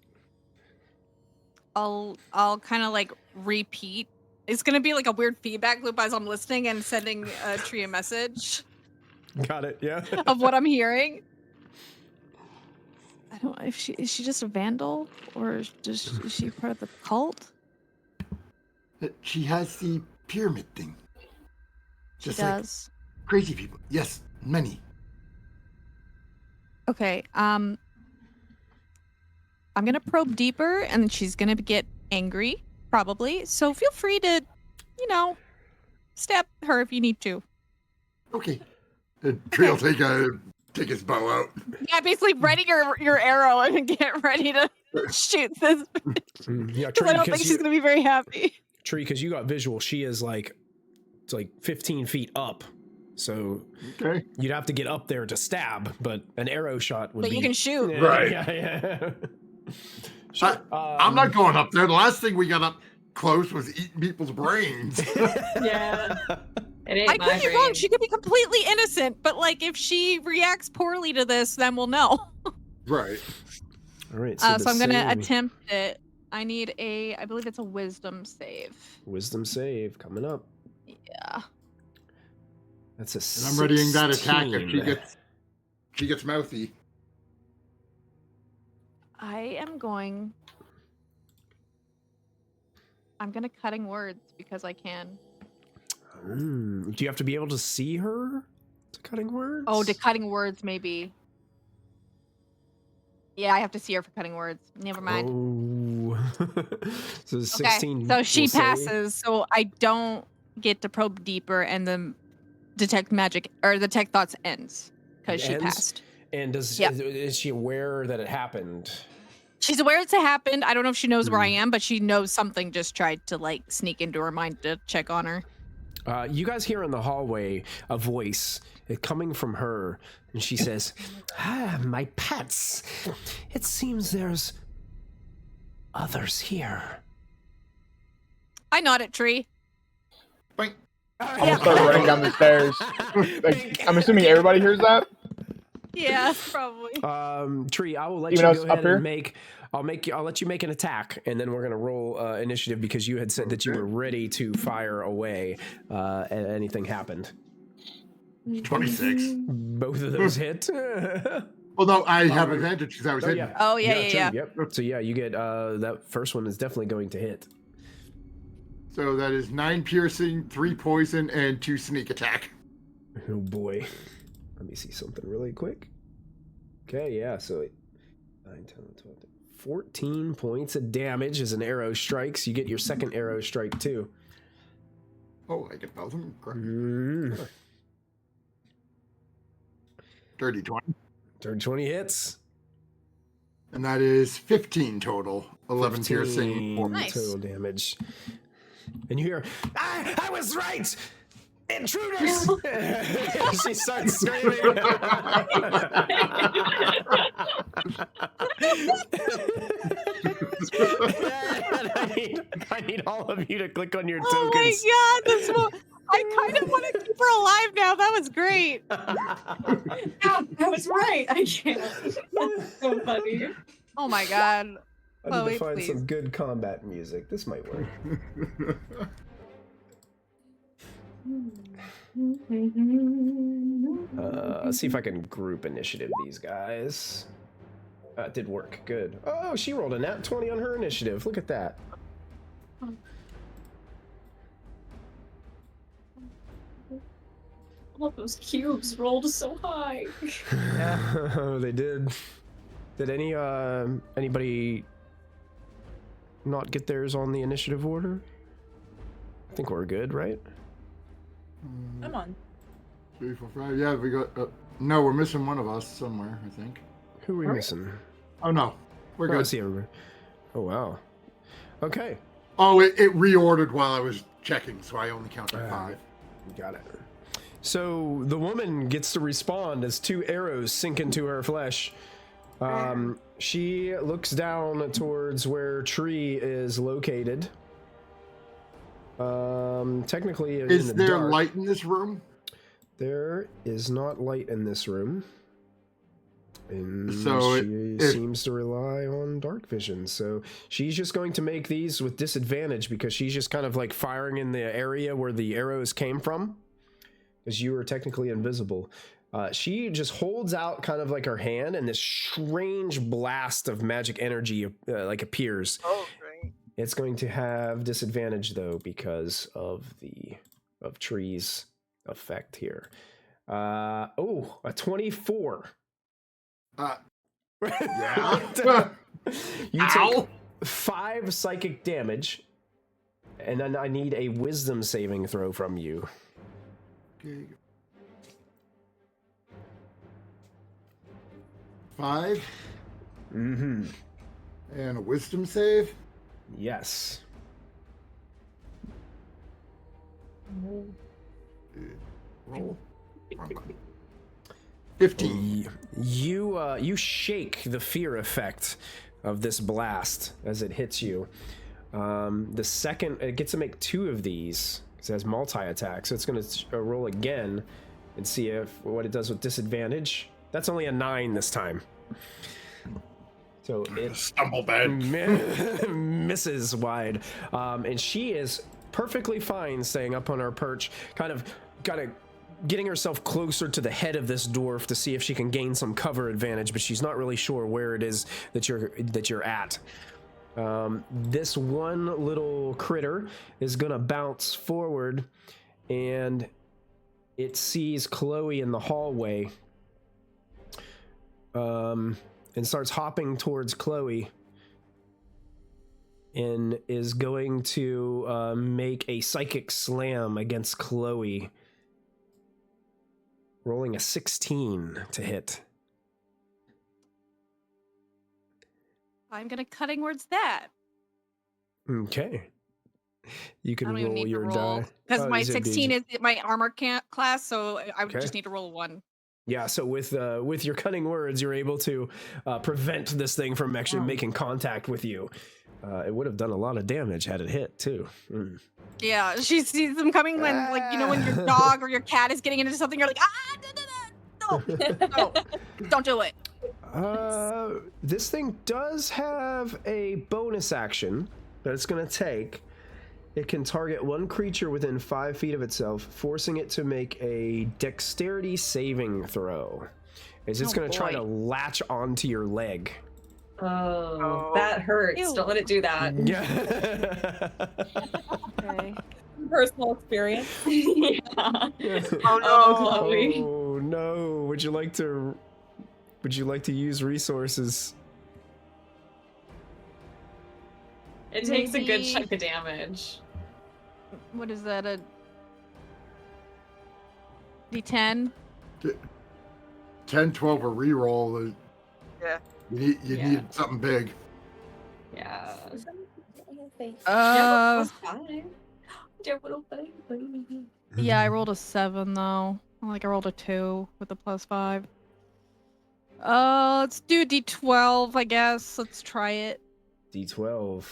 I'll kind of like repeat. It's gonna be like a weird feedback loop as I'm listening and sending Tree a message. Got it. Yeah. Of what I'm hearing. I don't know if is she just a vandal or is she part of the cult? She has the pyramid thing. She does. Like crazy people. Yes, many. Okay. I'm gonna probe deeper, and she's gonna get angry, probably. So feel free to, stab her if you need to. Okay. Tree will take his bow out. Yeah, basically ready your arrow and get ready to shoot this bitch. Yeah, Tree, I don't think she's gonna be very happy. Tree, because you got visual, she is it's like 15 feet up. So you'd have to get up there to stab, but an arrow shot would be... But you can shoot. Yeah, right. Yeah. Sure. I'm not going up there. The last thing we got up close was eating people's brains. Yeah. It ain't I could be wrong. She could be completely innocent, but like if she reacts poorly to this, then we'll know. Right. All right. So I'm going to attempt it. I need I believe it's a wisdom save. Wisdom save coming up. Yeah. That's a 16. And I'm readying that attack if she gets mouthy. I'm going to cutting words because I can. Do you have to be able to see her to cutting words? Oh, to cutting words, maybe. Yeah, I have to see her for cutting words. Never mind. Oh. So 16. Okay, so she will save. passes, so I don't get to probe deeper, and the detect magic or detect thoughts ends because she Ends? passed. And Yep. is she aware that it happened? She's aware it's happened. I don't know if she knows where I am, but she knows something just tried to like sneak into her mind to check on her. You guys hear in the hallway a voice coming from her, and she says, my pets. It seems there's others here. I nod at Tree. Boink. I'm gonna start running down the stairs. Like, I'm assuming everybody hears that. Yeah, probably. Tree, I will let Even you though go it's ahead up here? and I'll let you make an attack, and then we're gonna roll initiative because you had said that you were ready to fire away and anything happened. 26. Both of those hit. Well, no, I have advantage because I was hidden. Oh, yeah. Yep. So yeah, you get that first one is definitely going to hit. So that is 9 piercing, 3 poison, and 2 sneak attack. Oh boy. Let me see something really quick. Okay, yeah, so 9, 10, 12, 14 points of damage as an arrow strikes. You get your second arrow strike too. Oh, I get both of them. Mm. Dirty 20. Dirty 20 hits. And that is 15 total. 11 15 piercing. Nice. total damage. And you hear, I was right! Intruders! She starts screaming. I need all of you to click on your Oh tokens. my god, I kind of want to keep her alive now. That was great. I was right. I can't. That's so funny. Oh my god. I need Chloe, to find please. some good combat music. This might work. Let's see if I can group initiative these guys. It did work. Good. Oh, she rolled a nat 20 on her initiative. Look at that. All those cubes rolled so high. They did. Did anybody not get theirs on the initiative order? I think we're good, right? I'm on. 3, 4, 5. Yeah, we got. No, we're missing one of us somewhere, I think. Who are we missing? Oh, no. We're Oh, I good. see everybody. Oh, wow. Okay. Oh, it reordered while I was checking, so I only counted 5. Got it. So the woman gets to respond as 2 arrows sink into her flesh. She looks down towards where Tree is located. Technically, Is in the there dark. light in this room? There is not light in this room. And So she seems to rely on dark vision. So she's just going to make these with disadvantage because she's just kind of like firing in the area where the arrows came from. Because you are technically invisible. She just holds out kind of like her hand, and this strange blast of magic energy like appears. Oh, great. It's going to have disadvantage though because of Tree's effect here. A 24. Yeah. You take 5 psychic damage, and then I need a wisdom saving throw from you. Okay. 5. Mm-hmm. And a wisdom save. Yes. Roll. Wrong button. 15. You shake the fear effect of this blast as it hits you. The second, it gets to make 2 of these. It has multi-attack, so it's going to roll again and see what it does with disadvantage. That's only a 9 this time. So it Stumble bed. misses wide. And she is perfectly fine staying up on her perch, kind of getting herself closer to the head of this dwarf to see if she can gain some cover advantage, but she's not really sure where it is that you're at. This one little critter is gonna bounce forward and it sees Chloe in the hallway, and starts hopping towards Chloe, and is going to make a psychic slam against Chloe, rolling a 16 to hit. I'm gonna cutting words that. Okay. You I can don't even roll need to your roll die. because Oh, my is it 16 BG? is my armor class, so I would Okay. just need to roll a 1. Yeah, so with your cunning words, you're able to prevent this thing from actually making contact with you. It would have done a lot of damage had it hit too. Mm. Yeah, she sees them coming when, like, you know, when your dog or your cat is getting into something, you're like, no, don't do it. This thing does have a bonus action that it's going to take. It can target one creature within 5 feet of itself, forcing it to make a dexterity saving throw. It's just going to try to latch onto your leg. Oh, that hurts. Ew. Don't let it do that. Yeah. Okay. Personal experience. Yeah. Oh no. Chloe. Oh no! Would you like to use resources? It takes a good Maybe- chunk of damage. What is that? A D10? 10, 12, a reroll. Yeah. You Yeah. need something big. Yeah. Uh, yeah, I rolled a 7 though. I rolled a 2 with a +5. Let's do D12, I guess. Let's try it. D12.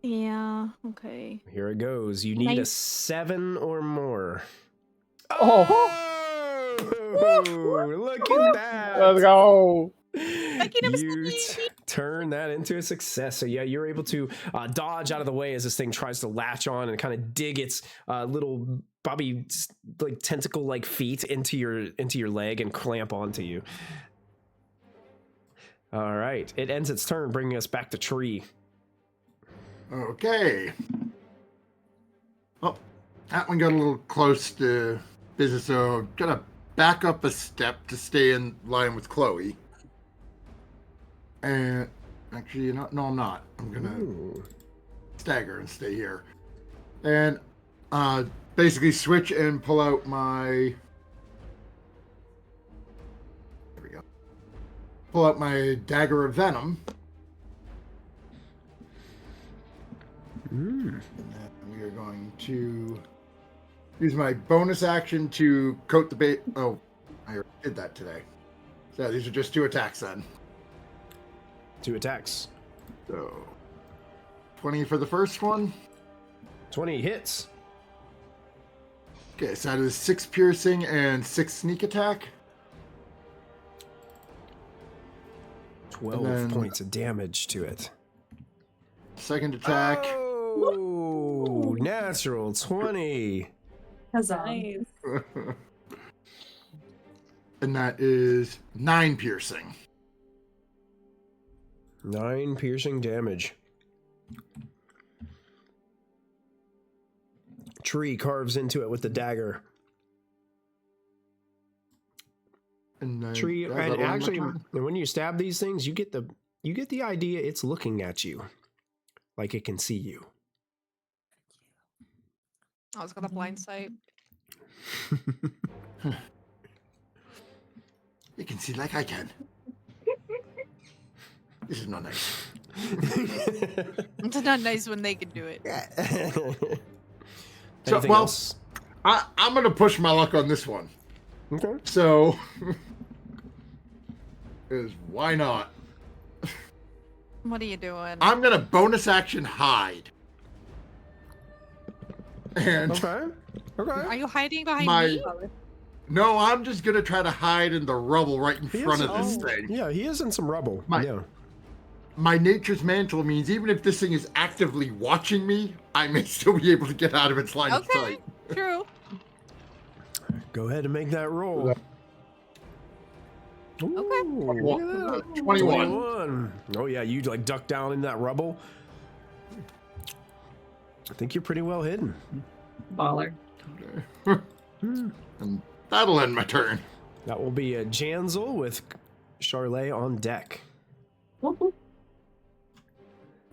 Yeah. Okay. Here it goes. You need a Nice. 7 or more. Oh, Look at that! let's go. You turn that into a success. So yeah, you're able to dodge out of the way as this thing tries to latch on and kind of dig its little bobby like tentacle like feet into your leg and clamp onto you. All right, it ends its turn, bringing us back to Tree. Okay. Oh, that one got a little close to business, so I'm gonna back up a step to stay in line with Chloe. And actually, you know, no, I'm not. I'm gonna stagger and stay here, and basically switch and pull out my. There we go. Pull out my dagger of venom. And then we are going to use my bonus action to coat the bait. Oh, I already did that today. So these are just 2 attacks then. 2 attacks. So 20 for the first one. 20 hits. Okay, so that is 6 piercing and 6 sneak attack. 12 then- points of damage to it. Second attack. Oh, natural 20. Huzzah. Nice. And that is 9 piercing. 9 piercing damage. Tree carves into it with the dagger. And then Tree, yeah, and that'll end my actually, turn. when you stab these things, you get the idea it's looking at you, like it can see you. I was gonna blind sight. You can see like I can. This is not nice. It's not nice when they can do it. Anything well, else? I'm going to push my luck on this one. Okay. So, is why not? What are you doing? I'm going to bonus action hide. And Okay. Are you hiding behind my me? no, I'm just going to try to hide in the rubble right in front of this thing. Yeah, he is in some rubble. Yeah. My nature's mantle means even if this thing is actively watching me, I may still be able to get out of its line of Okay, sight. true. Go ahead and make that roll. Ooh, look at that. 21. Oh yeah, you like duck down in that rubble. I think you're pretty well hidden. Baller. Okay. And that'll end my turn. That will be a Janzel with Charlet on deck.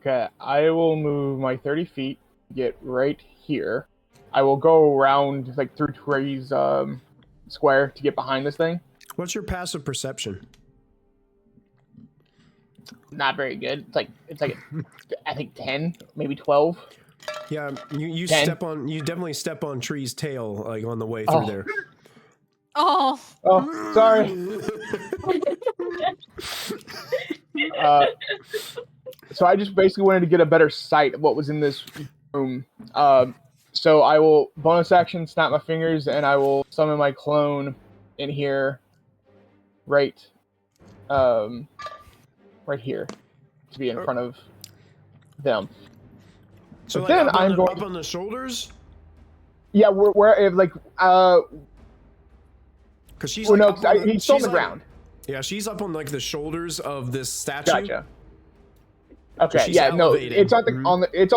Okay, I will move my 30 feet, get right here. I will go around like through Trey's square to get behind this thing. What's your passive perception? Not very good. It's like I think 10, maybe 12. Yeah, you 10. you definitely step on Tree's tail like on the way through there. Oh. Oh, sorry. So I just basically wanted to get a better sight of what was in this room. So I will bonus action, snap my fingers, and I will summon my clone in here, right here, to be in front of them. So But like then I'm going up on the shoulders. Yeah, where like because she's well, like no, he's still on the like, ground. Yeah, she's up on like the shoulders of this statue. Gotcha. Okay, So she's yeah, no, elevated. it's on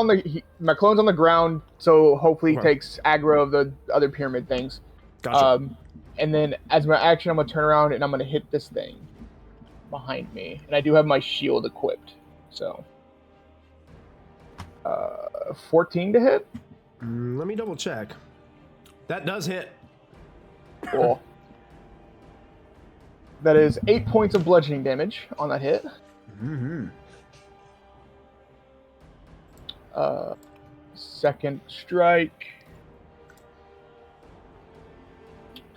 the my clone's on the ground, so hopefully he Okay. takes aggro of the other pyramid things. Gotcha. And then as my action, I'm gonna turn around and I'm gonna hit this thing behind me, and I do have my shield equipped, so 14 to hit. Let me double check. That does hit. Cool. That is 8 points of bludgeoning damage on that hit. Mm-hmm. Second strike.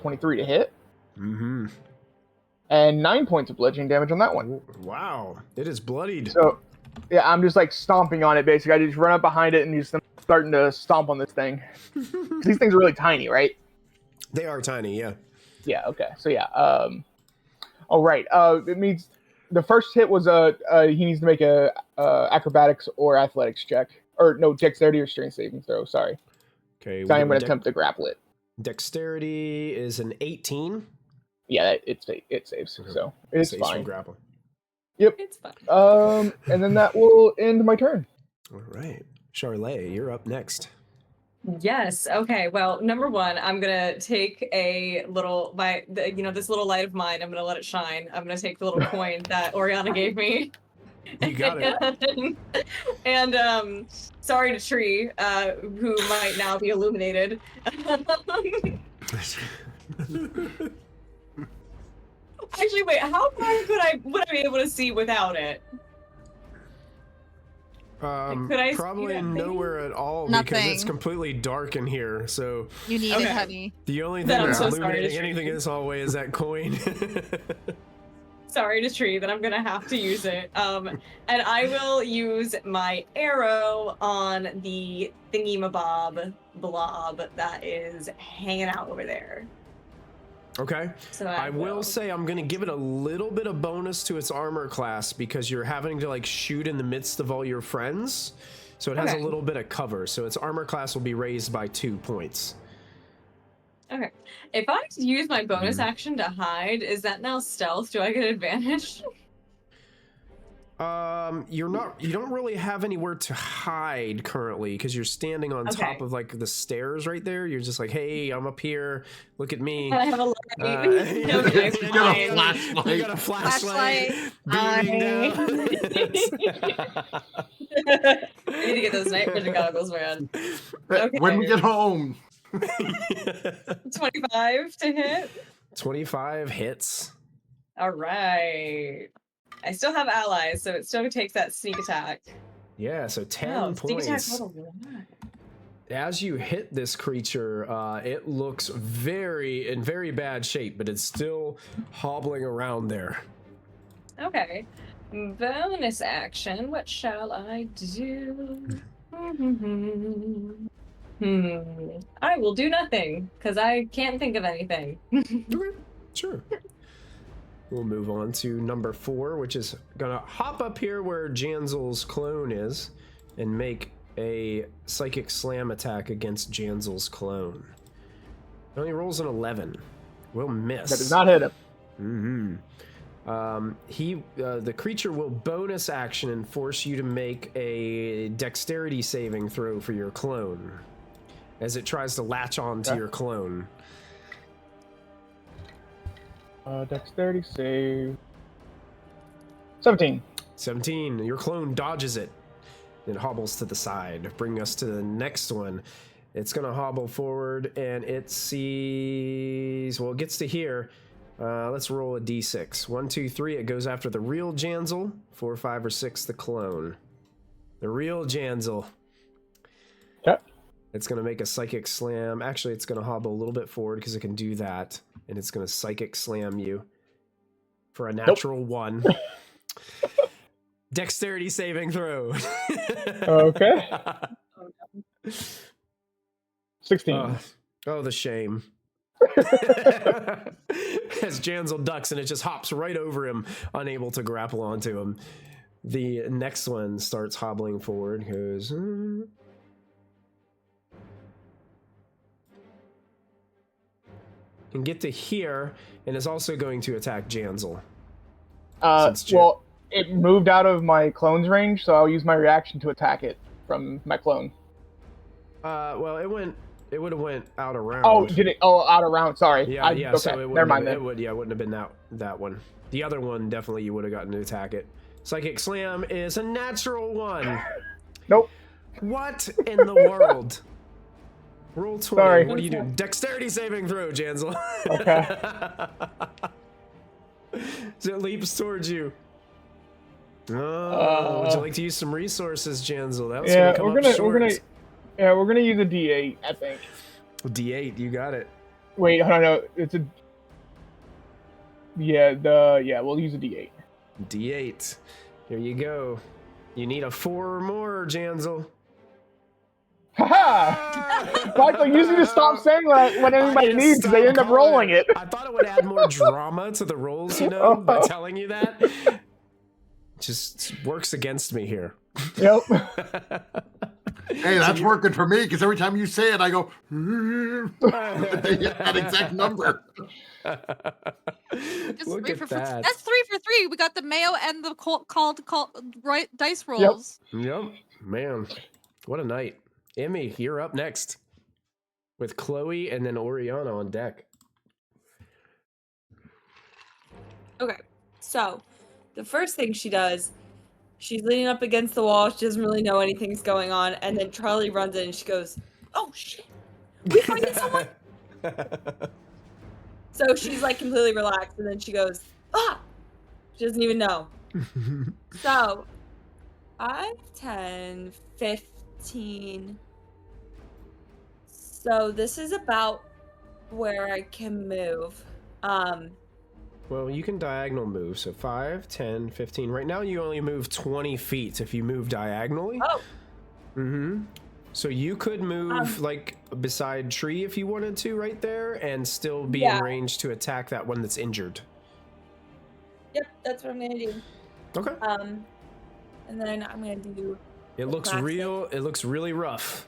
23 to hit. Mm-hmm. And 9 points of bludgeoning damage on that one. Wow, it is bloodied. So, yeah, I'm just like stomping on it. Basically, I just run up behind it and just starting to stomp on this thing. These things are really tiny, right? They are tiny, yeah. Yeah. Okay. So yeah. All right. It means the first hit was he needs to make a acrobatics or athletics check, or no, dexterity or strength saving throw. Sorry. Okay. So I'm going to attempt to grapple it. Dexterity is an 18. Yeah, it saves. Okay. So it's Saves from fine. grapple. Yep. It's fine. And then that will end my turn. All right, Charlet, you're up next. Yes. Okay. Well, number one, I'm gonna take a little this little light of mine. I'm gonna let it shine. I'm gonna take the little coin that Oriana gave me. You got it. And sorry to Tree, who might now be illuminated. Actually, wait. How far would I be able to see without it? Could I probably see that nowhere at all because it's Nothing. completely dark in here. So You need it, honey. the only thing Then I'm that's so sorry illuminating to anything in this hallway is that coin. Sorry to Tree that I'm gonna have to use it. And I will use my arrow on the thingy-mabob blob that is hanging out over there. Okay. So I will say I'm going to give it a little bit of bonus to its armor class because you're having to like shoot in the midst of all your friends. So it has a Okay. little bit of cover. So its armor class will be raised by 2 points. Okay. If I use my bonus action to hide, is that now stealth? Do I get advantage? You don't really have anywhere to hide currently because you're standing on top Okay. of like the stairs right there. You're just like, hey, I'm up here. Look at me. I have a light. Okay, You got a fine. flashlight. You got a flashlight beaming I need to get those night vision goggles, man. Okay. When we get home. 25 to hit. 25 hits. All right. I still have allies, so it still takes that sneak attack. Yeah, so 10 Oh, sneak attack points. level 1. As you hit this creature, it looks in very bad shape, but it's still hobbling around there. Okay. Bonus action. What shall I do? I will do nothing because I can't think of anything. Okay, sure. We'll move on to number 4, which is gonna hop up here where Janzel's clone is and make a psychic slam attack against Janzel's clone. It only rolls an 11. Will miss. That does not hit him. The creature will bonus action and force you to make a dexterity saving throw for your clone. as it tries to latch on to your clone. Dexterity save. 17. 17. Your clone dodges it. It hobbles to the side, bringing us to the next one. It's going to hobble forward, and it sees... Well, it gets to here. Let's roll a d6. 1, 2, 3. It goes after the real Jansel. 4, 5, or 6, the clone. The real Jansel. Okay. It's going to make a Psychic Slam. Actually, it's going to hobble a little bit forward because it can do that. And it's going to Psychic Slam you for a natural 1. Dexterity saving throw. Okay. 16. Oh, the shame. As Jansel ducks and it just hops right over him, unable to grapple onto him. The next one starts hobbling forward, goes... and get to here, and is also going to attack Jansel. Well, it moved out of my clone's range, so I'll use my reaction to attack it from my clone. Well, it would have went out around. Oh, did it? Oh, out around. Sorry. Yeah, okay. So it never mind. It wouldn't have been that one. The other one definitely you would have gotten to attack it. Psychic Slam is a natural 1. Nope. What in the world? Roll 20. Sorry. What are you doing? Dexterity saving throw, Jansel. Okay. So it leaps towards you. Oh, would you like to use some resources, Jansel? That was Yeah, we're gonna use a D8, I think. D8, you got it. Wait, no, it's a. Yeah, we'll use a D8. D8. Here you go. You need a 4 or more, Jansel. Haha! Michael, you need to stop saying that when anybody needs, because they end up rolling it. I thought it would add more drama to the rolls, by telling you that. Just works against me here. Yep. Hey, that's working for me, because every time you say it, I go, that exact number. Look at that. That's 3 for 3. We got the mayo and the call right dice rolls. Yep. Man, what a night. Emmy, you're up next with Chloe and then Oriana on deck. Okay, so the first thing she does, she's leaning up against the wall. She doesn't really know anything's going on. And then Charlie runs in and she goes, "Oh, shit. We finding someone?" So she's like completely relaxed. And then she goes, "Ah!" She doesn't even know. So 5, 10, 15. So this is about where I can move. Well, you can diagonal move. So 5, 10, 15. Right now you only move 20 feet if you move diagonally. Oh. Mm-hmm. So you could move like beside tree if you wanted to right there and still be in range to attack that one that's injured. Yep, that's what I'm gonna do. Okay. And then I'm gonna do. It looks real. It looks really rough.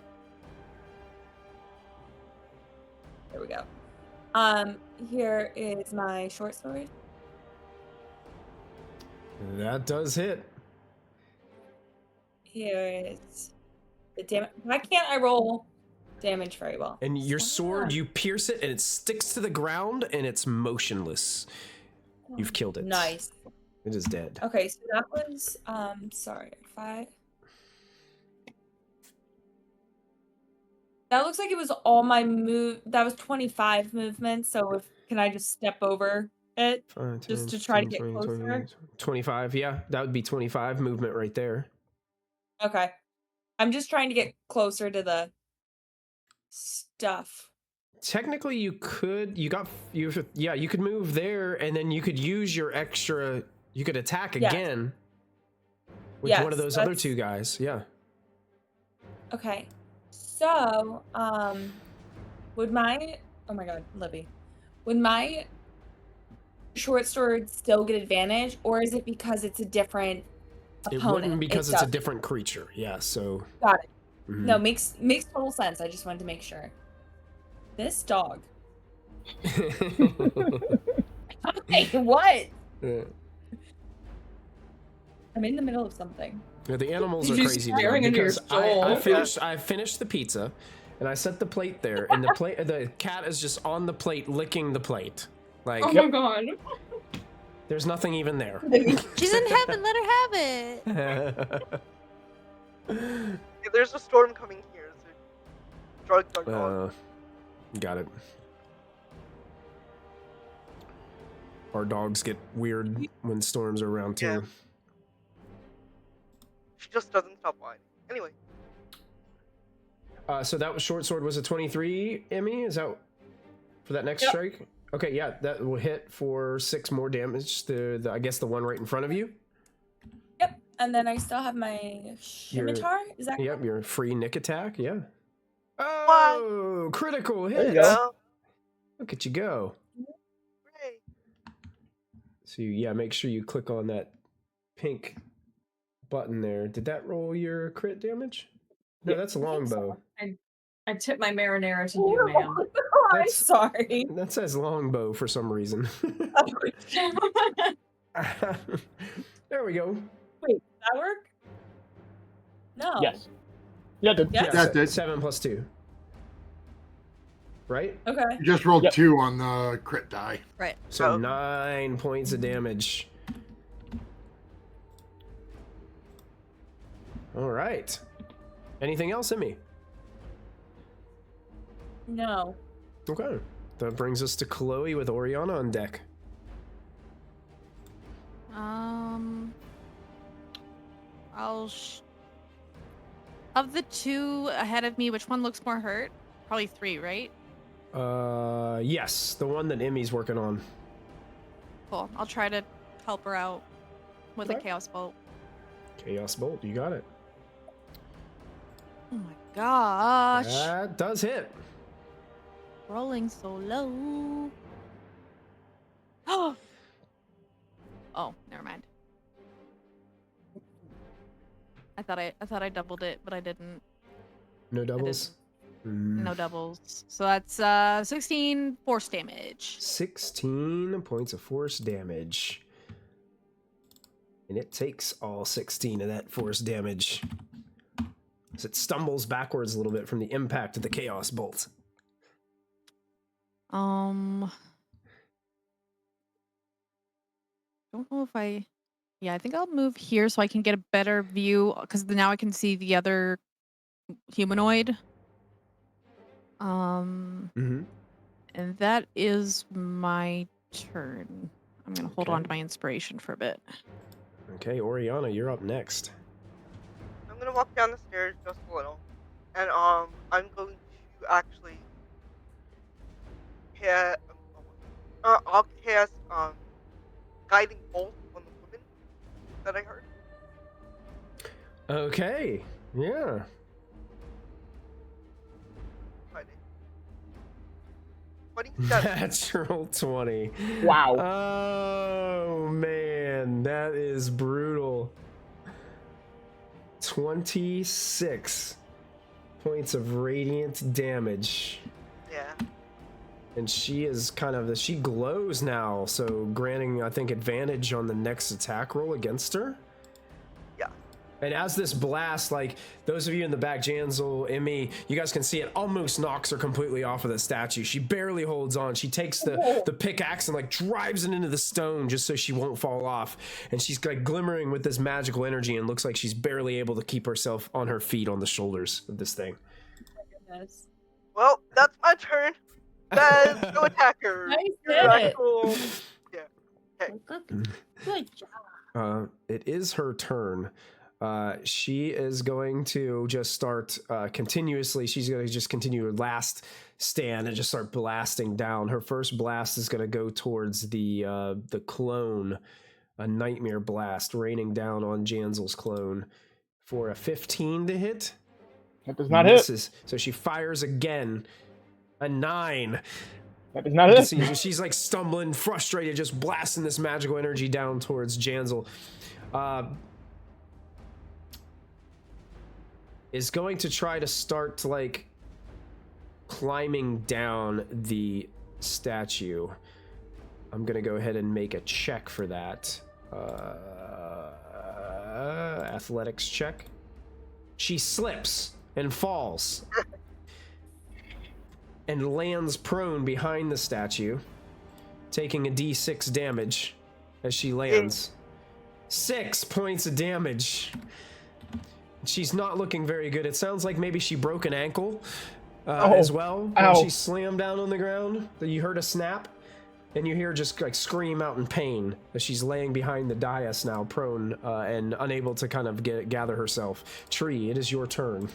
There we go. Here is my short sword. That does hit. Here is the damage. Why can't I roll damage very well? And your sword, you pierce it, and it sticks to the ground, and it's motionless. You've killed it. Nice. It is dead. Okay, so that was sorry, 5. That looks like it was all my move. That was 25 movements. So can I just step over it 5, 10, just to try to get 20, closer? 20, 25, yeah, that would be 25 movement right there. Okay, I'm just trying to get closer to the stuff. Technically, you could move there, and then you could use your extra. You could attack again with one of those other 2 guys. Yeah. Okay. So, would my Libby, would my short sword still get advantage, or is it because it's a different opponent? It wouldn't because it's a different creature. Yeah. So. Got it. Mm-hmm. No, makes total sense. I just wanted to make sure. This dog. Okay, what? Yeah. I'm in the middle of something. Yeah, the animals are He's crazy staring into your because soul. I finished the pizza, And I set the plate there, and the cat is just on the plate, licking the plate. Like, Oh my god. there's nothing even there. She's in heaven. Let her have it. Yeah, there's a storm coming here, so drugs are gone. Got it. Our dogs get weird when storms are around too. Yeah. She just doesn't stop whining. Anyway. So that was short sword was a 23, Emmy? Is that for that next strike? Okay, yeah, that will hit for 6 more damage. The I guess the one right in front of you. Yep. And then I still have my scimitar. Is that Yep, correct? your free nick attack, yeah. Oh, critical There you hit. go. Look at you go. Hooray. So yeah, make sure you click on that pink button there. Did that roll your crit damage? No, that's a longbow. I tip my marinara to you, ma'am. I'm sorry. That says longbow for some reason. There we go. Wait, did that work? No. Yes. Yeah, did. Yes? That did. 7 plus 2. Right? Okay. You just rolled 2 on the crit die. Right. So 9 points of damage. All right. Anything else in me? No. Okay. That brings us to Chloe with Oriana on deck. Of the 2 ahead of me, which one looks more hurt? Probably 3, right? Yes, the one that Emmy's working on. Cool. I'll try to help her out with a chaos bolt. Chaos Bolt, you got it. Oh my gosh. That does hit. Rolling so low. Oh, never mind. I thought I doubled it, but I didn't. No doubles? No doubles. So that's 16 force damage. 16 points of force damage. And it takes all 16 of that force damage. So it stumbles backwards a little bit from the impact of the Chaos Bolt. Don't know if I think I'll move here so I can get a better view, because now I can see the other humanoid. And that is my turn. I'm gonna hold on to my inspiration for a bit. Okay, Oriana, you're up next. I'm gonna walk down the stairs just a little, and I'm going to actually cast. I'll cast guiding bolt on the woman that I heard. Okay, yeah. Natural 20. Wow. Oh, man. That is brutal. 26 points of radiant damage. Yeah. And she is she glows now, so granting, I think, advantage on the next attack roll against her. Yeah. And as this blast, like, those of you in the back, Janzel, Emmy, you guys can see it almost knocks her completely off of the statue. She barely holds on. She takes the pickaxe and, like, drives it into the stone just so she won't fall off. And she's, like, glimmering with this magical energy and looks like she's barely able to keep herself on her feet on the shoulders of this thing. Oh my goodness. Well, that's my turn. Let's go attack her. Nice hit. Cool. Yeah. Okay. Good job. It is her turn. She is going to just start continuously. She's going to just continue her last stand and just start blasting down. Her first blast is going to go towards the clone, a nightmare blast raining down on Janzel's clone for a 15 to hit. That does not hit. So she fires again. A 9. That does not hit. She's like stumbling, frustrated, just blasting this magical energy down towards Janzel. Is going to try to start like climbing down the statue. I'm gonna go ahead and make a check for that. Athletics check. She slips and falls. and lands prone behind the statue, taking a d6 damage as she lands. 6 points of damage. She's not looking very good. It sounds like maybe she broke an ankle as well when she slammed down on the ground. You heard a snap, and you hear just like scream out in pain as she's laying behind the dais now, prone and unable to kind of gather herself. Tree, it is your turn.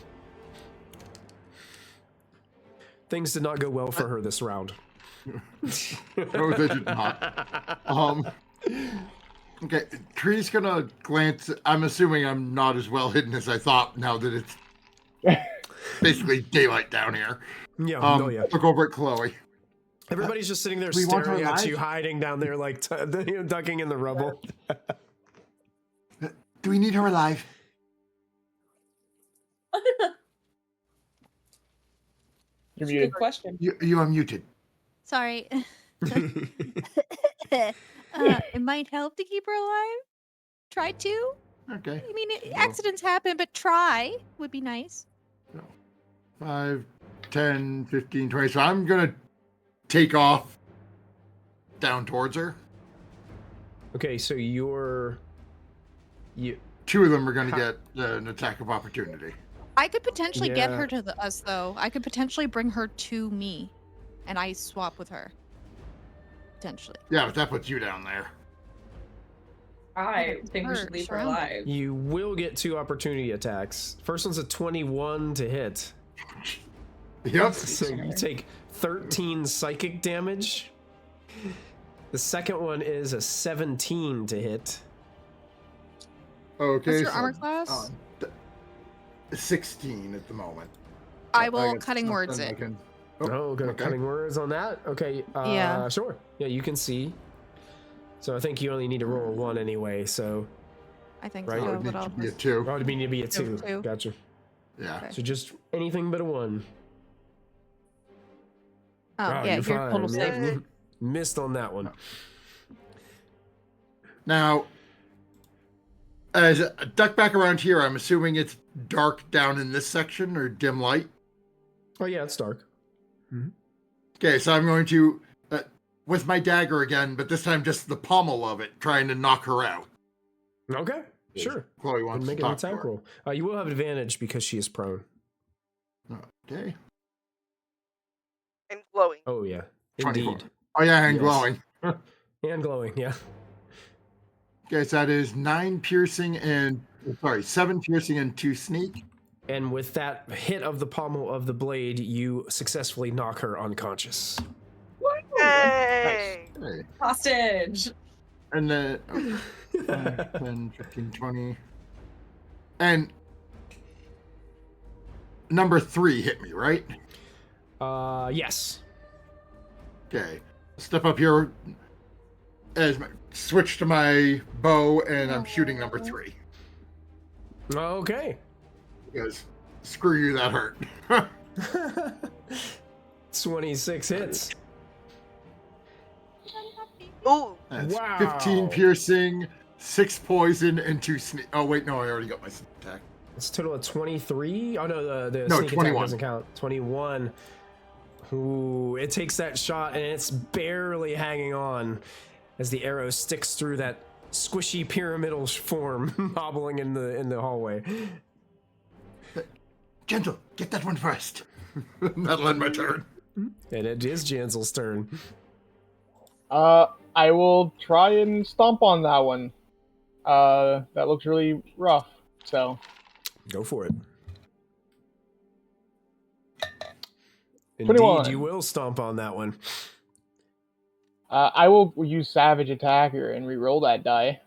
Things did not go well for her this round. No, they did not. Okay, Tree's gonna glance. I'm assuming I'm not as well hidden as I thought now that it's basically daylight down here. Yeah, Look over at Chloe. Everybody's just sitting there staring at you, hiding down there, like ducking in the rubble. Do we need her alive? That's a good question. You are muted. Sorry. It might help to keep her alive. Try to. Okay. I mean, accidents happen, but try would be nice. 5, 10, 15, 20. So I'm going to take off down towards her. Okay, so you. Two of them are going to get an attack of opportunity. I could potentially get her to us, though. I could potentially bring her to me, and I swap with her. Potentially. Yeah, but that puts you down there. I think we should leave her alive. You will get 2 opportunity attacks. First one's a 21 to hit. Yep. So you take 13 psychic damage. The second one is a 17 to hit. Okay. What's your armor class? 16 at the moment. I will cutting words it. Cutting words on that? Okay. Yeah. Sure. Yeah, you can see. So I think you only need to roll a 1 anyway, so... I think right? so. It needs to be a 2. Oh, it would need to be a 2. 2. Gotcha. Yeah. Okay. So just anything but a 1. Oh, yeah, you're total safe. Missed on that one. Now, as I duck back around here, I'm assuming it's dark down in this section, or dim light? Oh, yeah, it's dark. Mm-hmm. Okay, so I'm going to, with my dagger again, but this time just the pommel of it, trying to knock her out. Okay, sure. Chloe wants make to an talk to attack her. roll. You will have advantage because she is prone. Okay. And glowing. Oh, yeah. 24. Indeed. Oh, yeah, and Yes. glowing. And glowing, yeah. Okay, so that is 7 piercing and 2 sneak. And with that hit of the pommel of the blade, you successfully knock her unconscious. Yay! Hey. Hostage. And then 10, 15, 20. And number 3 hit me, right? Yes. Okay. Step up here as switch to my bow, and I'm shooting number 3. Okay. Because screw you, that hurt. 26 hits. Ooh. That's Wow. 15 piercing, 6 poison, and 2 sneak. Oh, wait, no, I already got my sneak attack. It's a total of 23. Oh, no, the No, sneak 21. attack doesn't count. 21. Ooh, it takes that shot, and it's barely hanging on as the arrow sticks through that squishy pyramidal form hobbling in the hallway. Gentle, get that one first. That'll end my turn. And it is Jansel's turn. I will try and stomp on that one. That looks really rough, so. Go for it. 21. Indeed, you will stomp on that one. I will use Savage Attacker and re-roll that die.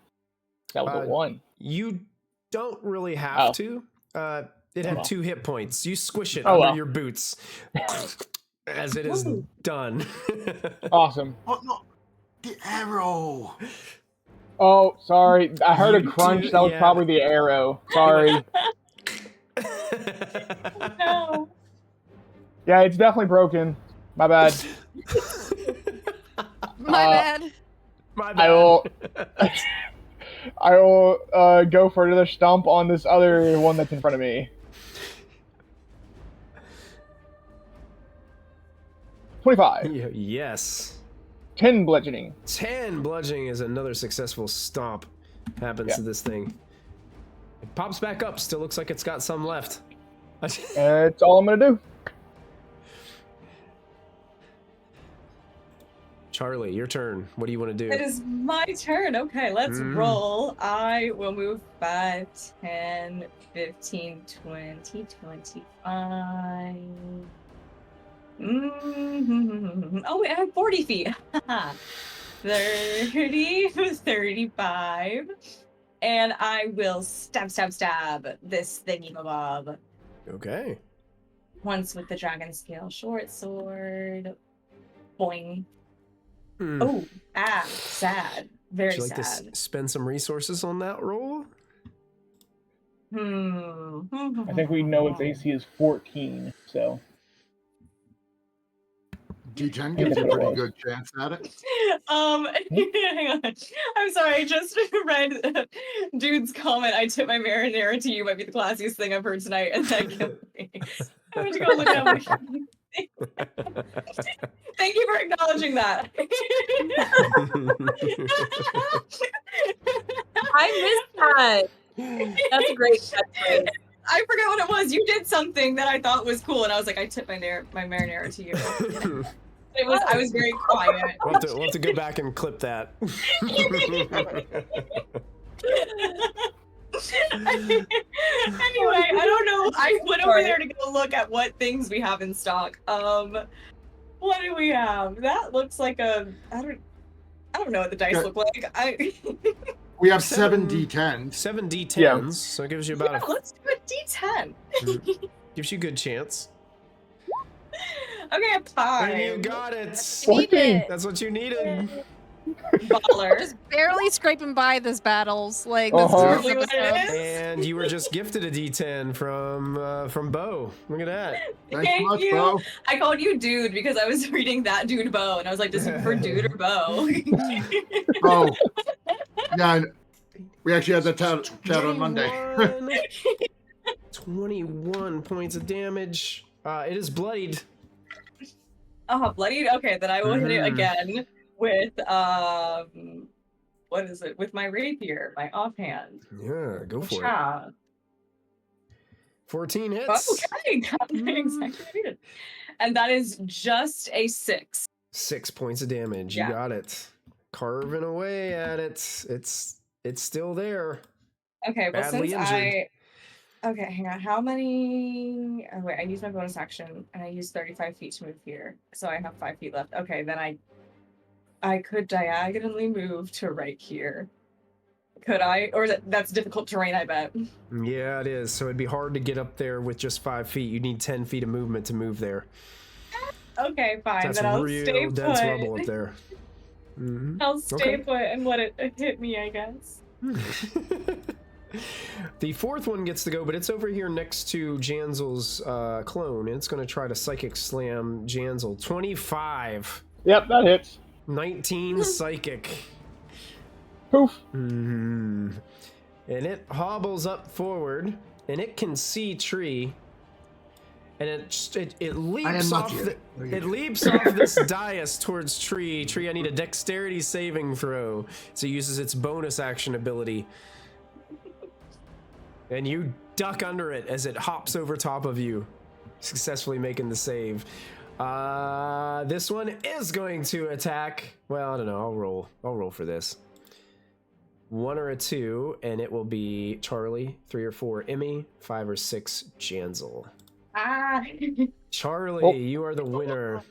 That was a 1. You don't really have to. It had 2 hit points. You squish it under your boots as it is done. Awesome. Oh, no. The arrow. Oh, sorry. I heard a crunch. That was probably the arrow. Sorry. No. Yeah, it's definitely broken. My bad. My bad. My bad. I will go for another stomp on this other one that's in front of me. 25. Yes. 10 bludgeoning. 10 bludgeoning is another successful stomp. Happens to this thing. It pops back up. Still looks like it's got some left. That's all I'm going to do. Charlie, your turn. What do you want to do? It is my turn. Okay, let's roll. I will move 5, 10, 15, 20, 25. Oh, I have 40 feet. 30, 35. And I will stab this thingy-mabob. Okay. Once with the dragon scale short sword. Boing. Oh, sad. Very Would you like sad. to spend some resources on that roll? I think we know its AC is 14, so. D10 gives you a pretty good chance at it. Hang on. I'm sorry, I just read dude's comment. I tip my marinara to you might be the classiest thing I've heard tonight, and that killed me. I went to go look up. Thank you for acknowledging that. I missed that. That's a great catchphrase. I forgot what it was. You did something that I thought was cool, and I was like, I tip my marinara to you. I was very quiet. We'll have to go back and clip that. Anyway, I don't know. I went over there to go look at what things we have in stock. What do we have? That looks like I don't know what the dice look like. We have 7 D10s. 7 D10s, Yeah. so it gives you about let's do a D10. gives you a good chance. Okay, 5. And you got it. 14. That's what you needed. Baller. Just barely scraping by this battles. Like, Uh-huh. this What it is? And you were just gifted a D10 from Bo. Look at that. Thanks Thank much, you. Bo. I called you dude because I was reading that dude Bo, and I was like, does he prefer dude or Bo? Oh, yeah. We actually had that chat on Monday. 21 points of damage. It is bloodied. Oh, bloodied? Okay, then I will hit it again with, what is it? With my rapier, my offhand. Yeah, go for it. Yeah. 14 hits. Okay, got the exactly what I needed. And that is just a 6. 6 points of damage. Yeah. You got it. Carving away at it. It's still there. Okay, well, Badly since injured. Okay, hang on. How many... Oh, wait, I used my bonus action, and I used 35 feet to move here. So I have 5 feet left. Okay, then I could diagonally move to right here. Could I? Or that's difficult terrain, I bet. Yeah, it is. So it'd be hard to get up there with just 5 feet. You need 10 feet of movement to move there. Okay, fine. That's then I'll real stay dense put. rubble up there. I'll stay put and let it hit me, I guess. The fourth one gets to go, but it's over here next to Janzel's clone, and it's going to try to psychic slam Janzel. 25. Yep, that hits. 19 psychic. Poof. And it hobbles up forward, and it can see Tree, and it leaps off it leaps off this dais towards Tree. Tree, I need a dexterity saving throw. So it uses its bonus action ability. And you duck under it as it hops over top of you, successfully making the save. This one is going to attack. Well, I don't know. I'll roll for this. 1 or a 2, and it will be Charlie. 3 or 4, Emmy. 5 or 6, Janzel. Charlie, you are the winner.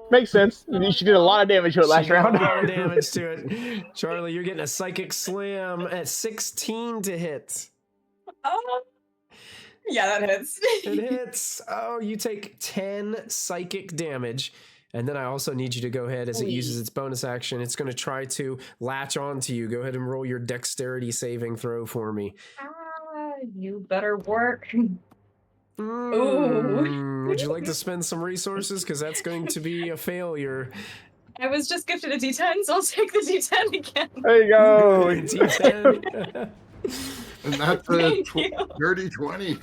Makes sense. She did a lot of damage to it last round. A lot of damage to it. Charlie, you're getting a psychic slam at 16 to hit. Yeah, that hits. It hits. Oh, you take 10 psychic damage. And then I also need you to go ahead, as it uses its bonus action, it's going to try to latch onto you. Go ahead and roll your dexterity saving throw for me. You better work. Would you like to spend some resources? Because that's going to be a failure. I was just gifted a D10, so I'll take the D10 again. There you go. D10. And that's a dirty 20.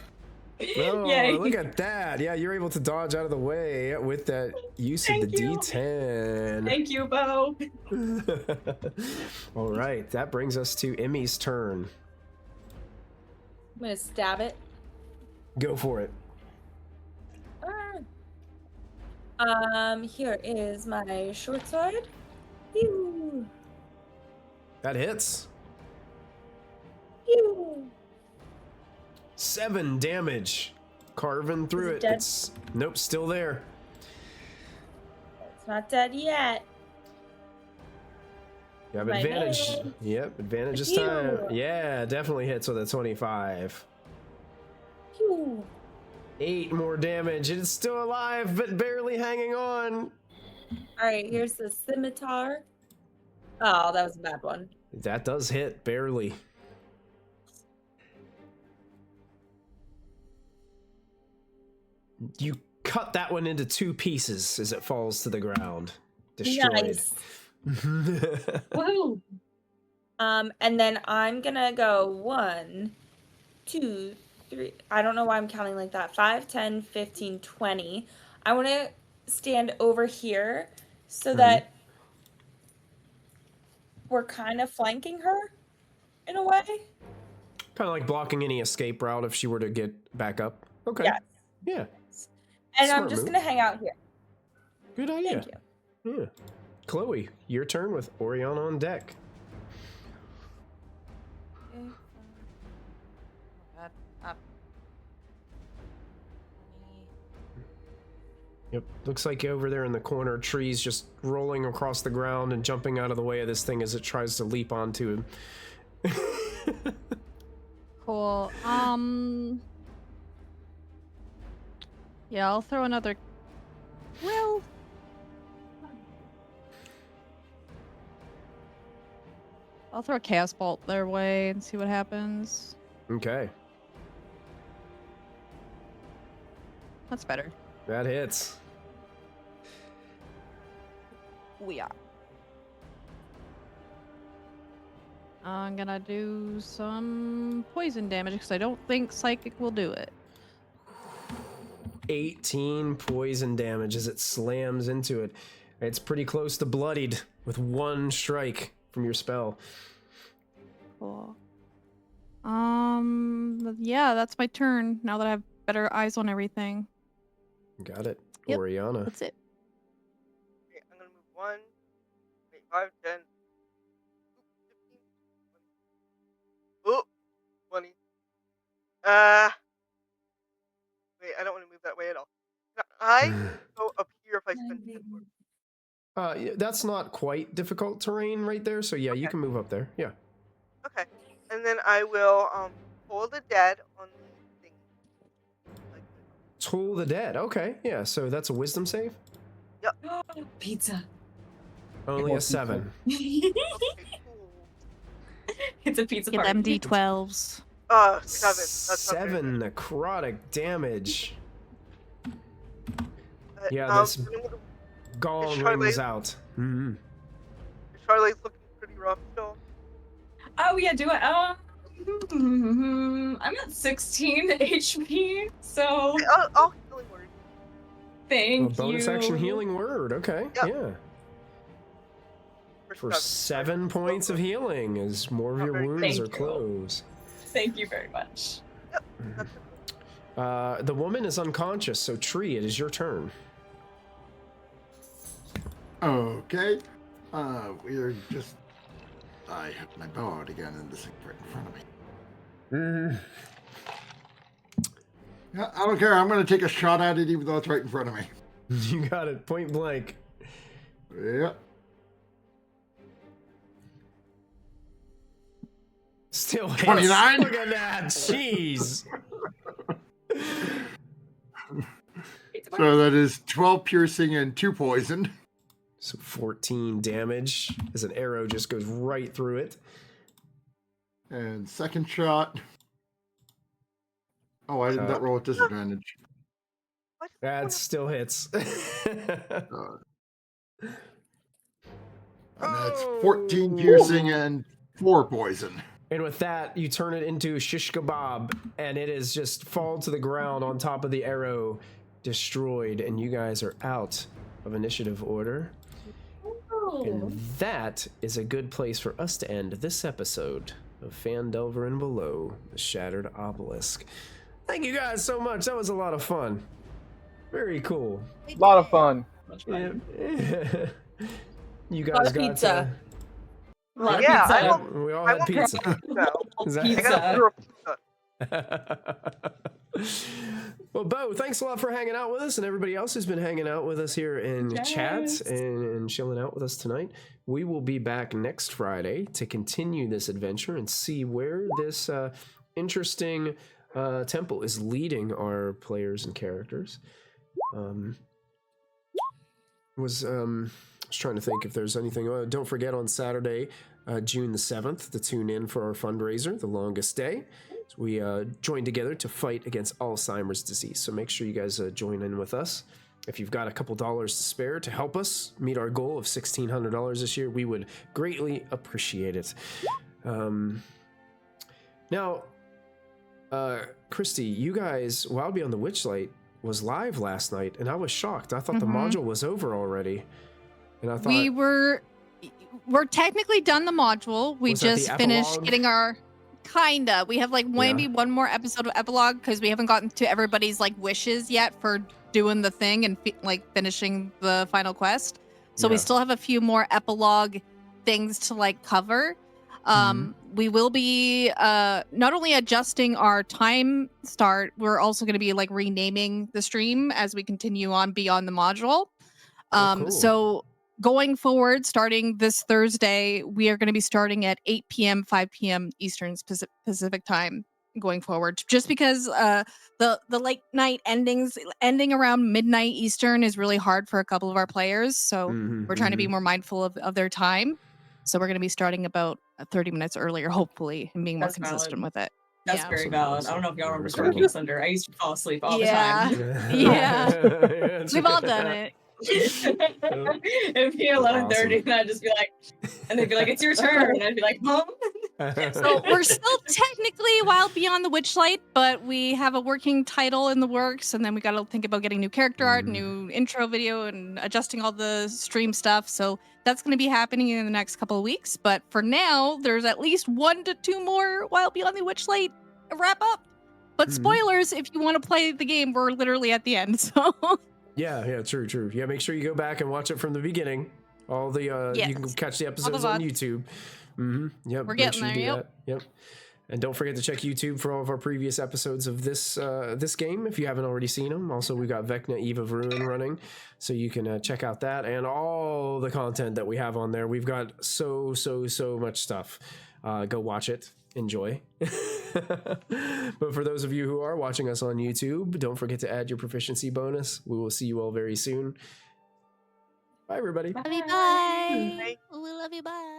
Oh, Yay. look at that. Yeah, you're able to dodge out of the way with that use of the Thank you. D10. Thank you, Bo. All right, that brings us to Emmy's turn. I'm gonna stab it. Go for it. Here is my short sword. Pew! That hits. Pew! 7 damage. Carving through Is it it. dead? It's nope, still there. It's not dead yet. You have My advantage. man. Yep, advantage this Pew! time. Yeah, definitely hits with a 25. Pew! 8 more damage. It's still alive, but barely hanging on. Alright, here's the scimitar. Oh, that was a bad one. That does hit, barely. You cut that one into 2 pieces as it falls to the ground. Destroyed. Nice. Woohoo. And then I'm gonna go 1, 2, 3. I don't know why I'm counting like that. 5, 10, 15, 20. I want to stand over here so that we're kind of flanking her in a way. Kind of like blocking any escape route if she were to get back up. Okay. Yes. Yeah. And I'm Smart just move. gonna hang out here. Good idea. Thank you. Yeah. Chloe, your turn with Oriana on deck. Yep. Looks like over there in the corner, trees just rolling across the ground and jumping out of the way of this thing as it tries to leap onto him. Cool. Yeah, I'll throw another. Well, I'll throw a chaos bolt their way and see what happens. Okay. That's better. That hits. We are. I'm gonna do some poison damage because I don't think psychic will do it. 18 poison damage as it slams into it. It's pretty close to bloodied with 1 strike from your spell. Cool. Yeah, that's my turn now that I have better eyes on everything. Got it. Yep. Oriana. That's it. Okay, I'm gonna move 1, 5, 10, 15, 20. Oh, 20. Wait, I don't want to move that way at all. Can I go up here if I spend 10 more? Yeah, that's not quite difficult terrain right there, so yeah, you Okay. can move up there. Yeah. Okay. And then I will pull the dead on the thing. Like this. Toll the Dead. Okay, yeah, so that's a wisdom save? Yep. Pizza. Only a 7. Okay, cool. It's a pizza Get party. them D12s. 7. That's not very 7 good. necrotic damage. But, Yeah, this I'm gonna- gong is rings Charlotte- out. Mm-hmm. Charlie's looking pretty rough still. Oh yeah, do it. I'm at 16 HP, so Okay, I'll healing word. thank Bonus you. action healing word. Okay, Yep. yeah. For 7 points of healing as more of Oh, your very wounds Thank are you. closed. Thank you very much. Yep. That's The woman is unconscious, so Tree, it is your turn. Okay. We're just. I have my bow out again, and this thing's right in front of me. Yeah, I don't care. I'm going to take a shot at it, even though it's right in front of me. You got it, point blank. Yep. Still hits. 29? Look at that. Jeez. So that is 12 piercing and 2 poison. So 14 damage as an arrow just goes right through it. And second shot. Oh, I did not roll with disadvantage. That still hits. And that's 14 piercing and 4 poison. And with that, you turn it into shish kebab, and it is just fall to the ground on top of the arrow, destroyed, and you guys are out of initiative order. And that is a good place for us to end this episode of Phandelver and Below, the Shattered Obelisk. Thank you guys so much. That was a lot of fun. Very cool. A lot of fun. Yeah. You guys got pizza. Yeah, we all I had want pizza. I got a pizza. Well, Bo, thanks a lot for hanging out with us, and everybody else who's been hanging out with us here in chat and chilling out with us tonight. We will be back next Friday to continue this adventure and see where this interesting temple is leading our players and characters. Was trying to think if there's anything. Don't forget on Saturday, June the 7th, to tune in for our fundraiser, The Longest Day. So we join together to fight against Alzheimer's disease. So make sure you guys join in with us. If you've got a couple dollars to spare to help us meet our goal of $1,600 this year, we would greatly appreciate it. Now, Kristy, you guys, Wild Beyond the Witchlight was live last night, and I was shocked. I thought the module was over already. And I thought we're technically done the module. We just finished getting our we have like maybe one more episode of epilogue because we haven't gotten to everybody's like wishes yet for doing the thing and like finishing the final quest. So we still have a few more epilogue things to like cover. We will be not only adjusting our time start, we're also going to be like renaming the stream as we continue on beyond the module. Cool. So going forward, starting this Thursday, we are going to be starting at 8 p.m., 5 p.m. Eastern Pacific time going forward. Just because the late night ending around midnight Eastern is really hard for a couple of our players. So we're trying to be more mindful of their time. So we're going to be starting about 30 minutes earlier, hopefully, and being more consistent with it. That's very valid. I don't know if y'all remember Dark King's Thunder. I used to fall asleep all the time. Yeah. We've all done it. It'd be 11:30, and I'd just be like, and they'd be like, "It's your turn," and I'd be like, "Mom." So we're still technically Wild Beyond the Witchlight, but we have a working title in the works, and then we got to think about getting new character art, new intro video, and adjusting all the stream stuff. So that's going to be happening in the next couple of weeks. But for now, there's at least 1 to 2 more Wild Beyond the Witchlight wrap up. But spoilers, if you want to play the game, we're literally at the end. So. Yeah, true. Yeah, make sure you go back and watch it from the beginning. All the you can catch the episodes on YouTube. Yep, we're getting there. Yep. And don't forget to check YouTube for all of our previous episodes of this this game if you haven't already seen them. Also, we've got Vecna Eve of Ruin running, so you can check out that and all the content that we have on there. We've got so much stuff. Go watch it. Enjoy. But for those of you who are watching us on YouTube, don't forget to add your proficiency bonus. We will see you all very soon. Bye, everybody. Love you, bye. We love you, bye.